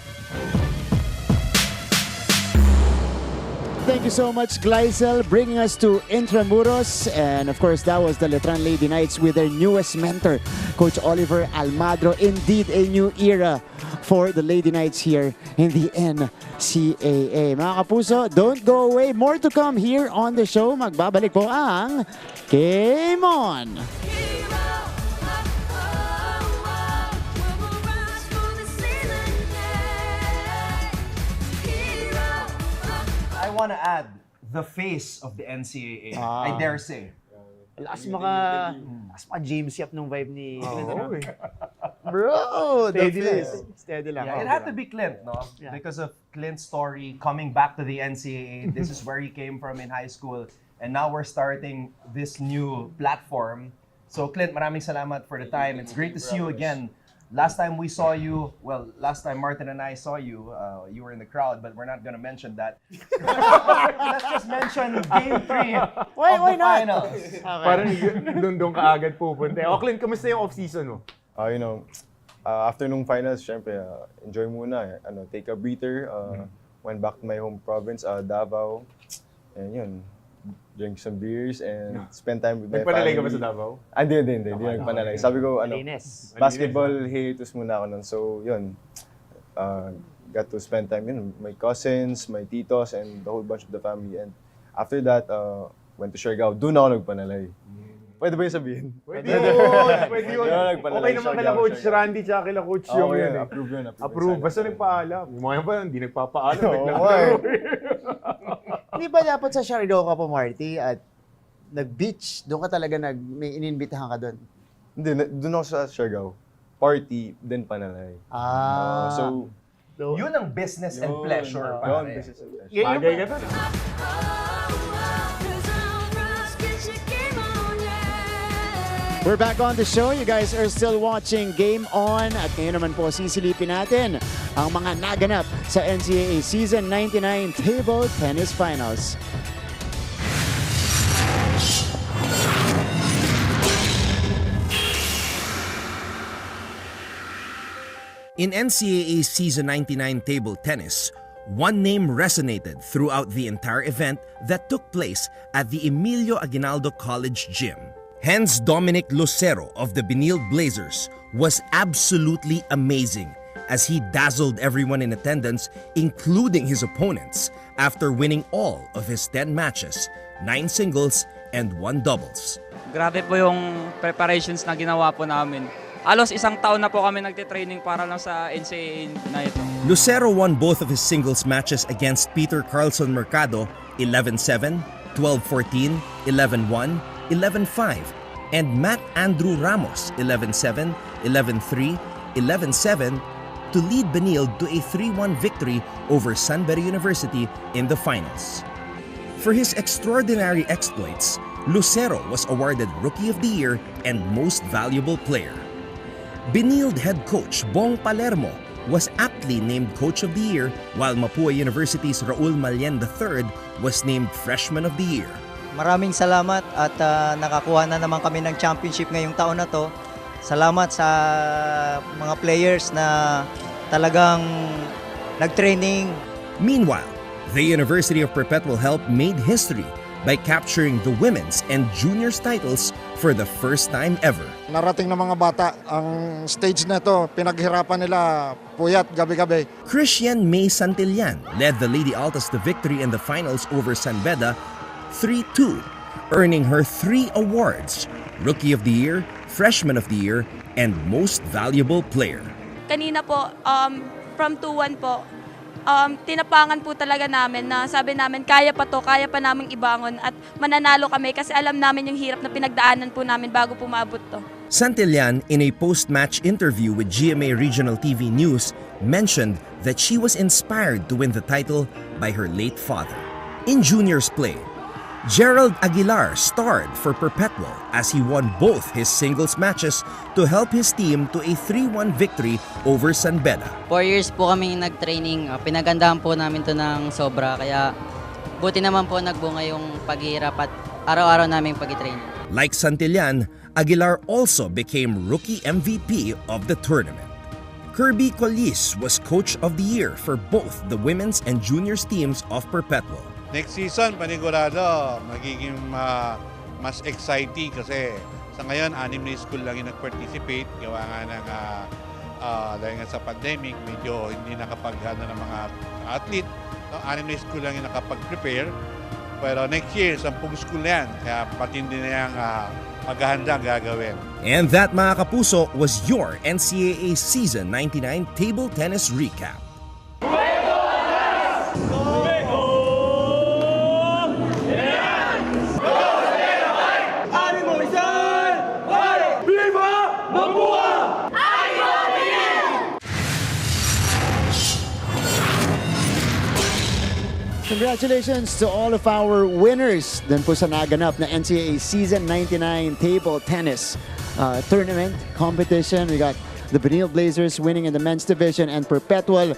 Thank you so much, Glycel, bringing us to Intramuros. And of course, that was the Letran Lady Knights with their newest mentor, Coach Oliver Almadro. Indeed, a new era for the Lady Knights here in the NCAA. Mga kapuso, don't go away. More to come here on the show. Magbabalik po ang Game On! I want to add the face of the NCAA. I dare say. Lakas maka James Yap nung vibe ni Clint. Bro, steady lang. Yeah, it had to be Clint, no? Yeah. Because of Clint's story coming back to the NCAA. This is where he came from in high school. And now we're starting this new platform. So Clint, maraming salamat for the time. It's great to see you again. Last time we saw you, well, last time Martin and I saw you, you were in the crowd, but we're not gonna mention that. Let's just mention Game 3 of the finals. Okay. Parang doon ka agad pupunta. O Clint, kamusta yung off-season mo? After nung finals, syempre, enjoy muna. Take a breather. Went back to my home province, Davao. And yun, drink some beers and spend time with my family. Nagpanalay ka ba sa Davao? Hindi nagpanalay. Sabi ko, basketball hiatus muna ako nun. So, yun, got to spend time with my cousins, my titos, and the whole bunch of the family. And after that, went to Siargao. Doon ako nagpanalay. Pwede ba yung sabihin? Pwede yun. Okay naman kala Coach Randy tsaka kila Coach Yung yun. Approve yun. Approve. Basta nagpaalam. Yung mga ba, hindi nagpapaalam. Hindi ba dapat sa Siargao ka po, Marty, at nag-beach, doon ka talaga may ininbitahan ka doon? Hindi, doon ako sa Siargao. Party, then Panalay. So, Yun ang business and pleasure. Yun, pare. business and pleasure. Bagay ka ba? We're back on the show. You guys are still watching Game On. At ngayon naman po, sisilipin natin ang mga naganap sa NCAA Season 99 Table Tennis Finals. In NCAA Season 99 table tennis, one name resonated throughout the entire event that took place at the Emilio Aguinaldo College Gym. Hence, Dominic Lucero of the Benilde Blazers was absolutely amazing as he dazzled everyone in attendance, including his opponents, after winning all of his 10 matches, 9 singles and 1 doubles. Grabe po yung preparations na ginawa po namin. Alos isang taon na po kami nagtitraining para lang sa NCAA na ito. Lucero won both of his singles matches against Peter Carlson Mercado 11-7, 12-14, 11-1, 11-5, and Matt Andrew Ramos 11-7, 11-3, 11-7 to lead Benilde to a 3-1 victory over Sunbury University in the finals. For his extraordinary exploits, Lucero was awarded Rookie of the Year and Most Valuable Player. Benilde head coach Bong Palermo was aptly named Coach of the Year, while Mapua University's Raul Malien III was named Freshman of the Year. Maraming salamat at nakakuha na naman kami ng championship ngayong taon na to. Salamat sa mga players na talagang nag-training. Meanwhile, the University of Perpetual Help made history by capturing the women's and juniors titles for the first time ever. Narating ng mga bata ang stage na to, pinaghirapan nila puyat gabi-gabi. Christian May Santillan led the Lady Altas to victory in the finals over San Beda 3-2, earning her 3 awards: Rookie of the Year, Freshman of the Year, and Most Valuable Player. Kanina po, from 2-1 po, tinapangan po talaga namin na sabi namin kaya pa to, kaya pa naming ibangon at mananalo kami kasi alam namin yung hirap na pinagdaanan po namin bago pumabot to. Santillan, in a post-match interview with GMA Regional TV News, mentioned that she was inspired to win the title by her late father. In juniors play, Gerald Aguilar starred for Perpetual as he won both his singles matches to help his team to a 3-1 victory over San Beda. 4 years po kami nag-training. Pinagandahan po namin to ng sobra. Kaya buti naman po nagbunga yung paghihirap at araw-araw namin pag-training. Like Santillan, Aguilar also became Rookie MVP of the tournament. Kirby Collis was Coach of the Year for both the women's and juniors teams of Perpetual. Next season, panigurado, magiging mas exciting kasi sa ngayon, 6 na school lang yung nag-participate. Gawa nga ng, dahil nga sa pandemic, medyo hindi nakapag-ano ng mga athlete. So, 6 na school lang yung nakapag-prepare. Pero next year, 10 school na yan. Kaya patindi na yung maghahanda gagawin. And that, mga kapuso, was your NCAA Season 99 Table Tennis Recap. Congratulations to all of our winners dun po sa naganap na NCAA Season 99 Table Tennis Tournament competition. We got the Benilde Blazers winning in the men's division and Perpetual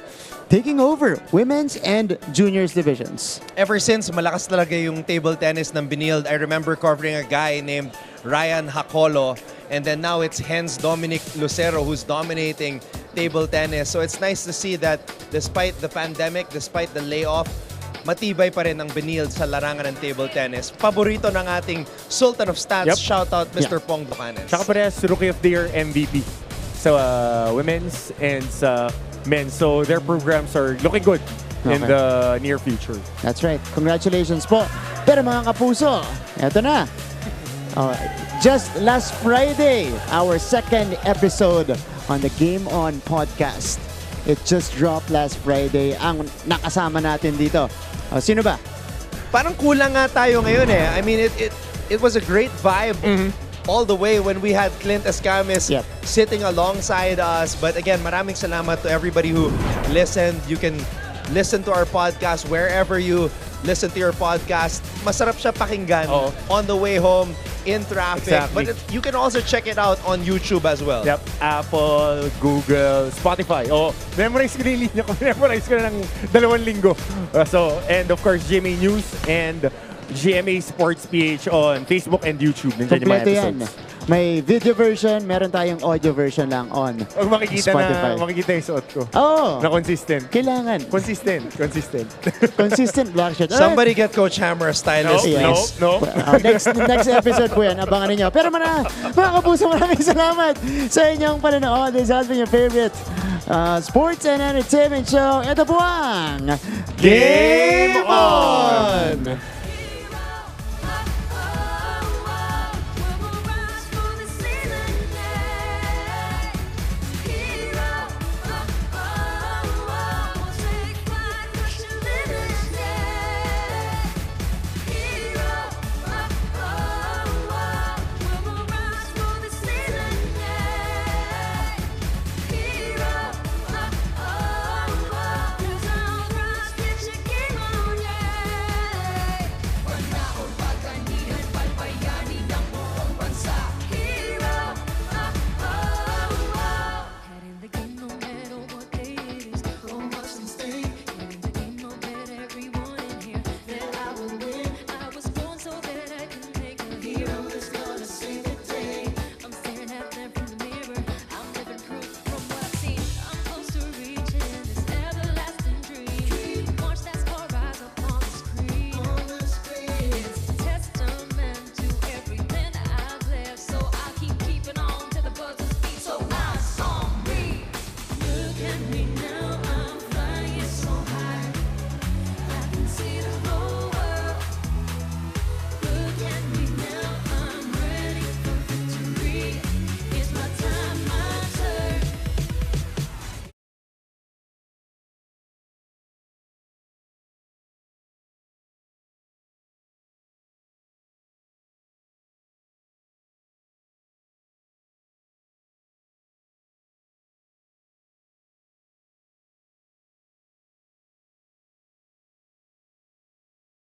taking over women's and juniors divisions. Ever since, malakas talaga yung table tennis ng Benilde. I remember covering a guy named Ryan Hakolo, and then now it's hence Dominic Lucero who's dominating table tennis. So it's nice to see that despite the pandemic, despite the layoff, matibay pa rin ang Benilde sa larangan ng table tennis. Paborito ng ating Sultan of Stats. Yep. Shout out Mr. Pong Buchanan. Tsaka parehas Rookie of the Year MVP sa women's and sa men's. So their programs are looking good in the near future. That's right. Congratulations po. Pero mga kapuso, eto na. Just last Friday, our second episode on the Game On podcast. It just dropped last Friday. Ang nakasama natin dito. Sino ba? Parang kulang nga tayo ngayon eh. I mean, it was a great vibe all the way when we had Clint Escamis sitting alongside us. But again, maraming salamat to everybody who listened. You can listen to our podcast wherever you listen to your podcast. Masarap siya pakinggan on the way home, in traffic. Exactly. But you can also check it out on YouTube as well. Yep. Apple, Google, Spotify. Memorize ko na yung linya ko. Memorize ko na ng 2 linggo. And of course, GMA News and GMA Sports PH on Facebook and YouTube. Nandiyan yung mga Kompleto yan. episodes. May video version, meron tayong audio version lang on Pag makikita Spotify. makikita yung suot ko. Oo. Na consistent. Kailangan. Consistent. Consistent black shirt. Somebody get Coach Hammer a stylist, please. No. Next episode po yan. Abangan ninyo. Pero mga kapuso, maraming salamat sa inyong panonood. This has been your favorite sports and entertainment show. Ito po ang Game On!